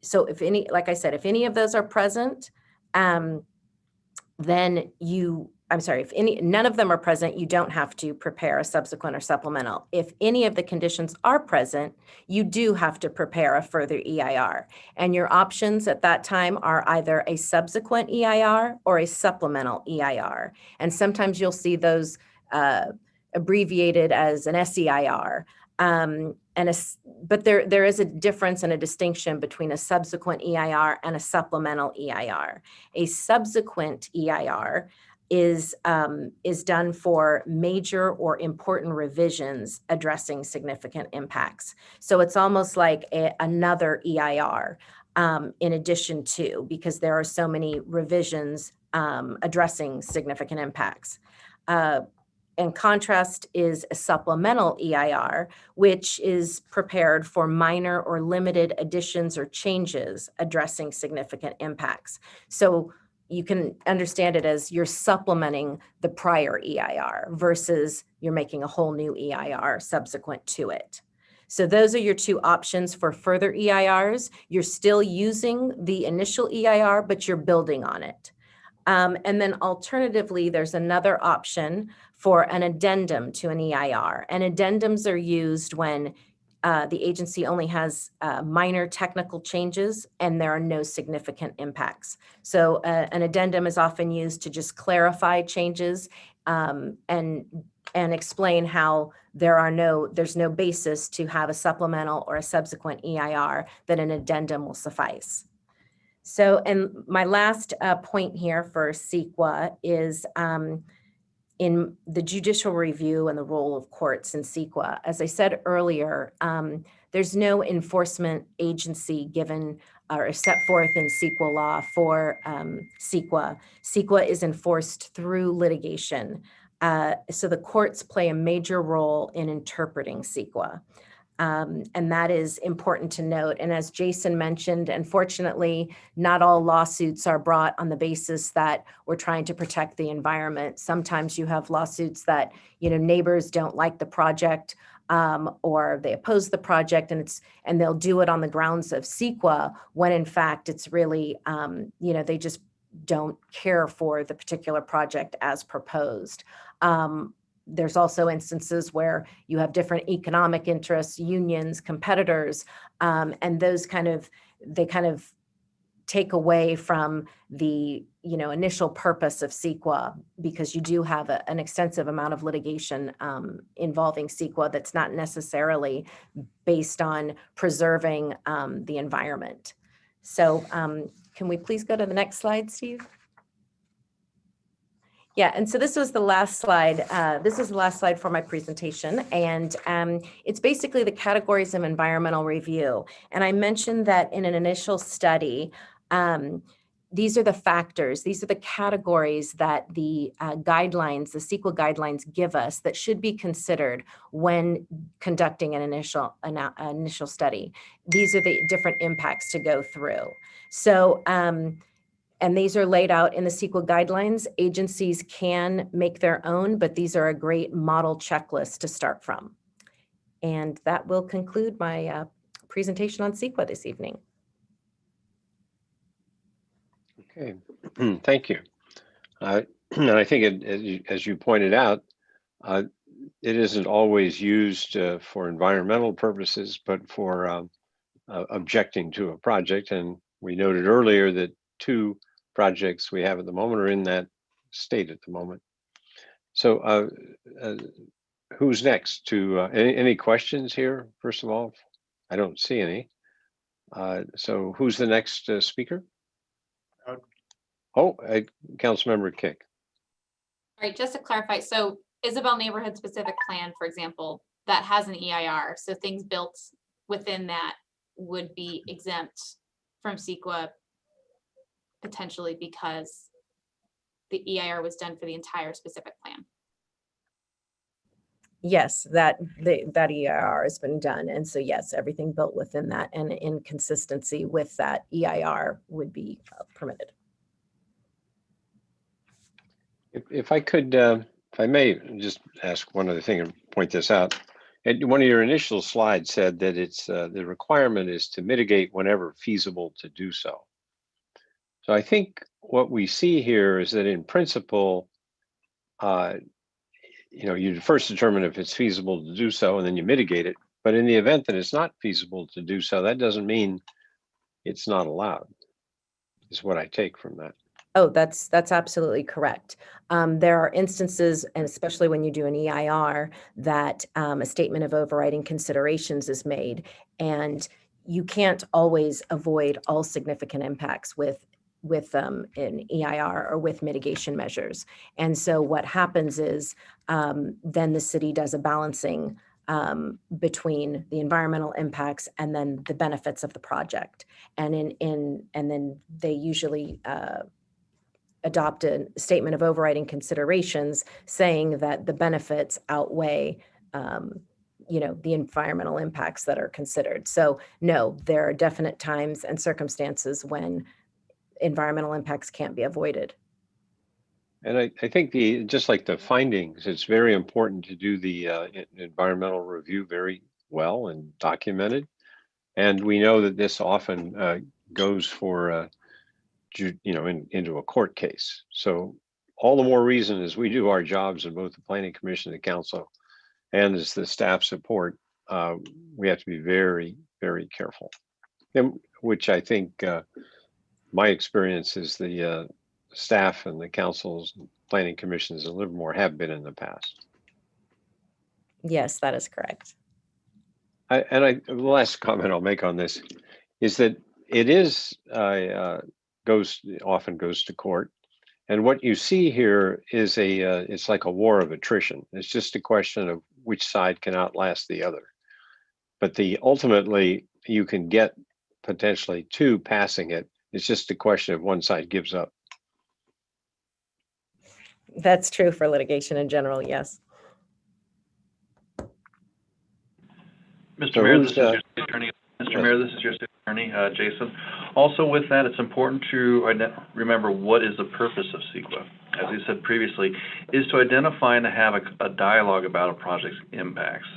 so if any, like I said, if any of those are present, then if none of them are present, you don't have to prepare a subsequent or supplemental. If any of the conditions are present, you do have to prepare a further EIR. And your options at that time are either a subsequent EIR or a supplemental EIR. And sometimes you'll see those abbreviated as an SEIR. But there is a difference and a distinction between a subsequent EIR and a supplemental EIR. A subsequent EIR is done for major or important revisions addressing significant impacts. So it's almost like another EIR in addition to, because there are so many revisions addressing significant impacts. In contrast is a supplemental EIR, which is prepared for minor or limited additions or changes addressing significant impacts. So you can understand it as you're supplementing the prior EIR versus you're making a whole new EIR subsequent to it. So those are your two options for further EIRs. You're still using the initial EIR, but you're building on it. And then alternatively, there's another option for an addendum to an EIR. And addendums are used when the agency only has minor technical changes and there are no significant impacts. So an addendum is often used to just clarify changes and explain how there's no basis to have a supplemental or a subsequent EIR, that an addendum will suffice. So, and my last point here for CEQA is in the judicial review and the role of courts in CEQA. As I said earlier, there's no enforcement agency given or set forth in CEQA law for CEQA. CEQA is enforced through litigation. So the courts play a major role in interpreting CEQA. And that is important to note. And as Jason mentioned, unfortunately, not all lawsuits are brought on the basis that we're trying to protect the environment. Sometimes you have lawsuits that, neighbors don't like the project or they oppose the project, and they'll do it on the grounds of CEQA when in fact it's really, they just don't care for the particular project as proposed. There's also instances where you have different economic interests, unions, competitors, and those they take away from the initial purpose of CEQA, because you do have an extensive amount of litigation involving CEQA that's not necessarily based on preserving the environment. So can we please go to the next slide, Steve? Yeah, and so this was the last slide. This is the last slide for my presentation, and it's basically the categories of environmental review. And I mentioned that in an initial study, these are the factors, these are the categories that the guidelines, the CEQA guidelines give us that should be considered when conducting an initial study. These are the different impacts to go through. So, and these are laid out in the CEQA guidelines. Agencies can make their own, but these are a great model checklist to start from. And that will conclude my presentation on CEQA this evening. Okay, thank you. And I think, as you pointed out, it isn't always used for environmental purposes, but for objecting to a project. And we noted earlier that 2 projects we have at the moment are in that state at the moment. So who's next to, any questions here, first of all? I don't see any. So who's the next speaker? Councilmember Kick. All right, just to clarify, so Isabel Neighborhood Specific Plan, for example, that has an EIR, so things built within that would be exempt from CEQA potentially because the EIR was done for the entire specific plan. Yes, that EIR has been done. And so yes, everything built within that and in consistency with that EIR would be permitted. If I could, if I may just ask one other thing and point this out. And one of your initial slides said that it's the requirement is to mitigate whenever feasible to do so. So I think what we see here is that in principle, you first determine if it's feasible to do so and then you mitigate it. But in the event that it's not feasible to do so, that doesn't mean it's not allowed, is what I take from that. Oh, that's absolutely correct. There are instances, and especially when you do an EIR, that a statement of overriding considerations is made, and you can't always avoid all significant impacts with an EIR or with mitigation measures. And so what happens is then the city does a balancing between the environmental impacts and then the benefits of the project. And then they usually adopt a statement of overriding considerations saying that the benefits outweigh the environmental impacts that are considered. So no, there are definite times and circumstances when environmental impacts can't be avoided. And I think just like the findings, it's very important to do the environmental review very well and documented. And we know that this often goes for, into a court case. So all the more reason as we do our jobs in both the Planning Commission and the Council, and as the staff support, we have to be very, very careful. And which I think my experience is the staff and the councils, planning commissions in Livermore have been in the past. Yes, that is correct. The last comment I'll make on this is that it is often goes to court, and what you see here is it's like a war of attrition. It's just a question of which side can outlast the other. But ultimately you can get potentially two passing it. It's just a question of one side gives up. That's true for litigation in general, yes. Mr. Mayor, this is your city attorney. Mr. Mayor, this is your city attorney, Jason. Also with that, it's important to remember what is the purpose of CEQA. As we said previously, is to identify and to have a dialogue about a project's impacts.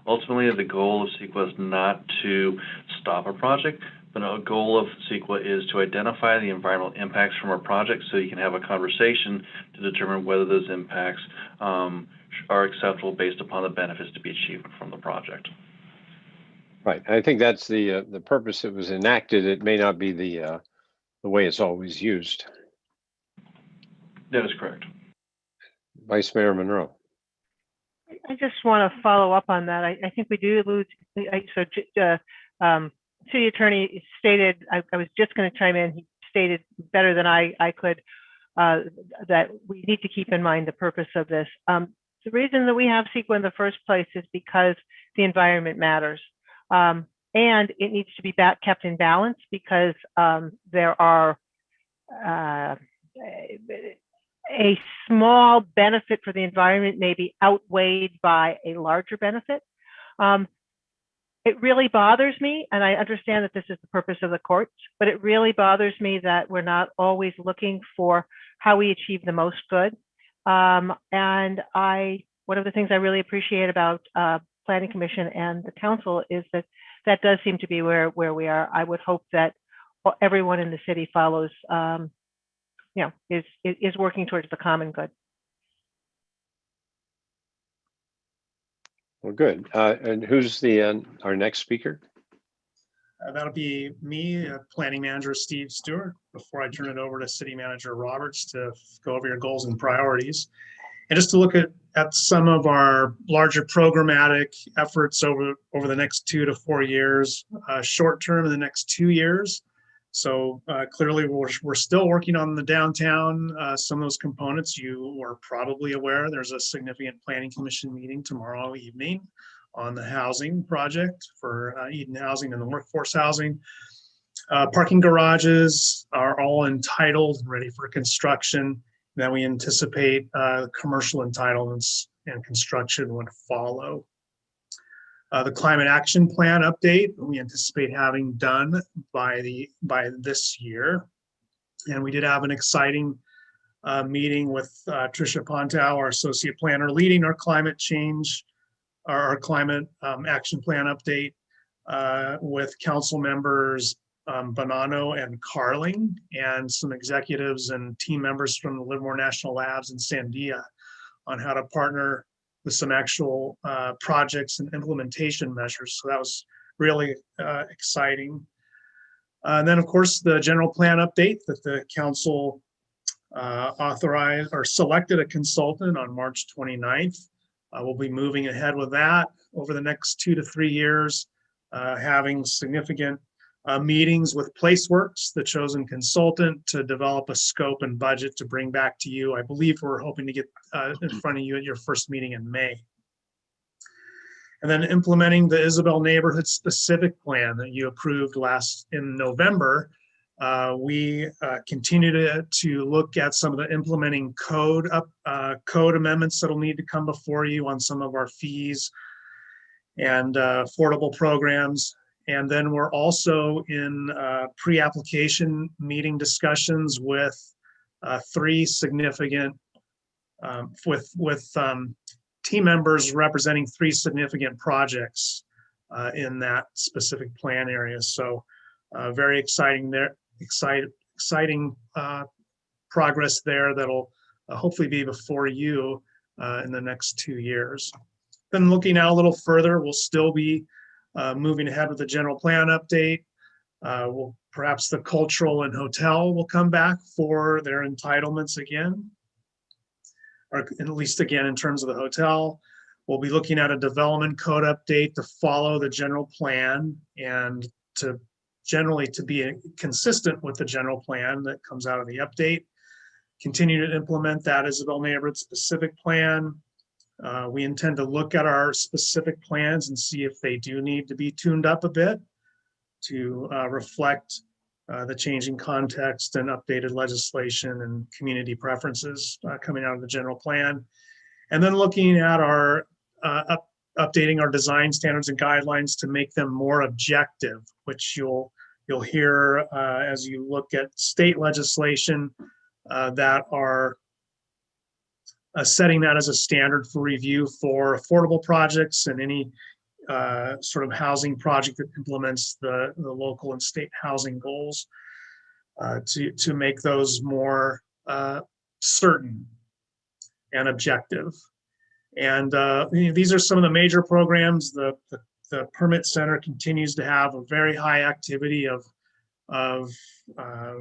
Ultimately, the goal of CEQA is not to stop a project, but a goal of CEQA is to identify the environmental impacts from a project so you can have a conversation to determine whether those impacts are acceptable based upon the benefits to be achieved from the project. Right. I think that's the purpose it was enacted. It may not be the way it's always used. That is correct. Vice Mayor Monroe. I just want to follow up on that. I think we do allude. City attorney stated, I was just going to chime in. He stated better than I could that we need to keep in mind the purpose of this. The reason that we have CEQA in the first place is because the environment matters. And it needs to be kept in balance because there are a small benefit for the environment may be outweighed by a larger benefit. It really bothers me, and I understand that this is the purpose of the courts, but it really bothers me that we're not always looking for how we achieve the most good. And one of the things I really appreciate about Planning Commission and the council is that does seem to be where we are. I would hope that everyone in the city follows, is working towards the common good. Well, good. And who's our next speaker? That'll be me, Planning Manager Steve Stewart, before I turn it over to City Manager Roberts to go over your goals and priorities. And just to look at some of our larger programmatic efforts over the next 2 to 4 years, short term in the next 2 years. So clearly we're still working on the downtown. Some of those components you were probably aware. There's a significant Planning Commission meeting tomorrow evening on the housing project for Eden Housing and the workforce housing. Parking garages are all entitled, ready for construction. Then we anticipate commercial entitlements and construction would follow. The climate action plan update, we anticipate having done by this year. And we did have an exciting meeting with Tricia Pontau, our associate planner, leading our climate change, our climate action plan update with council members Bonanno and Carling, and some executives and team members from the Livermore National Labs and Sandia on how to partner with some actual projects and implementation measures. So that was really exciting. And then of course, the general plan update that the council authorized or selected a consultant on March 29th. We'll be moving ahead with that over the next 2 to 3 years, having significant meetings with PlaceWorks, the chosen consultant, to develop a scope and budget to bring back to you. I believe we're hoping to get in front of you at your first meeting in May. And then implementing the Isabel neighborhood specific plan that you approved in November. We continue to look at some of the implementing code amendments that'll need to come before you on some of our fees and affordable programs. And then we're also in pre-application meeting discussions with three significant, with team members representing three significant projects in that specific plan area. So very exciting there, exciting progress there that'll hopefully be before you in the next 2 years. Then looking out a little further, we'll still be moving ahead with the general plan update. Perhaps the cultural and hotel will come back for their entitlements again, or at least again in terms of the hotel. We'll be looking at a development code update to follow the general plan and to generally to be consistent with the general plan that comes out of the update. Continue to implement that Isabel neighborhood specific plan. We intend to look at our specific plans and see if they do need to be tuned up a bit to reflect the changing context and updated legislation and community preferences coming out of the general plan. And then looking at our updating our design standards and guidelines to make them more objective, which you'll hear as you look at state legislation that are setting that as a standard for review for affordable projects and any sort of housing project that implements the local and state housing goals to make those more certain and objective. And these are some of the major programs. The Permit Center continues to have a very high activity of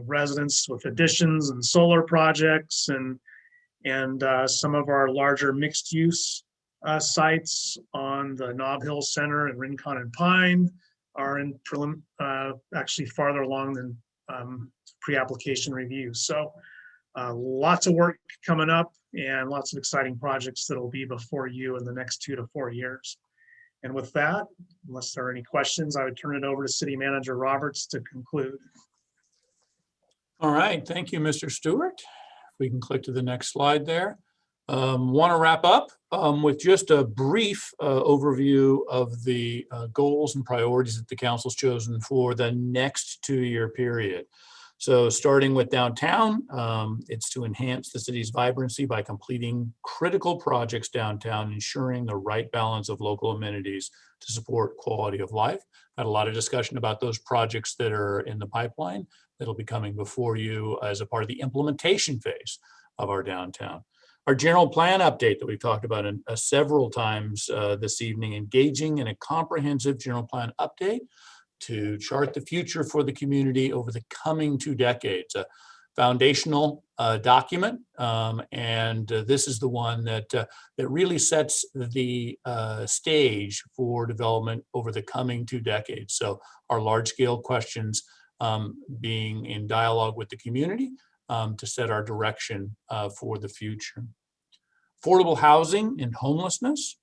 residents with additions and solar projects, and some of our larger mixed use sites on the Nob Hill Center and Rincon and Pine are in actually farther along than pre-application review. So lots of work coming up and lots of exciting projects that will be before you in the next 2 to 4 years. And with that, unless there are any questions, I would turn it over to City Manager Roberts to conclude. All right, thank you, Mr. Stewart. We can click to the next slide there. Want to wrap up with just a brief overview of the goals and priorities that the council's chosen for the next 2-year period. So starting with downtown, it's to enhance the city's vibrancy by completing critical projects downtown, ensuring the right balance of local amenities to support quality of life. Had a lot of discussion about those projects that are in the pipeline that'll be coming before you as a part of the implementation phase of our downtown. Our general plan update that we've talked about several times this evening, engaging in a comprehensive general plan update to chart the future for the community over the coming 2 decades. A foundational document, and this is the one that really sets the stage for development over the coming 2 decades. So our large-scale questions being in dialogue with the community to set our direction for the future. Affordable housing and homelessness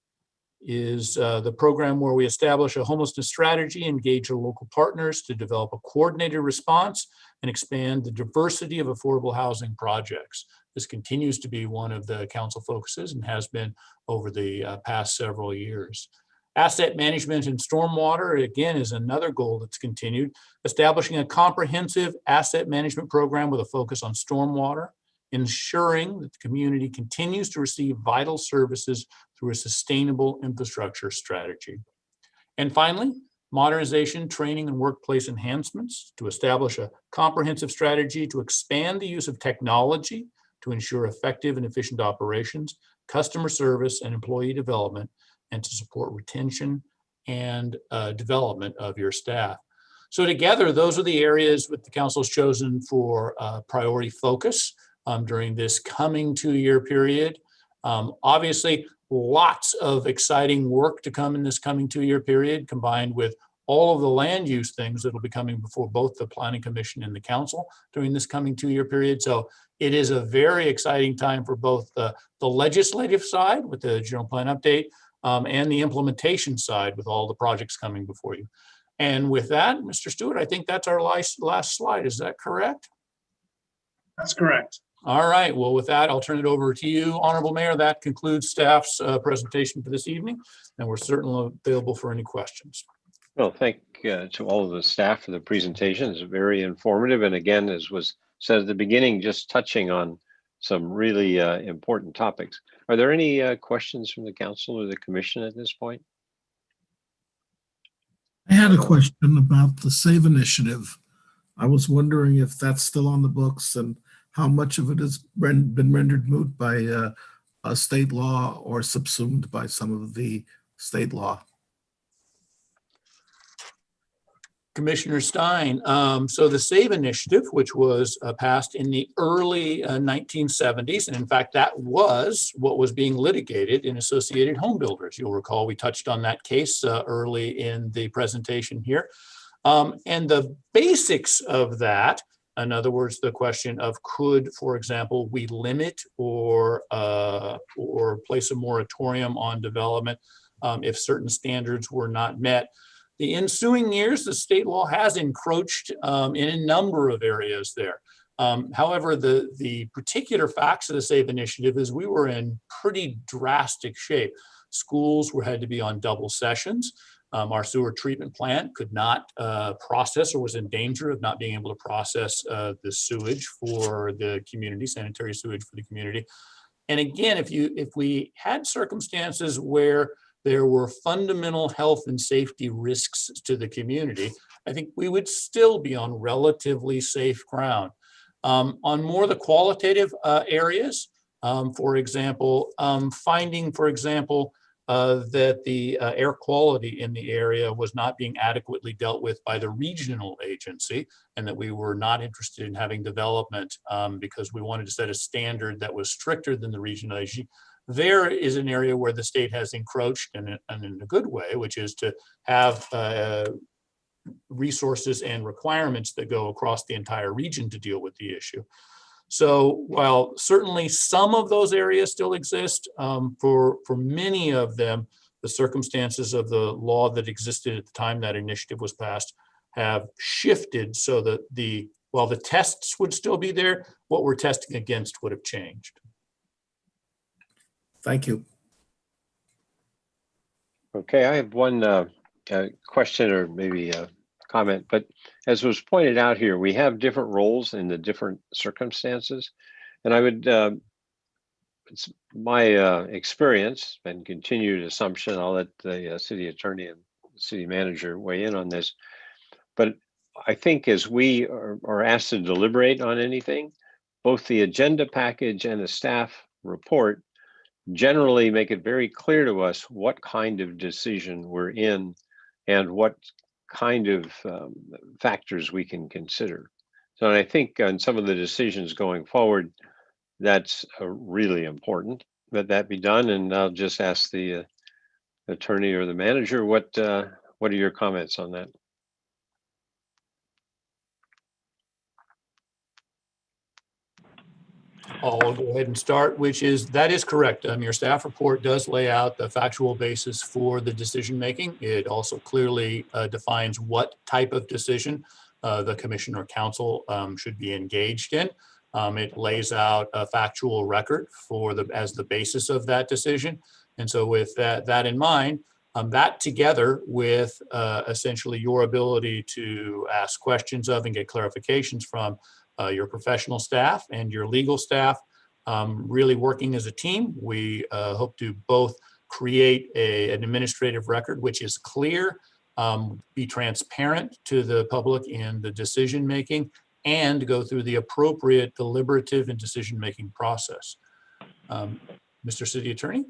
is the program where we establish a homelessness strategy, engage our local partners to develop a coordinated response, and expand the diversity of affordable housing projects. This continues to be one of the council focuses and has been over the past several years. Asset management and stormwater, again, is another goal that's continued, establishing a comprehensive asset management program with a focus on stormwater, ensuring that the community continues to receive vital services through a sustainable infrastructure strategy. And finally, modernization, training, and workplace enhancements to establish a comprehensive strategy to expand the use of technology to ensure effective and efficient operations, customer service, and employee development, and to support retention and development of your staff. So together, those are the areas that the council has chosen for priority focus during this coming 2-year period. Obviously, lots of exciting work to come in this coming 2-year period, combined with all of the land use things that will be coming before both the Planning Commission and the council during this coming 2-year period. So it is a very exciting time for both the legislative side with the general plan update and the implementation side with all the projects coming before you. And with that, Mr. Stewart, I think that's our last slide. Is that correct? That's correct. All right. Well, with that, I'll turn it over to you, Honorable Mayor. That concludes staff's presentation for this evening, and we're certainly available for any questions. Well, thank to all of the staff for the presentation. It's very informative. And again, as was said at the beginning, just touching on some really important topics. Are there any questions from the council or the commission at this point? I had a question about the SAVE initiative. I was wondering if that's still on the books and how much of it has been rendered moot by a state law or subsumed by some of the state law. Commissioner Stein, so the SAVE initiative, which was passed in the early 1970s, and in fact, that was what was being litigated in Associated Home Builders. You'll recall we touched on that case early in the presentation here. And the basics of that, in other words, the question of could, for example, we limit or place a moratorium on development if certain standards were not met. The ensuing years, the state law has encroached in a number of areas there. However, the particular facts of the SAVE initiative is we were in pretty drastic shape. Schools had to be on double sessions. Our sewer treatment plant could not process or was in danger of not being able to process the sewage for the community, sanitary sewage for the community. And again, if we had circumstances where there were fundamental health and safety risks to the community, I think we would still be on relatively safe ground. On more the qualitative areas, for example, finding, for example, that the air quality in the area was not being adequately dealt with by the regional agency, and that we were not interested in having development because we wanted to set a standard that was stricter than the regional agency. There is an area where the state has encroached and in a good way, which is to have resources and requirements that go across the entire region to deal with the issue. So while certainly some of those areas still exist, for many of them, the circumstances of the law that existed at the time that initiative was passed have shifted so that while the tests would still be there, what we're testing against would have changed. Thank you. Okay, I have one question or maybe a comment, but as was pointed out here, we have different roles in the different circumstances. And I would, it's my experience and continued assumption, I'll let the city attorney and city manager weigh in on this, but I think as we are asked to deliberate on anything, both the agenda package and the staff report generally make it very clear to us what kind of decision we're in and what kind of factors we can consider. So I think on some of the decisions going forward, that's really important that be done. And I'll just ask the attorney or the manager, what are your comments on that? I'll go ahead and start, which is, that is correct. Your staff report does lay out the factual basis for the decision making. It also clearly defines what type of decision the commission or council should be engaged in. It lays out a factual record as the basis of that decision. And so with that in mind, that together with essentially your ability to ask questions of and get clarifications from your professional staff and your legal staff, really working as a team. We hope to both create an administrative record which is clear, be transparent to the public in the decision making, and go through the appropriate deliberative and decision making process. Mr. City Attorney?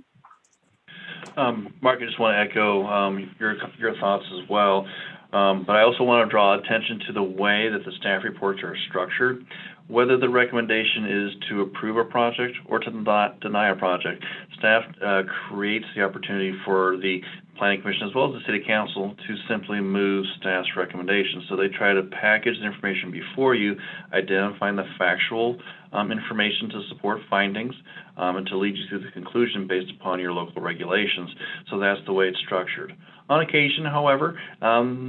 Mark, I just want to echo your thoughts as well. But I also want to draw attention to the way that the staff reports are structured. Whether the recommendation is to approve a project or to deny a project, staff creates the opportunity for the Planning Commission as well as the City Council to simply move staff's recommendations. So they try to package the information before you, identifying the factual information to support findings, and to lead you through the conclusion based upon your local regulations. So that's the way it's structured. On occasion, however,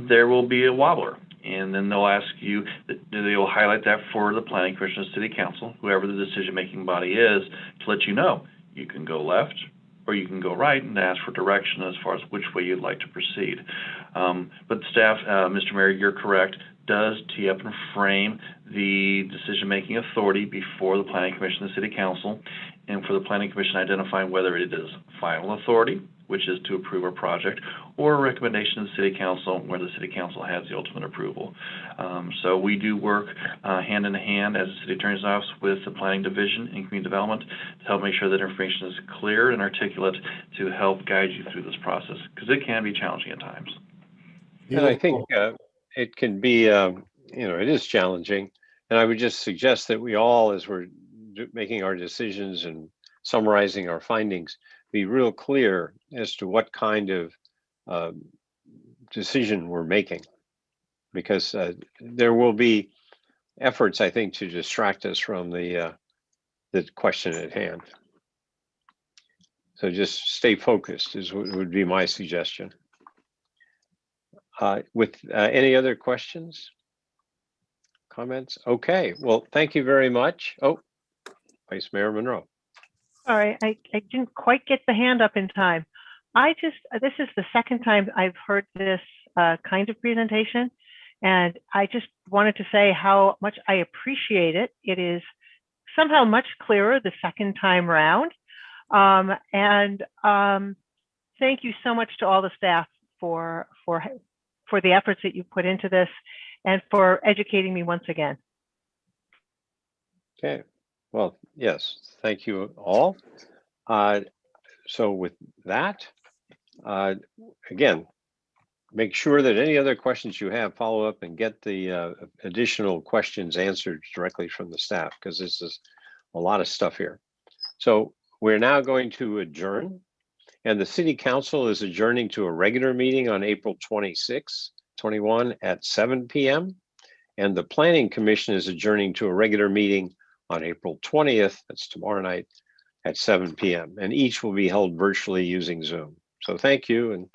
there will be a wobbler, and then they'll ask you, they'll highlight that for the Planning Commission or City Council, whoever the decision-making body is, to let you know you can go left or you can go right and ask for direction as far as which way you'd like to proceed. But staff, Mr. Mayor, you're correct, does tee up and frame the decision-making authority before the Planning Commission and the City Council, and for the Planning Commission identifying whether it is final authority, which is to approve a project, or a recommendation to the City Council where the City Council has the ultimate approval. So we do work hand in hand as the City Attorney's Office with the Planning Division and Community Development to help make sure that information is clear and articulate to help guide you through this process, because it can be challenging at times. And I think it can be, it is challenging. And I would just suggest that we all, as we're making our decisions and summarizing our findings, be real clear as to what kind of decision we're making, because there will be efforts, I think, to distract us from the question at hand. So just stay focused would be my suggestion. With any other questions, comments? Okay, well, thank you very much. Oh, Vice Mayor Monroe. Sorry, I didn't quite get the hand up in time. This is the second time I've heard this kind of presentation, and I just wanted to say how much I appreciate it. It is somehow much clearer the second time round. Thank you so much to all the staff for the efforts that you put into this and for educating me once again. Okay, well, yes, thank you all. So with that, again, make sure that any other questions you have, follow up and get the additional questions answered directly from the staff, because this is a lot of stuff here. So we're now going to adjourn, and the City Council is adjourning to a regular meeting on April 26, 21 at 7 p.m. And the Planning Commission is adjourning to a regular meeting on April 20th, that's tomorrow night, at 7 p.m. And each will be held virtually using Zoom. So thank you and